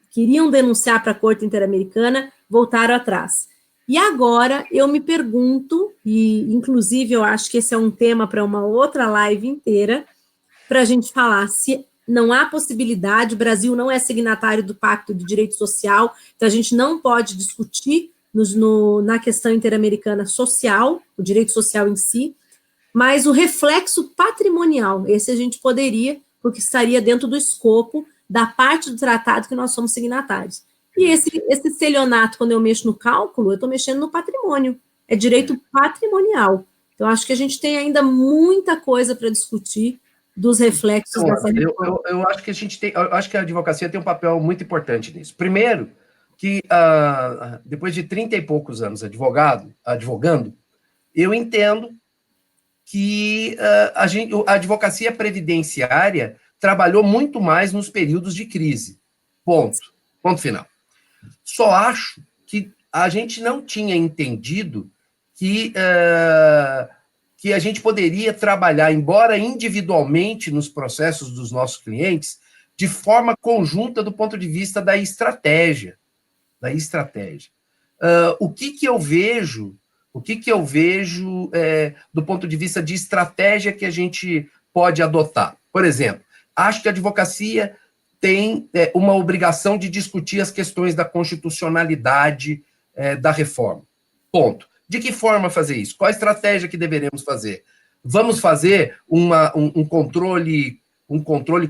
Queriam denunciar para a Corte Interamericana, voltaram atrás. E agora eu me pergunto, e inclusive eu acho que esse é um tema para uma outra live inteira, para a gente falar se não há possibilidade, o Brasil não é signatário do Pacto de Direito Social, então a gente não pode discutir na questão interamericana social, o direito social em si, mas o reflexo patrimonial, esse a gente poderia, porque estaria dentro do escopo da parte do tratado que nós somos signatários. E esse estelionato, quando eu mexo no cálculo, eu estou mexendo no patrimônio, é direito patrimonial. Então, acho que a gente tem ainda muita coisa para discutir dos reflexos dessa reforma. Eu acho que eu acho que a advocacia tem um papel muito importante nisso. Primeiro, que depois de 30 e poucos anos advogando, eu entendo que a advocacia previdenciária trabalhou muito mais nos períodos de crise. Ponto final. Só acho que a gente não tinha entendido que que a gente poderia trabalhar, embora individualmente nos processos dos nossos clientes, de forma conjunta do ponto de vista da estratégia. O que eu vejo do ponto de vista de estratégia que a gente pode adotar? Por exemplo, acho que a advocacia tem uma obrigação de discutir as questões da constitucionalidade da reforma. Ponto. De que forma fazer isso? Qual a estratégia que deveremos fazer? Vamos fazer um controle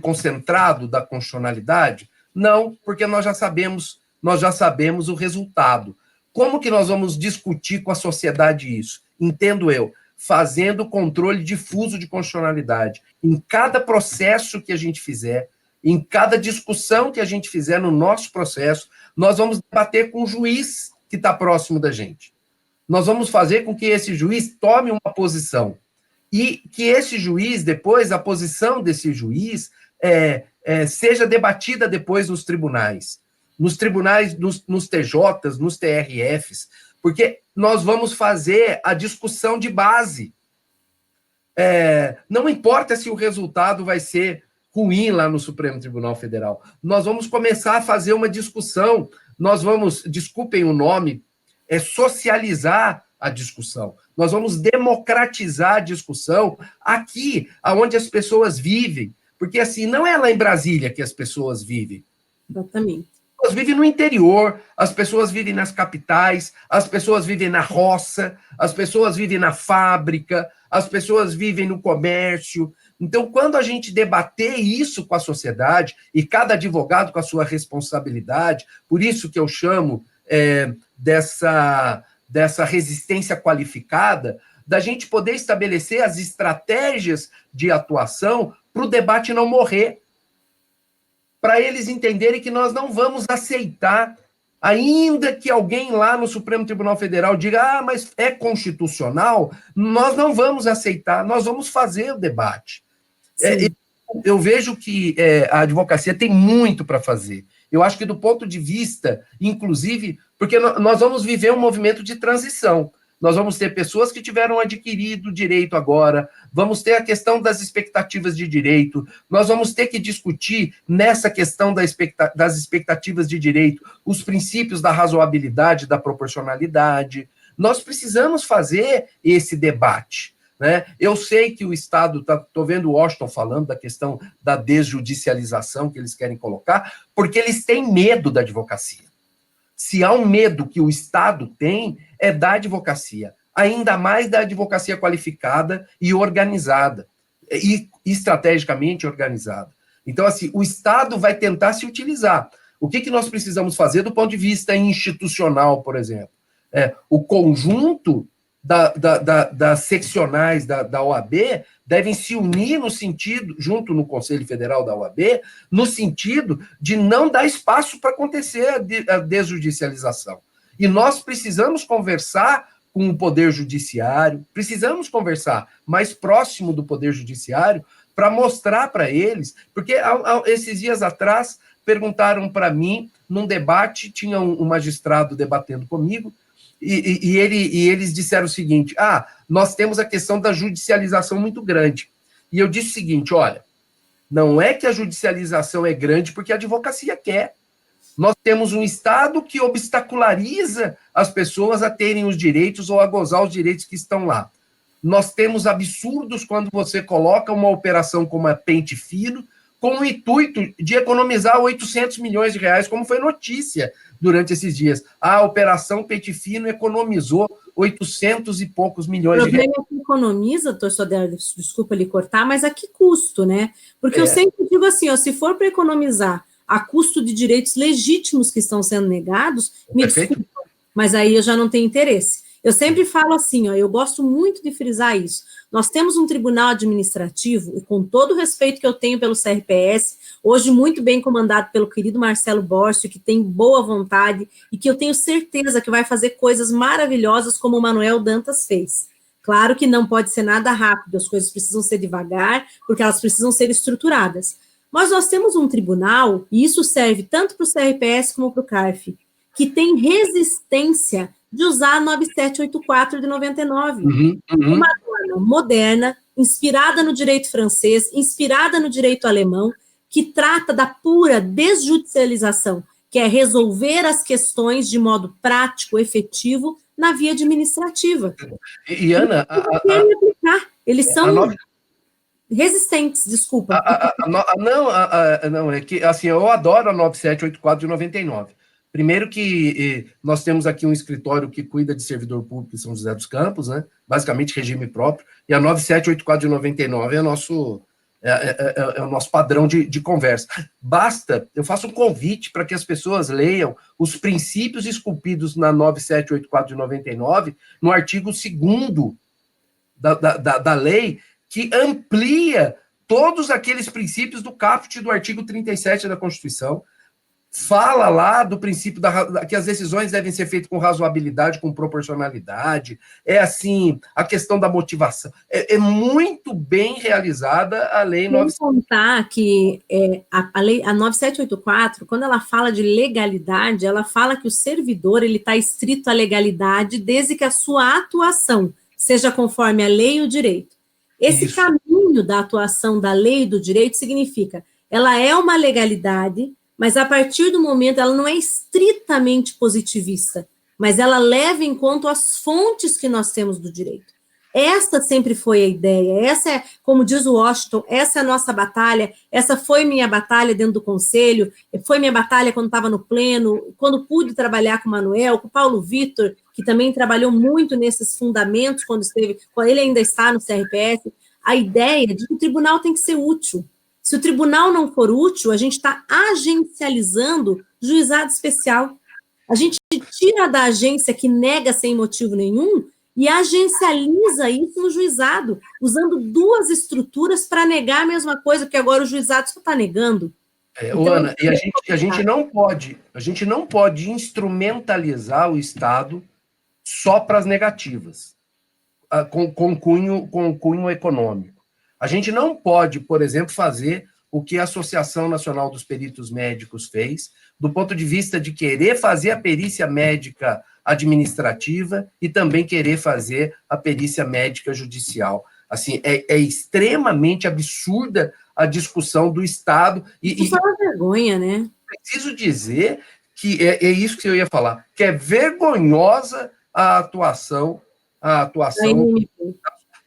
concentrado da constitucionalidade? Não, porque nós já sabemos o resultado. Como que nós vamos discutir com a sociedade isso? Entendo eu, fazendo controle difuso de constitucionalidade. Em cada processo que a gente fizer, em cada discussão que a gente fizer no nosso processo, nós vamos debater com o juiz que está próximo da gente. Nós vamos fazer com que esse juiz tome uma posição. E que esse juiz, depois, a posição desse juiz seja debatida depois nos tribunais, nos TJs, nos TRFs, porque nós vamos fazer a discussão de base. Não importa se o resultado vai ser ruim lá no Supremo Tribunal Federal. Nós vamos começar a fazer uma discussão, nós vamos, desculpem o nome, socializar a discussão. Nós vamos democratizar a discussão aqui, onde as pessoas vivem. Porque, assim, não é lá em Brasília que as pessoas vivem. Exatamente. As pessoas vivem no interior, as pessoas vivem nas capitais, as pessoas vivem na roça, as pessoas vivem na fábrica, as pessoas vivem no comércio. Então, quando a gente debater isso com a sociedade, e cada advogado com a sua responsabilidade, por isso que eu chamo dessa resistência qualificada, da gente poder estabelecer as estratégias de atuação para o debate não morrer, para eles entenderem que nós não vamos aceitar, ainda que alguém lá no Supremo Tribunal Federal diga, mas é constitucional, nós não vamos aceitar, nós vamos fazer o debate. Eu vejo que a advocacia tem muito para fazer. Eu acho que do ponto de vista, inclusive, porque nós vamos viver um movimento de transição. Nós vamos ter pessoas que tiveram adquirido direito agora, vamos ter a questão das expectativas de direito, nós vamos ter que discutir nessa questão das expectativas de direito os princípios da razoabilidade, da proporcionalidade. Nós precisamos fazer esse debate. Né? Eu sei que o Estado, estou vendo o Washington falando da questão da desjudicialização que eles querem colocar, porque eles têm medo da advocacia. Se há um medo que o Estado tem, é da advocacia, ainda mais da advocacia qualificada e organizada, e estrategicamente organizada. Então, assim, o Estado vai tentar se utilizar. O que nós precisamos fazer do ponto de vista institucional, por exemplo? O conjunto das seccionais da OAB devem se unir no sentido, junto no Conselho Federal da OAB, no sentido de não dar espaço para acontecer a desjudicialização. E nós precisamos conversar com o Poder Judiciário, precisamos conversar mais próximo do Poder Judiciário para mostrar para eles, porque esses dias atrás perguntaram para mim, num debate, tinha um magistrado debatendo comigo, e eles disseram o seguinte, nós temos a questão da judicialização muito grande. E eu disse o seguinte, olha, não é que a judicialização é grande porque a advocacia quer. Nós temos um Estado que obstaculariza as pessoas a terem os direitos ou a gozar os direitos que estão lá. Nós temos absurdos quando você coloca uma operação como a Pente Fino, com o intuito de economizar 800 milhões de reais, como foi notícia durante esses dias. A Operação Pente Fino economizou 800 e poucos milhões de reais. O problema é que economiza, doutor Sodré, desculpa lhe cortar, mas a que custo, né? Porque eu sempre digo assim, se for para economizar a custo de direitos legítimos que estão sendo negados, me desculpa, mas aí eu já não tenho interesse. Eu sempre falo assim, eu gosto muito de frisar isso. Nós temos um tribunal administrativo, e com todo o respeito que eu tenho pelo CRPS, hoje muito bem comandado pelo querido Marcelo Borcio, que tem boa vontade, e que eu tenho certeza que vai fazer coisas maravilhosas como o Manuel Dantas fez. Claro que não pode ser nada rápido, as coisas precisam ser devagar, porque elas precisam ser estruturadas. Mas nós temos um tribunal, e isso serve tanto para o CRPS como para o CARF, que tem resistência de usar a 9784 de 99. Uma moderna, inspirada no direito francês, inspirada no direito alemão, que trata da pura desjudicialização, que é resolver as questões de modo prático, efetivo, na via administrativa. E Ana, eles são resistentes, desculpa. Não, é que assim, eu adoro a 9784 de 99. Primeiro que nós temos aqui um escritório que cuida de servidor público em São José dos Campos, né? Basicamente regime próprio, e a 9784 de 99 é o nosso padrão de conversa. Basta, eu faço um convite para que as pessoas leiam os princípios esculpidos na 9784 de 99, no artigo 2º da lei, que amplia todos aqueles princípios do caput do artigo 37 da Constituição. Fala lá do princípio que as decisões devem ser feitas com razoabilidade, com proporcionalidade, assim, a questão da motivação. É muito bem realizada a lei 9784. Contar que a 9784, quando ela fala de legalidade, ela fala que o servidor está estrito à legalidade desde que a sua atuação seja conforme a lei e o direito. Esse caminho da atuação da lei e do direito significa, ela é uma legalidade, mas a partir do momento, ela não é estritamente positivista, mas ela leva em conta as fontes que nós temos do direito. Essa sempre foi a ideia, essa é, como diz o Washington, essa é a nossa batalha, essa foi minha batalha dentro do conselho, foi minha batalha quando estava no pleno, quando pude trabalhar com o Manuel, com o Paulo Vitor, que também trabalhou muito nesses fundamentos quando ele ainda está no CRPS, a ideia de que o tribunal tem que ser útil. Se o tribunal não for útil, a gente está agencializando juizado especial. A gente tira da agência que nega sem motivo nenhum e agencializa isso no juizado, usando duas estruturas para negar a mesma coisa, porque agora o juizado só está negando. Então, Ana, e a gente não pode instrumentalizar o Estado só para as negativas, com cunho econômico. A gente não pode, por exemplo, fazer o que a Associação Nacional dos Peritos Médicos fez, do ponto de vista de querer fazer a perícia médica administrativa e também querer fazer a perícia médica judicial. Assim, é extremamente absurda a discussão do Estado. Isso é uma vergonha, né? Preciso dizer que é isso que eu ia falar, que é vergonhosa a atuação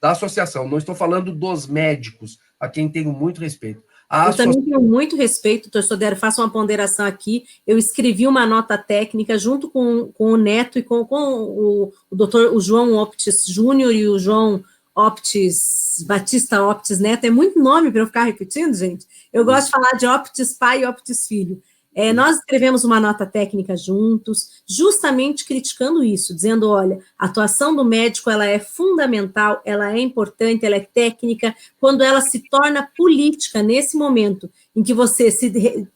da associação. Não estou falando dos médicos, a quem tenho muito respeito. Eu também tenho muito respeito, doutor Sodero, faço uma ponderação aqui. Eu escrevi uma nota técnica junto com o Neto e com o doutor João Optis Júnior e o João Optis, Batista Optis Neto. É muito nome para eu ficar repetindo, gente. Eu gosto de falar de Optis pai e Optis filho. Nós escrevemos uma nota técnica juntos, justamente criticando isso, dizendo, olha, a atuação do médico, ela é fundamental, ela é importante, ela é técnica, quando ela se torna política, nesse momento em que você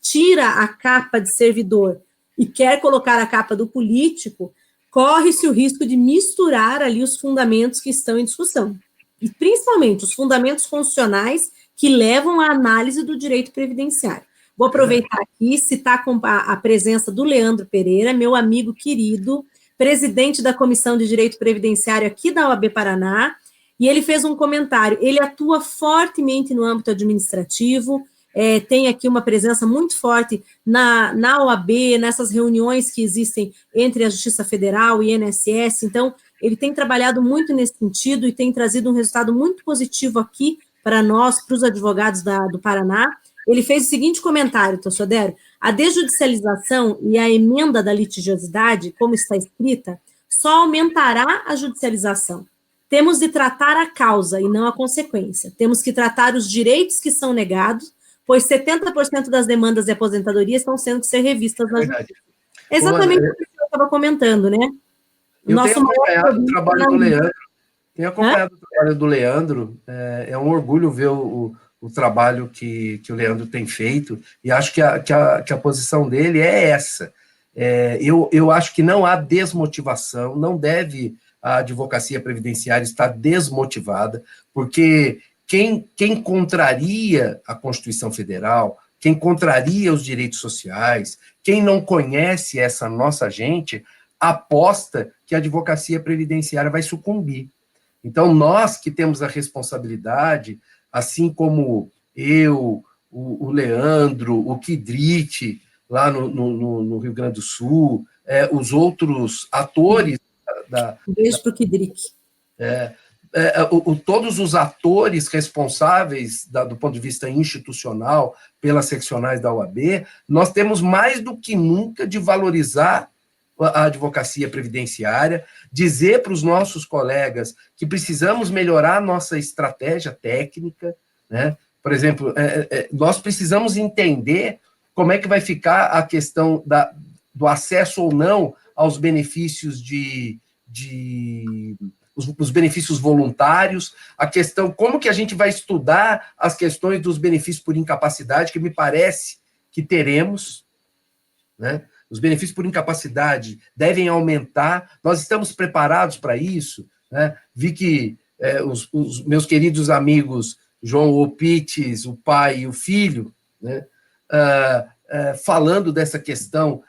tira a capa de servidor e quer colocar a capa do político, corre-se o risco de misturar ali os fundamentos que estão em discussão, e principalmente os fundamentos constitucionais que levam à análise do direito previdenciário. Vou aproveitar aqui e citar a presença do Leandro Pereira, meu amigo querido, presidente da Comissão de Direito Previdenciário aqui da OAB Paraná, e ele fez um comentário. Ele atua fortemente no âmbito administrativo, tem aqui uma presença muito forte na OAB, nessas reuniões que existem entre a Justiça Federal e INSS, então ele tem trabalhado muito nesse sentido e tem trazido um resultado muito positivo aqui para nós, para os advogados do Paraná. Ele fez o seguinte comentário, doutor Sodero: a desjudicialização e a emenda da litigiosidade, como está escrita, só aumentará a judicialização. Temos de tratar a causa e não a consequência. Temos que tratar os direitos que são negados, pois 70% das demandas de aposentadoria estão sendo que ser revistas na justiça. Exatamente o que eu estava comentando, né? Eu tenho acompanhado o trabalho do Leandro. Tenho acompanhado o trabalho do Leandro. É um orgulho ver o trabalho que o Leandro tem feito, e acho que a posição dele é essa. Eu acho que não há desmotivação, não deve a advocacia previdenciária estar desmotivada, porque quem contraria a Constituição Federal, quem contraria os direitos sociais, quem não conhece essa nossa gente, aposta que a advocacia previdenciária vai sucumbir. Então, nós que temos a responsabilidade, assim como eu, o Leandro, o Kidrit, lá no Rio Grande do Sul, os outros atores Um beijo para o Kidrik. Todos os atores responsáveis do ponto de vista institucional pelas seccionais da OAB, nós temos mais do que nunca de valorizar a advocacia previdenciária, dizer para os nossos colegas que precisamos melhorar a nossa estratégia técnica, né? Por exemplo, nós precisamos entender como é que vai ficar a questão do acesso ou não aos benefícios os benefícios voluntários, a questão, como que a gente vai estudar as questões dos benefícios por incapacidade, que me parece que teremos, né? Os benefícios por incapacidade devem aumentar, nós estamos preparados para isso, né? Vi que os meus queridos amigos João Opites, o pai e o filho, né? Falando dessa questão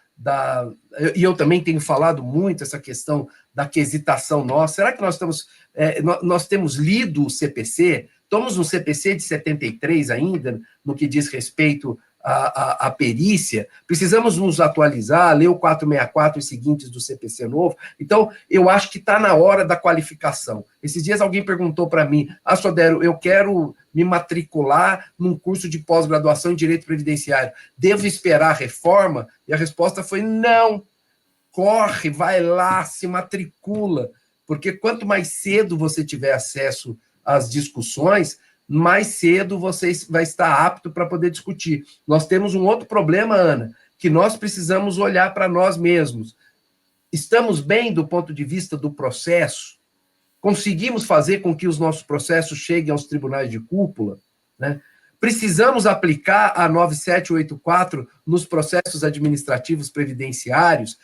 e eu também tenho falado muito essa questão da quesitação nossa. Será que nós temos lido o CPC? Estamos no CPC de 73 ainda, no que diz respeito à perícia. Precisamos nos atualizar, ler o 464 e seguintes do CPC novo. Então, eu acho que está na hora da qualificação. Esses dias alguém perguntou para mim, Sodero, eu quero me matricular num curso de pós-graduação em Direito Previdenciário. Devo esperar a reforma? E a resposta foi não. Corre, vai lá, se matricula. Porque quanto mais cedo você tiver acesso às discussões, mais cedo você vai estar apto para poder discutir. Nós temos um outro problema, Ana, que nós precisamos olhar para nós mesmos. Estamos bem do ponto de vista do processo? Conseguimos fazer com que os nossos processos cheguem aos tribunais de cúpula, né? Precisamos aplicar a 9784 nos processos administrativos previdenciários.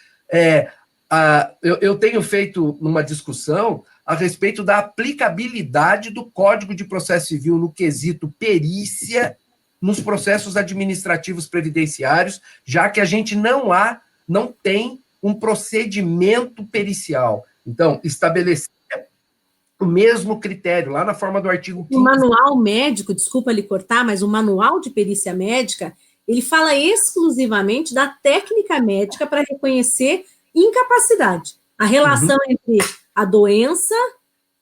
Eu tenho feito uma discussão a respeito da aplicabilidade do Código de Processo Civil no quesito perícia nos processos administrativos previdenciários, já que a gente não tem um procedimento pericial. Então, estabelecer o mesmo critério, lá na forma do artigo 15. O manual médico, desculpa lhe cortar, mas o manual de perícia médica, ele fala exclusivamente da técnica médica para reconhecer incapacidade. A relação entre a doença,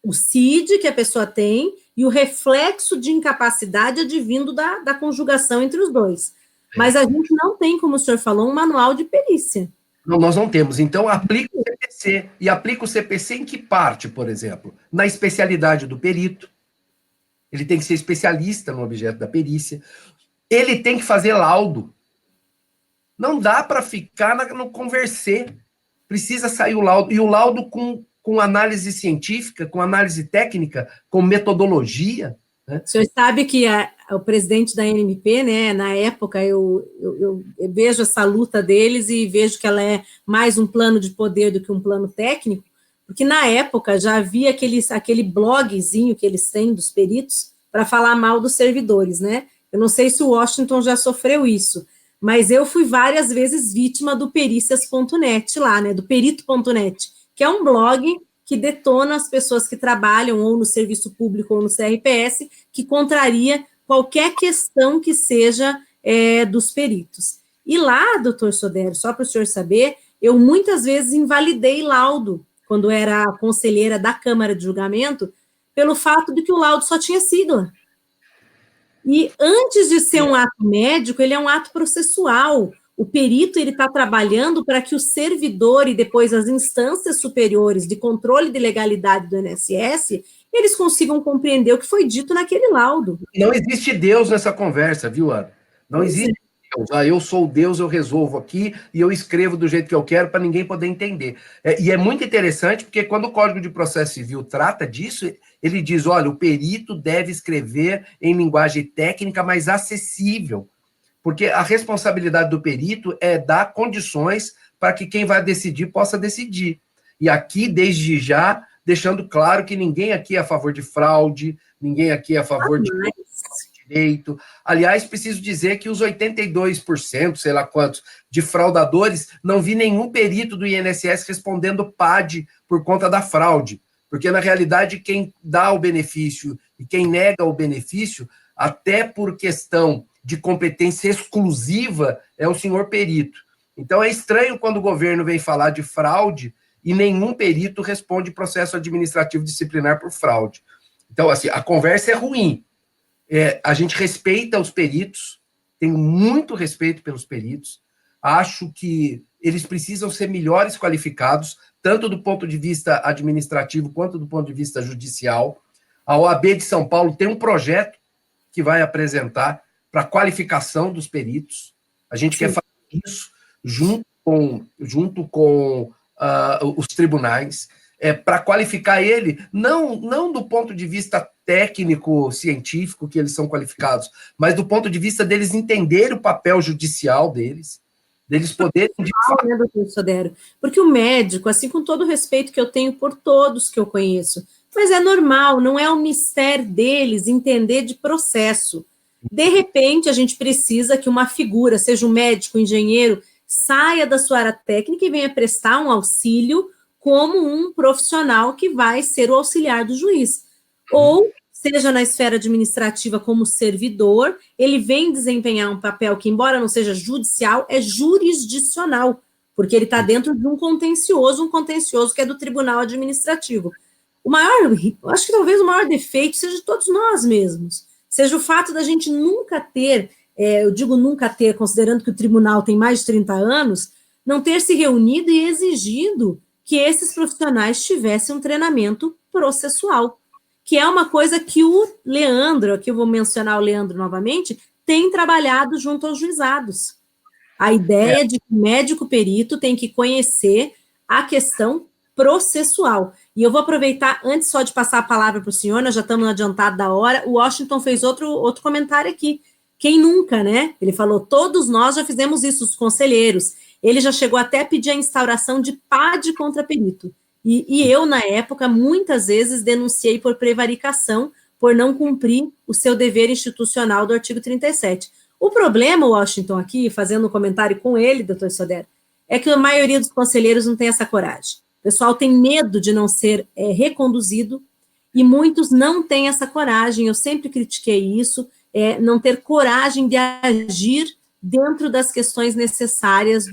o CID que a pessoa tem, e o reflexo de incapacidade advindo da conjugação entre os dois. Mas a gente não tem, como o senhor falou, um manual de perícia. Não, nós não temos. Então, aplica o CPC. E aplica o CPC em que parte, por exemplo? Na especialidade do perito. Ele tem que ser especialista no objeto da perícia. Ele tem que fazer laudo. Não dá para ficar no conversê. Precisa sair o laudo. E o laudo com análise científica, com análise técnica, com metodologia. Né? O senhor sabe que o presidente da ANMP, né, na época, eu vejo essa luta deles e vejo que ela é mais um plano de poder do que um plano técnico, porque na época já havia aquele blogzinho que eles têm dos peritos para falar mal dos servidores, né? Eu não sei se o Washington já sofreu isso, mas eu fui várias vezes vítima do pericias.net lá, né, do perito.net, que é um blog que detona as pessoas que trabalham ou no serviço público ou no CRPS, que contraria qualquer questão que seja dos peritos. E lá, doutor Sodero, só para o senhor saber, eu muitas vezes invalidei laudo, quando era conselheira da Câmara de Julgamento, pelo fato de que o laudo só tinha sigla. E antes de ser um ato médico, ele é um ato processual. O perito está trabalhando para que o servidor e depois as instâncias superiores de controle de legalidade do INSS, eles consigam compreender o que foi dito naquele laudo. Não existe Deus nessa conversa, viu, Ana? Não existe Deus. Eu sou Deus, eu resolvo aqui e eu escrevo do jeito que eu quero para ninguém poder entender. E é muito interessante porque quando o Código de Processo Civil trata disso, ele diz, olha, o perito deve escrever em linguagem técnica, mas acessível. Porque a responsabilidade do perito é dar condições para que quem vai decidir possa decidir. E aqui, desde já, deixando claro que ninguém aqui é a favor de fraude, ninguém aqui é a favor de direito. Aliás, preciso dizer que os 82%, sei lá quantos, de fraudadores, não vi nenhum perito do INSS respondendo PAD por conta da fraude. porque, na realidade, quem dá o benefício e quem nega o benefício, até por questão de competência exclusiva, é o senhor perito. Então, é estranho quando o governo vem falar de fraude e nenhum perito responde processo administrativo disciplinar por fraude. Então, assim, a conversa é ruim. A gente respeita os peritos, tenho muito respeito pelos peritos, acho que eles precisam ser melhores qualificados, tanto do ponto de vista administrativo quanto do ponto de vista judicial. A OAB de São Paulo tem um projeto que vai apresentar para qualificação dos peritos. A gente quer fazer isso junto com os tribunais, para qualificar ele, não do ponto de vista técnico, científico, que eles são qualificados, mas do ponto de vista deles entenderem o papel judicial deles poderem... Né, doutor Sodero? Porque o médico, assim, com todo o respeito que eu tenho por todos que eu conheço, mas é normal, não é o mistério deles entender de processo. De repente, a gente precisa que uma figura, seja um médico, um engenheiro, saia da sua área técnica e venha prestar um auxílio como um profissional que vai ser o auxiliar do juiz. Ou, seja na esfera administrativa como servidor, ele vem desempenhar um papel que, embora não seja judicial, é jurisdicional, porque ele está dentro de um contencioso que é do tribunal administrativo. Acho que talvez o maior defeito seja de todos nós mesmos, seja o fato da gente nunca ter, eu digo nunca ter, considerando que o tribunal tem mais de 30 anos, não ter se reunido e exigido que esses profissionais tivessem um treinamento processual, que é uma coisa que o Leandro, aqui eu vou mencionar o Leandro novamente, tem trabalhado junto aos juizados. A ideia de que o médico perito tem que conhecer a questão processual. E eu vou aproveitar, antes só de passar a palavra para o senhor, nós já estamos adiantados da hora, o Washington fez outro comentário aqui. Quem nunca, né? Ele falou, todos nós já fizemos isso, os conselheiros. Ele já chegou até a pedir a instauração de PAD contra perito. E eu, na época, muitas vezes denunciei por prevaricação, por não cumprir o seu dever institucional do artigo 37. O problema, Washington, aqui, fazendo um comentário com ele, doutor Sodero, é que a maioria dos conselheiros não tem essa coragem. O pessoal tem medo de não ser reconduzido, e muitos não têm essa coragem. Eu sempre critiquei isso, não ter coragem de agir dentro das questões necessárias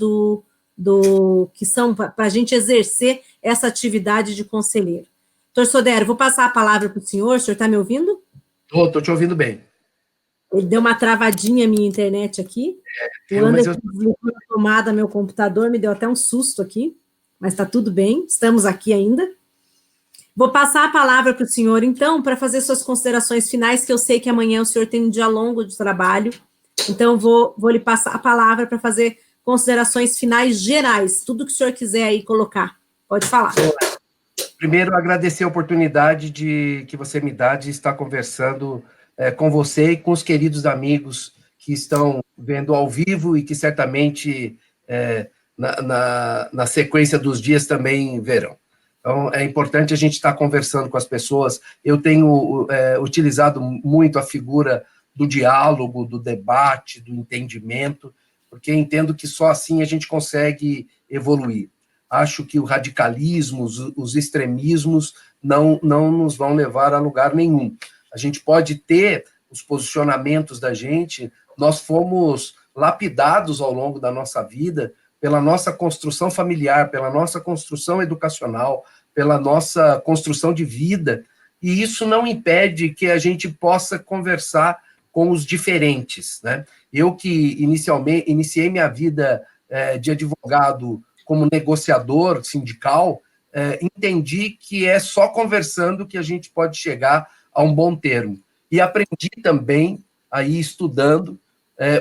que são para a gente exercer essa atividade de conselheiro. Doutor Sodero, vou passar a palavra para o senhor está me ouvindo? Estou te ouvindo bem. Ele deu uma travadinha a minha internet aqui. O Anderson desligou a tomada meu computador, me deu até um susto aqui, mas está tudo bem, estamos aqui ainda. Vou passar a palavra para o senhor, então, para fazer suas considerações finais, que eu sei que amanhã o senhor tem um dia longo de trabalho, então vou lhe passar a palavra para fazer considerações finais gerais, tudo que o senhor quiser aí colocar. Pode falar. Primeiro, agradecer a oportunidade que você me dá de estar conversando com você e com os queridos amigos que estão vendo ao vivo e que certamente na sequência dos dias também verão. Então, é importante a gente estar conversando com as pessoas. Eu tenho utilizado muito a figura do diálogo, do debate, do entendimento, porque entendo que só assim a gente consegue evoluir. Acho que o radicalismo, os extremismos não nos vão levar a lugar nenhum. A gente pode ter os posicionamentos da gente, nós fomos lapidados ao longo da nossa vida pela nossa construção familiar, pela nossa construção educacional, pela nossa construção de vida, e isso não impede que a gente possa conversar com os diferentes, né? Eu que iniciei minha vida de advogado como negociador sindical, entendi que é só conversando que a gente pode chegar a um bom termo. E aprendi também, aí estudando,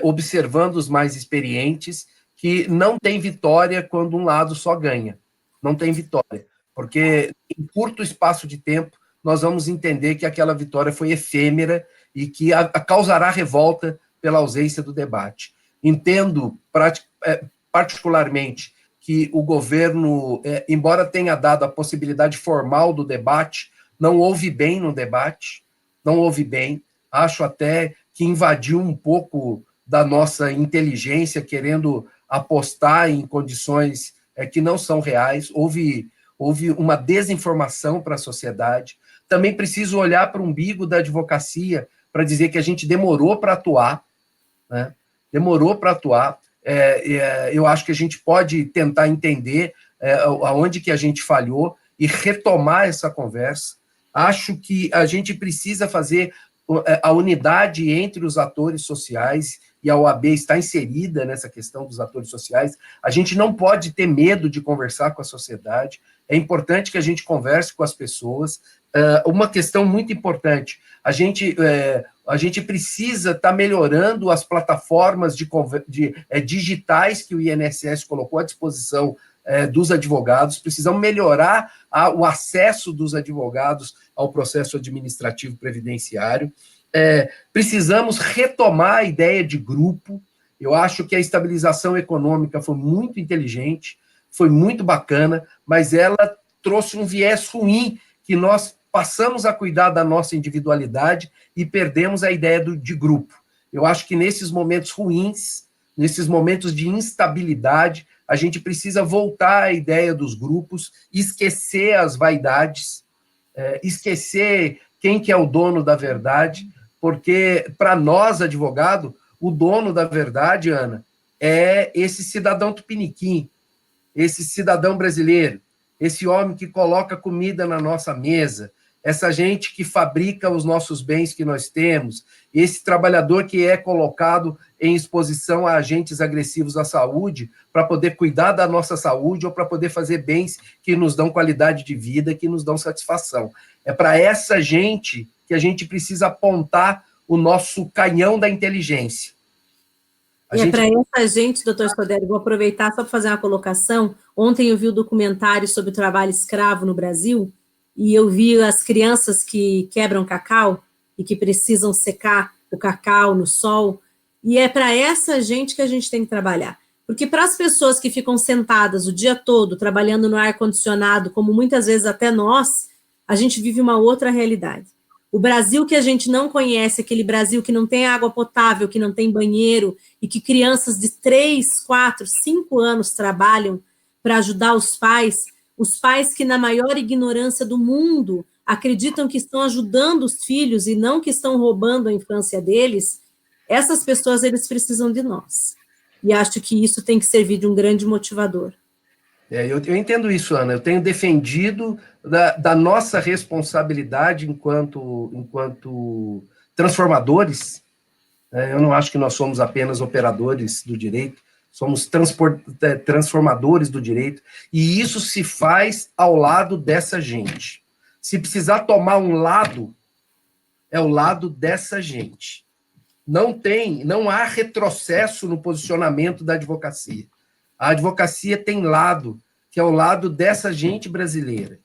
observando os mais experientes, que não tem vitória quando um lado só ganha. Não tem vitória. Porque em curto espaço de tempo, nós vamos entender que aquela vitória foi efêmera e que causará revolta pela ausência do debate. Entendo particularmente que o governo, embora tenha dado a possibilidade formal do debate, não ouve bem no debate, não ouve bem, acho até que invadiu um pouco da nossa inteligência, querendo apostar em condições que não são reais. Houve houve uma desinformação para a sociedade. Também preciso olhar para o umbigo da advocacia para dizer que a gente demorou para atuar, né? Demorou para atuar. Eu acho que a gente pode tentar entender aonde que a gente falhou e retomar essa conversa. Acho que a gente precisa fazer a unidade entre os atores sociais, e a OAB está inserida nessa questão dos atores sociais. A gente não pode ter medo de conversar com a sociedade, é importante que a gente converse com as pessoas. Uma questão muito importante, a gente precisa estar melhorando as plataformas digitais que o INSS colocou à disposição dos advogados, precisamos melhorar o acesso dos advogados ao processo administrativo previdenciário, precisamos retomar a ideia de grupo. Eu acho que a estabilização econômica foi muito inteligente, foi muito bacana, mas ela trouxe um viés ruim, que nós passamos a cuidar da nossa individualidade e perdemos a ideia de grupo. Eu acho que nesses momentos ruins, nesses momentos de instabilidade, a gente precisa voltar à ideia dos grupos, esquecer as vaidades, esquecer quem que é o dono da verdade, porque, para nós, advogado, o dono da verdade, Ana, é esse cidadão tupiniquim, esse cidadão brasileiro, esse homem que coloca comida na nossa mesa, essa gente que fabrica os nossos bens que nós temos, esse trabalhador que é colocado em exposição a agentes agressivos à saúde para poder cuidar da nossa saúde ou para poder fazer bens que nos dão qualidade de vida, que nos dão satisfação. É para essa gente que a gente precisa apontar o nosso canhão da inteligência. Para essa gente, doutor Sodré, vou aproveitar só para fazer uma colocação. Ontem eu vi o documentário sobre o trabalho escravo no Brasil, e eu vi as crianças que quebram cacau e que precisam secar o cacau no sol, e é para essa gente que a gente tem que trabalhar. Porque para as pessoas que ficam sentadas o dia todo, trabalhando no ar-condicionado, como muitas vezes até nós, a gente vive uma outra realidade. O Brasil que a gente não conhece, aquele Brasil que não tem água potável, que não tem banheiro, e que crianças de 3, 4, 5 anos trabalham para ajudar os pais que na maior ignorância do mundo acreditam que estão ajudando os filhos e não que estão roubando a infância deles, essas pessoas, eles precisam de nós. E acho que isso tem que servir de um grande motivador. Eu entendo isso, Ana. Eu tenho defendido da nossa responsabilidade enquanto transformadores. Eu não acho que nós somos apenas operadores do direito, somos transformadores do direito, e isso se faz ao lado dessa gente. Se precisar tomar um lado, é o lado dessa gente. Não há retrocesso no posicionamento da advocacia. A advocacia tem lado, que é o lado dessa gente brasileira.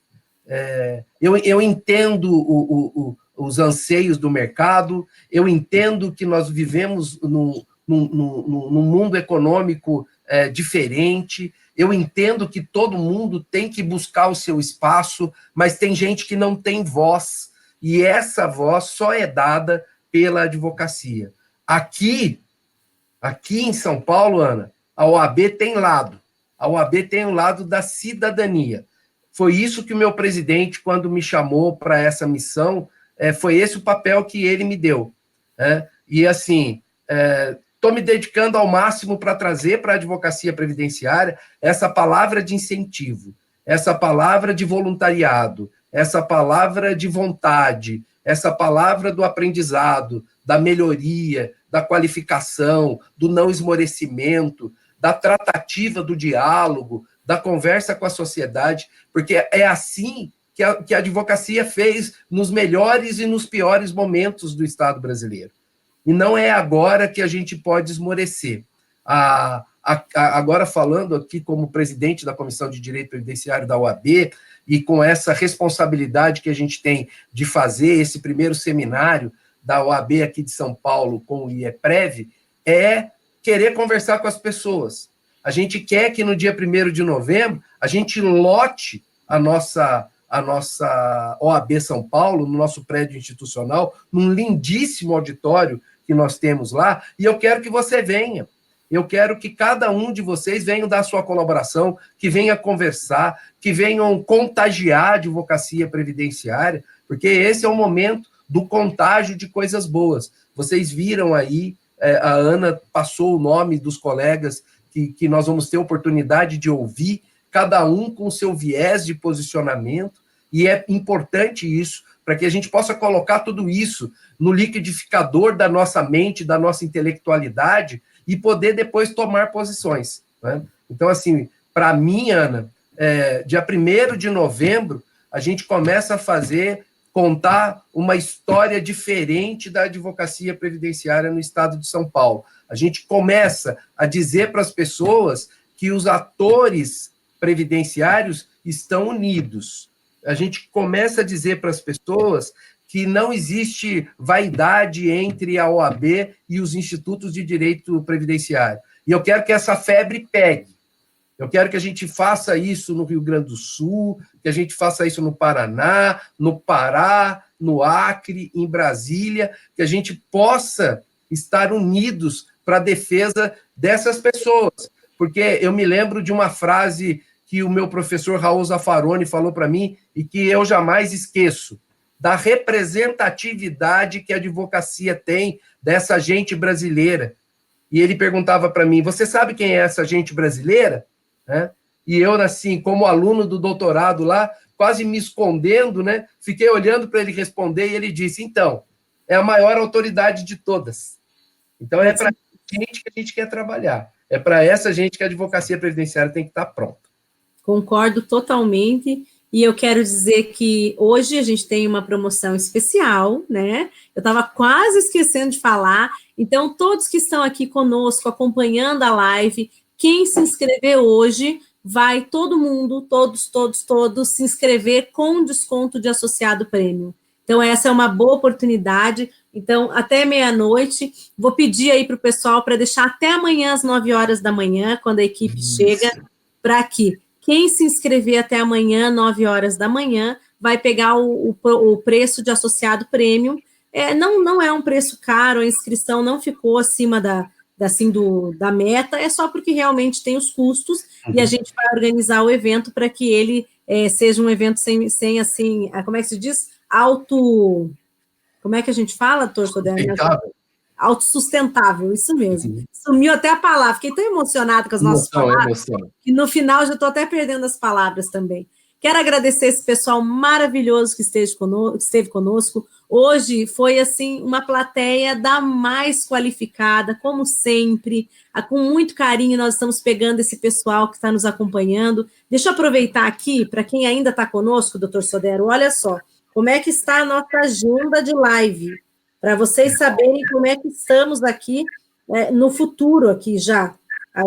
Eu entendo os anseios do mercado, eu entendo que nós vivemos num mundo econômico diferente, eu entendo que todo mundo tem que buscar o seu espaço, mas tem gente que não tem voz, e essa voz só é dada pela advocacia. Aqui em São Paulo, Ana, a OAB tem lado. A OAB tem o lado da cidadania. Foi isso que o meu presidente, quando me chamou para essa missão, foi esse o papel que ele me deu. E, assim, estou me dedicando ao máximo para trazer para a advocacia previdenciária essa palavra de incentivo, essa palavra de voluntariado, essa palavra de vontade, essa palavra do aprendizado, da melhoria, da qualificação, do não esmorecimento, da tratativa do diálogo, da conversa com a sociedade, porque é assim que a advocacia fez nos melhores e nos piores momentos do Estado brasileiro. E não é agora que a gente pode esmorecer. Agora, falando aqui como presidente da Comissão de Direito Previdenciário da OAB, e com essa responsabilidade que a gente tem de fazer esse primeiro seminário da OAB aqui de São Paulo com o IEPREV, é querer conversar com as pessoas. A gente quer que no dia 1º de novembro a gente lote a nossa OAB São Paulo, no nosso prédio institucional, num lindíssimo auditório que nós temos lá, e eu quero que você venha. Eu quero que cada um de vocês venham dar sua colaboração, que venha conversar, que venham contagiar a advocacia previdenciária, porque esse é o momento do contágio de coisas boas. Vocês viram aí, a Ana passou o nome dos colegas que nós vamos ter oportunidade de ouvir, cada um com o seu viés de posicionamento, e é importante isso, para que a gente possa colocar tudo isso no liquidificador da nossa mente, da nossa intelectualidade, e poder depois tomar posições, né? Então, assim, para mim, Ana, dia 1º de novembro, a gente começa a contar uma história diferente da advocacia previdenciária no estado de São Paulo. A gente começa a dizer para as pessoas que os atores previdenciários estão unidos. A gente começa a dizer para as pessoas que não existe vaidade entre a OAB e os institutos de direito previdenciário. E eu quero que essa febre pegue. Eu quero que a gente faça isso no Rio Grande do Sul, que a gente faça isso no Paraná, no Pará, no Acre, em Brasília, que a gente possa estar unidos para a defesa dessas pessoas. Porque eu me lembro de uma frase que o meu professor Raul Zaffaroni falou para mim e que eu jamais esqueço, da representatividade que a advocacia tem dessa gente brasileira. E ele perguntava para mim, você sabe quem é essa gente brasileira? Né? E eu, assim, como aluno do doutorado lá, quase me escondendo, né? Fiquei olhando para ele responder e ele disse, então, é a maior autoridade de todas. Então, é para gente que a gente quer trabalhar. É para essa gente que a advocacia previdenciária tem que estar pronta. Concordo totalmente. E eu quero dizer que hoje a gente tem uma promoção especial, né? Eu estava quase esquecendo de falar. Então, todos que estão aqui conosco, acompanhando a live, quem se inscrever hoje, vai todo mundo, todos se inscrever com desconto de associado prêmio. Então, essa é uma boa oportunidade. Então, até meia-noite, vou pedir aí para o pessoal para deixar até amanhã às 9 horas da manhã, quando a equipe chega, para aqui. Quem se inscrever até amanhã, 9 horas da manhã, vai pegar o preço de associado prêmio. Não é um preço caro, a inscrição não ficou acima da meta, é só porque realmente tem os custos, e a gente vai organizar o evento para que ele seja um evento sem assim, como é que se diz? Como é que a gente fala, doutor Sodero? Autossustentável, isso mesmo. Sumiu até a palavra, fiquei tão emocionada com as nossas palavras, que no final já estou até perdendo as palavras também. Quero agradecer esse pessoal maravilhoso que esteve conosco. Hoje foi, assim, uma plateia da mais qualificada, como sempre. Com muito carinho, nós estamos pegando esse pessoal que está nos acompanhando. Deixa eu aproveitar aqui, para quem ainda está conosco, doutor Sodero, olha só, como é que está a nossa agenda de live, para vocês saberem como é que estamos aqui no futuro aqui já.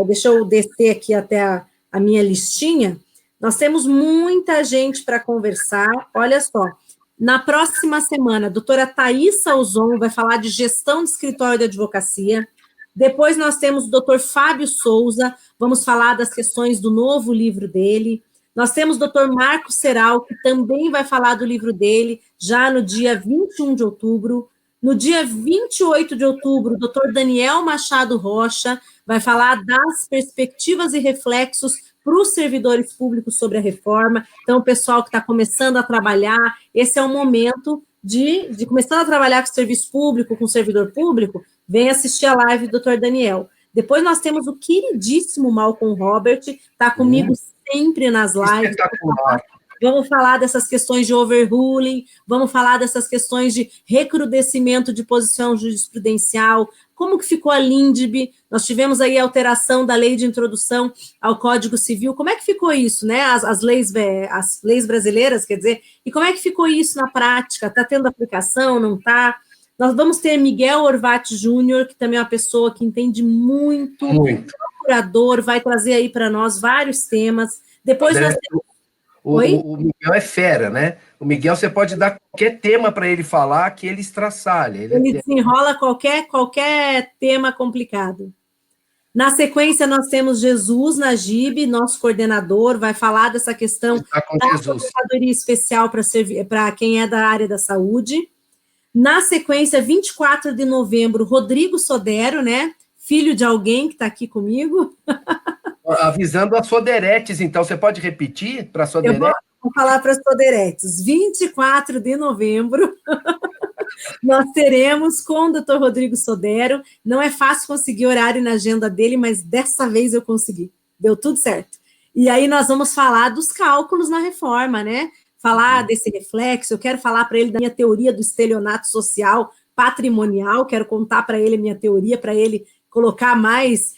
Deixa eu descer aqui até a minha listinha. Nós temos muita gente para conversar. Olha só, na próxima semana, a doutora Thaís Salzon vai falar de gestão de escritório de advocacia. Depois nós temos o doutor Fábio Souza, vamos falar das questões do novo livro dele. Nós temos o doutor Marcos Seral, que também vai falar do livro dele, já no dia 21 de outubro. No dia 28 de outubro, o doutor Daniel Machado Rocha vai falar das perspectivas e reflexos para os servidores públicos sobre a reforma. Então, o pessoal que está começando a trabalhar, esse é o momento de começar a trabalhar com o serviço público, com o servidor público, vem assistir a live do doutor Daniel. Depois nós temos o queridíssimo Malcolm Robert, está comigo sempre nas lives. Vamos falar dessas questões de overruling, vamos falar dessas questões de recrudescimento de posição jurisprudencial, como que ficou a LINDB, nós tivemos aí a alteração da lei de introdução ao Código Civil, como é que ficou isso, né, as leis brasileiras, quer dizer, e como é que ficou isso na prática, está tendo aplicação, não está? Nós vamos ter Miguel Orvati Júnior, que também é uma pessoa que entende muito, procurador, vai trazer aí para nós vários temas, depois nós temos... O Miguel é fera, né? O Miguel, você pode dar qualquer tema para ele falar que ele estraçalha. Ele desenrola qualquer tema complicado. Na sequência, nós temos Jesus Najib, nosso coordenador, vai falar dessa questão da aposentadoria especial para quem é da área da saúde. Na sequência, 24 de novembro, Rodrigo Sodero, né? filho de alguém que está aqui comigo. Avisando a Soderetes, então, você pode repetir para a Soderetes? Eu vou falar para as Soderetes, 24 de novembro, nós teremos com o Dr. Rodrigo Sodero. Não é fácil conseguir horário na agenda dele, mas dessa vez eu consegui. Deu tudo certo. E aí nós vamos falar dos cálculos na reforma, né? Falar desse reflexo. Eu quero falar para ele da minha teoria do estelionato social patrimonial. Quero contar para ele a minha teoria, para ele colocar mais,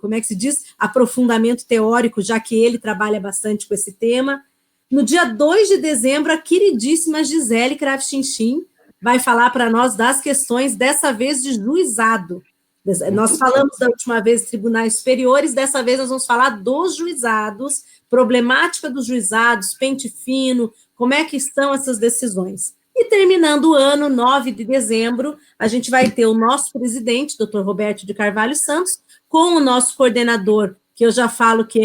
como é que se diz? Aprofundamento teórico, já que ele trabalha bastante com esse tema. No dia 2 de dezembro, a queridíssima Gisele Kravchinchin vai falar para nós das questões, dessa vez de juizado. Nós falamos da última vez de tribunais superiores, dessa vez nós vamos falar dos juizados, problemática dos juizados, pente fino, como é que estão essas decisões. E terminando o ano, 9 de dezembro, a gente vai ter o nosso presidente, Dr. Roberto de Carvalho Santos, com o nosso coordenador, que eu já falo que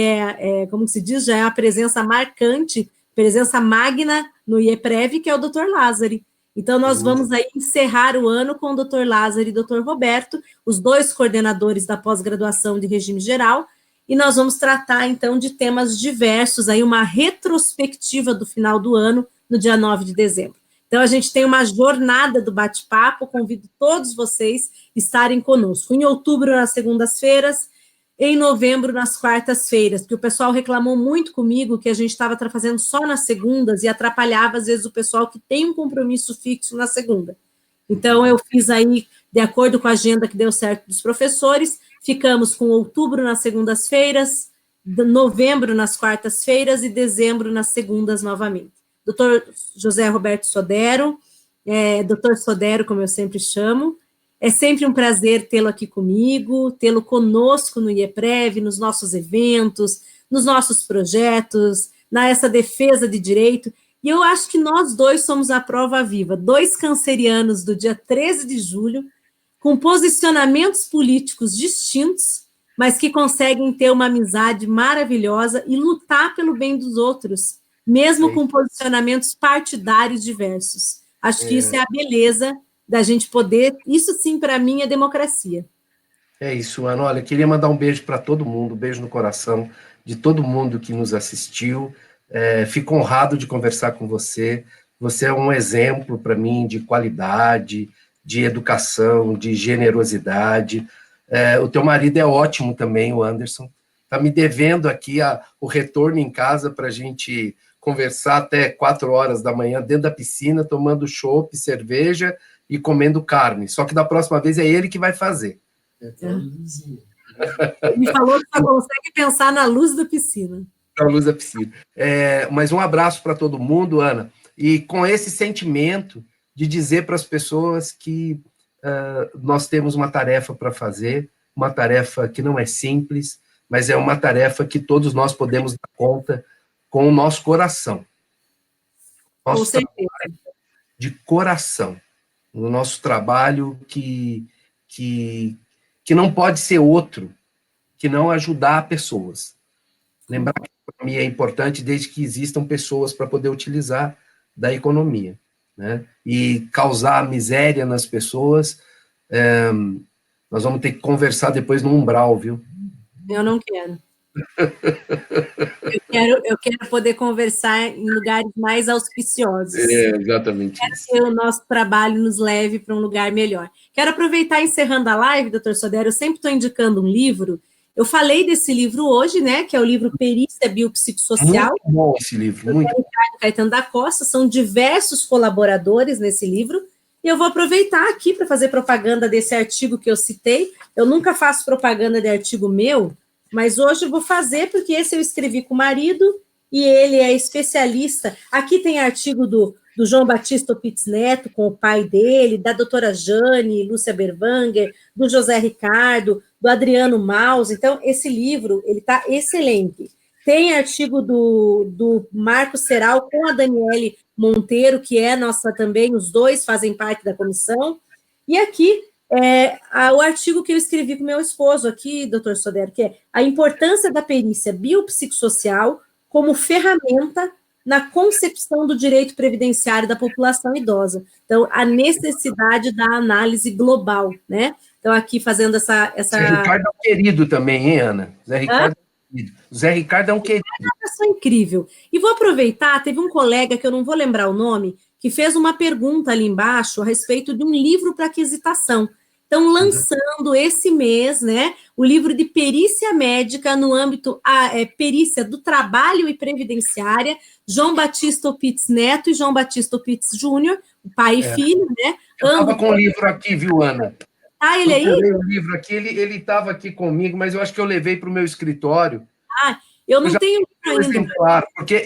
como se diz, já é uma presença marcante, presença magna no IEPREV, que é o Dr. Lázari. Então, nós vamos aí encerrar o ano com o Dr. Lázaro e o Dr. Roberto, os dois coordenadores da pós-graduação de regime geral, e nós vamos tratar, então, de temas diversos, aí uma retrospectiva do final do ano, no dia 9 de dezembro. Então, a gente tem uma jornada do bate-papo, convido todos vocês a estarem conosco. Em outubro, nas segundas-feiras, em novembro, nas quartas-feiras, porque o pessoal reclamou muito comigo que a gente estava fazendo só nas segundas e atrapalhava, às vezes, o pessoal que tem um compromisso fixo na segunda. Então, eu fiz aí, de acordo com a agenda que deu certo dos professores, ficamos com outubro nas segundas-feiras, novembro nas quartas-feiras e dezembro nas segundas novamente. Dr. José Roberto Sodero, Dr. Sodero, como eu sempre chamo. É sempre um prazer tê-lo aqui comigo, tê-lo conosco no IEPREV, nos nossos eventos, nos nossos projetos, nessa defesa de direito. E eu acho que nós dois somos a prova viva, dois cancerianos do dia 13 de julho, com posicionamentos políticos distintos, mas que conseguem ter uma amizade maravilhosa e lutar pelo bem dos outros, mesmo com posicionamentos partidários diversos. Acho que isso é a beleza da gente poder, isso sim, para mim, é democracia. É isso, Ana. Olha, queria mandar um beijo para todo mundo, um beijo no coração de todo mundo que nos assistiu. Fico honrado de conversar com você. Você é um exemplo para mim de qualidade, de educação, de generosidade. O teu marido é ótimo também, o Anderson. Está me devendo aqui o retorno em casa para a gente conversar até 4 horas da manhã dentro da piscina, tomando chopp, cerveja e comendo carne. Só que da próxima vez é ele que vai fazer. Ele falou que só consegue pensar na luz da piscina. Na luz da piscina. Mas um abraço para todo mundo, Ana. E com esse sentimento de dizer para as pessoas que nós temos uma tarefa para fazer, uma tarefa que não é simples, mas é uma tarefa que todos nós podemos dar conta com o nosso coração. Nosso trabalho de coração. No nosso trabalho que não pode ser outro, que não ajudar pessoas. Lembrar que a economia é importante desde que existam pessoas para poder utilizar da economia, né? E causar miséria nas pessoas, nós vamos ter que conversar depois no umbral, viu? Eu não quero. Eu quero poder conversar em lugares mais auspiciosos. Exatamente. Quero que o nosso trabalho nos leve para um lugar melhor. Quero aproveitar, encerrando a live, doutor Sodero, eu sempre estou indicando um livro. Eu falei desse livro hoje, né, que é o livro Perícia Biopsicossocial. Muito bom esse livro, muito bom. Ricardo Caetano da Costa, são diversos colaboradores nesse livro, e eu vou aproveitar aqui para fazer propaganda desse artigo que eu citei. Eu nunca faço propaganda de artigo meu, mas hoje eu vou fazer, porque esse eu escrevi com o marido, e ele é especialista. Aqui tem artigo do João Batista Opitz Neto, com o pai dele, da doutora Jane, Lúcia Berwanger, do José Ricardo, do Adriano Maus. Então, esse livro, ele está excelente. Tem artigo do Marco Seral com a Daniele Monteiro, que é nossa também, os dois fazem parte da comissão. E aqui, o artigo que eu escrevi com meu esposo aqui, doutor Sodero, que é a importância da perícia biopsicossocial como ferramenta na concepção do direito previdenciário da população idosa. Então, a necessidade da análise global, né? estão aqui fazendo essa... Zé Ricardo é um querido também, hein, Ana? Zé Ricardo é um querido. Zé Ricardo é um querido. É uma pessoa incrível. E vou aproveitar, teve um colega, que eu não vou lembrar o nome, que fez uma pergunta ali embaixo a respeito de um livro para aquisitação. Estão lançando esse mês, né, o livro de perícia médica no âmbito perícia do trabalho e previdenciária, João Batista Opitz Neto e João Batista Opitz Júnior, o pai e filho, né? Eu estava com o livro aqui, viu, Ana? Ah, ele aí? Eu levei o livro aqui, ele estava aqui comigo, mas eu acho que eu levei para o meu escritório. Ah, eu não tenho livro ainda. Exemplar, porque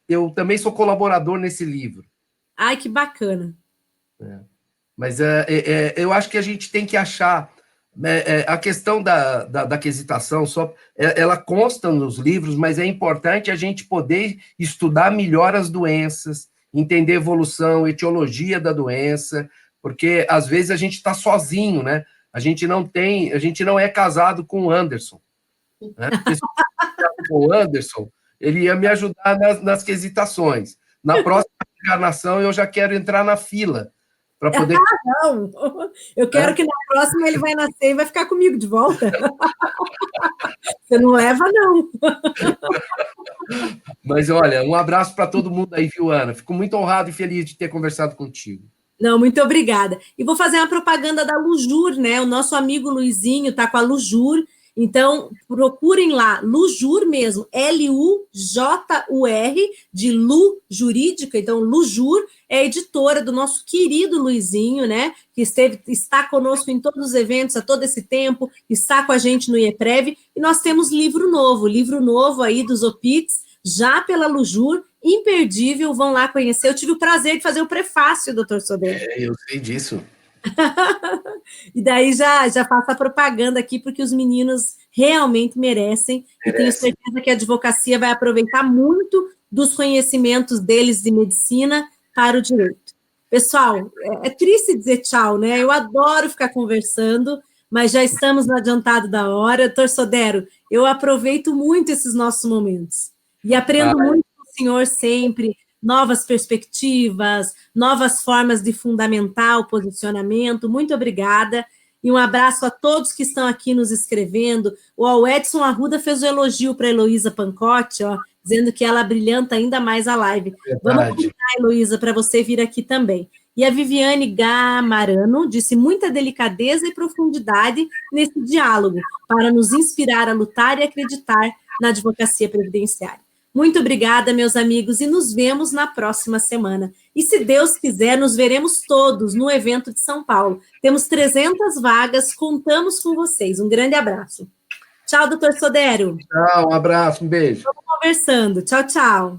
eu também sou colaborador nesse livro. Ai, que bacana. Mas eu acho que a gente tem que achar a questão da aquisitação, ela consta nos livros, mas é importante a gente poder estudar melhor as doenças, entender a evolução, etiologia da doença, porque às vezes a gente está sozinho, né? A gente não é casado com o Anderson. Né? Porque se eu fosse casado com o Anderson, ele ia me ajudar nas quesitações. Na próxima encarnação, eu já quero entrar na fila para poder... Não, eu quero que na próxima ele vai nascer e vai ficar comigo de volta. Você não leva, não. Mas, olha, um abraço para todo mundo aí, viu, Ana? Fico muito honrado e feliz de ter conversado contigo. Não, muito obrigada. E vou fazer uma propaganda da Lujur, né? O nosso amigo Luizinho está com a Lujur. Então, procurem lá, Lujur mesmo, Lujur, de Lu Jurídica. Então, Lujur é a editora do nosso querido Luizinho, né? Que está conosco em todos os eventos há todo esse tempo, está com a gente no IEPREV. E nós temos livro novo aí dos Opitz, já pela Lujur, imperdível, vão lá conhecer. Eu tive o prazer de fazer o prefácio, doutor Sodré. Eu sei disso. E daí já faço a propaganda aqui, porque os meninos realmente merecem, e tenho certeza que a advocacia vai aproveitar muito dos conhecimentos deles de medicina para o direito. Pessoal, é triste dizer tchau, né? Eu adoro ficar conversando, mas já estamos no adiantado da hora. Doutor Sodero, eu aproveito muito esses nossos momentos e aprendo muito com o senhor sempre, novas perspectivas, novas formas de fundamentar o posicionamento. Muito obrigada. E um abraço a todos que estão aqui nos escrevendo. O Edson Arruda fez o elogio para a Heloísa Pancotti, dizendo que ela brilhanta ainda mais a live. Verdade. Vamos convidar, Heloísa, para você vir aqui também. E a Viviane Gamarano disse muita delicadeza e profundidade nesse diálogo, para nos inspirar a lutar e acreditar na advocacia previdenciária. Muito obrigada, meus amigos, e nos vemos na próxima semana. E se Deus quiser, nos veremos todos no evento de São Paulo. Temos 300 vagas, contamos com vocês. Um grande abraço. Tchau, doutor Sodero. Tchau, um abraço, um beijo. Estamos conversando. Tchau, tchau.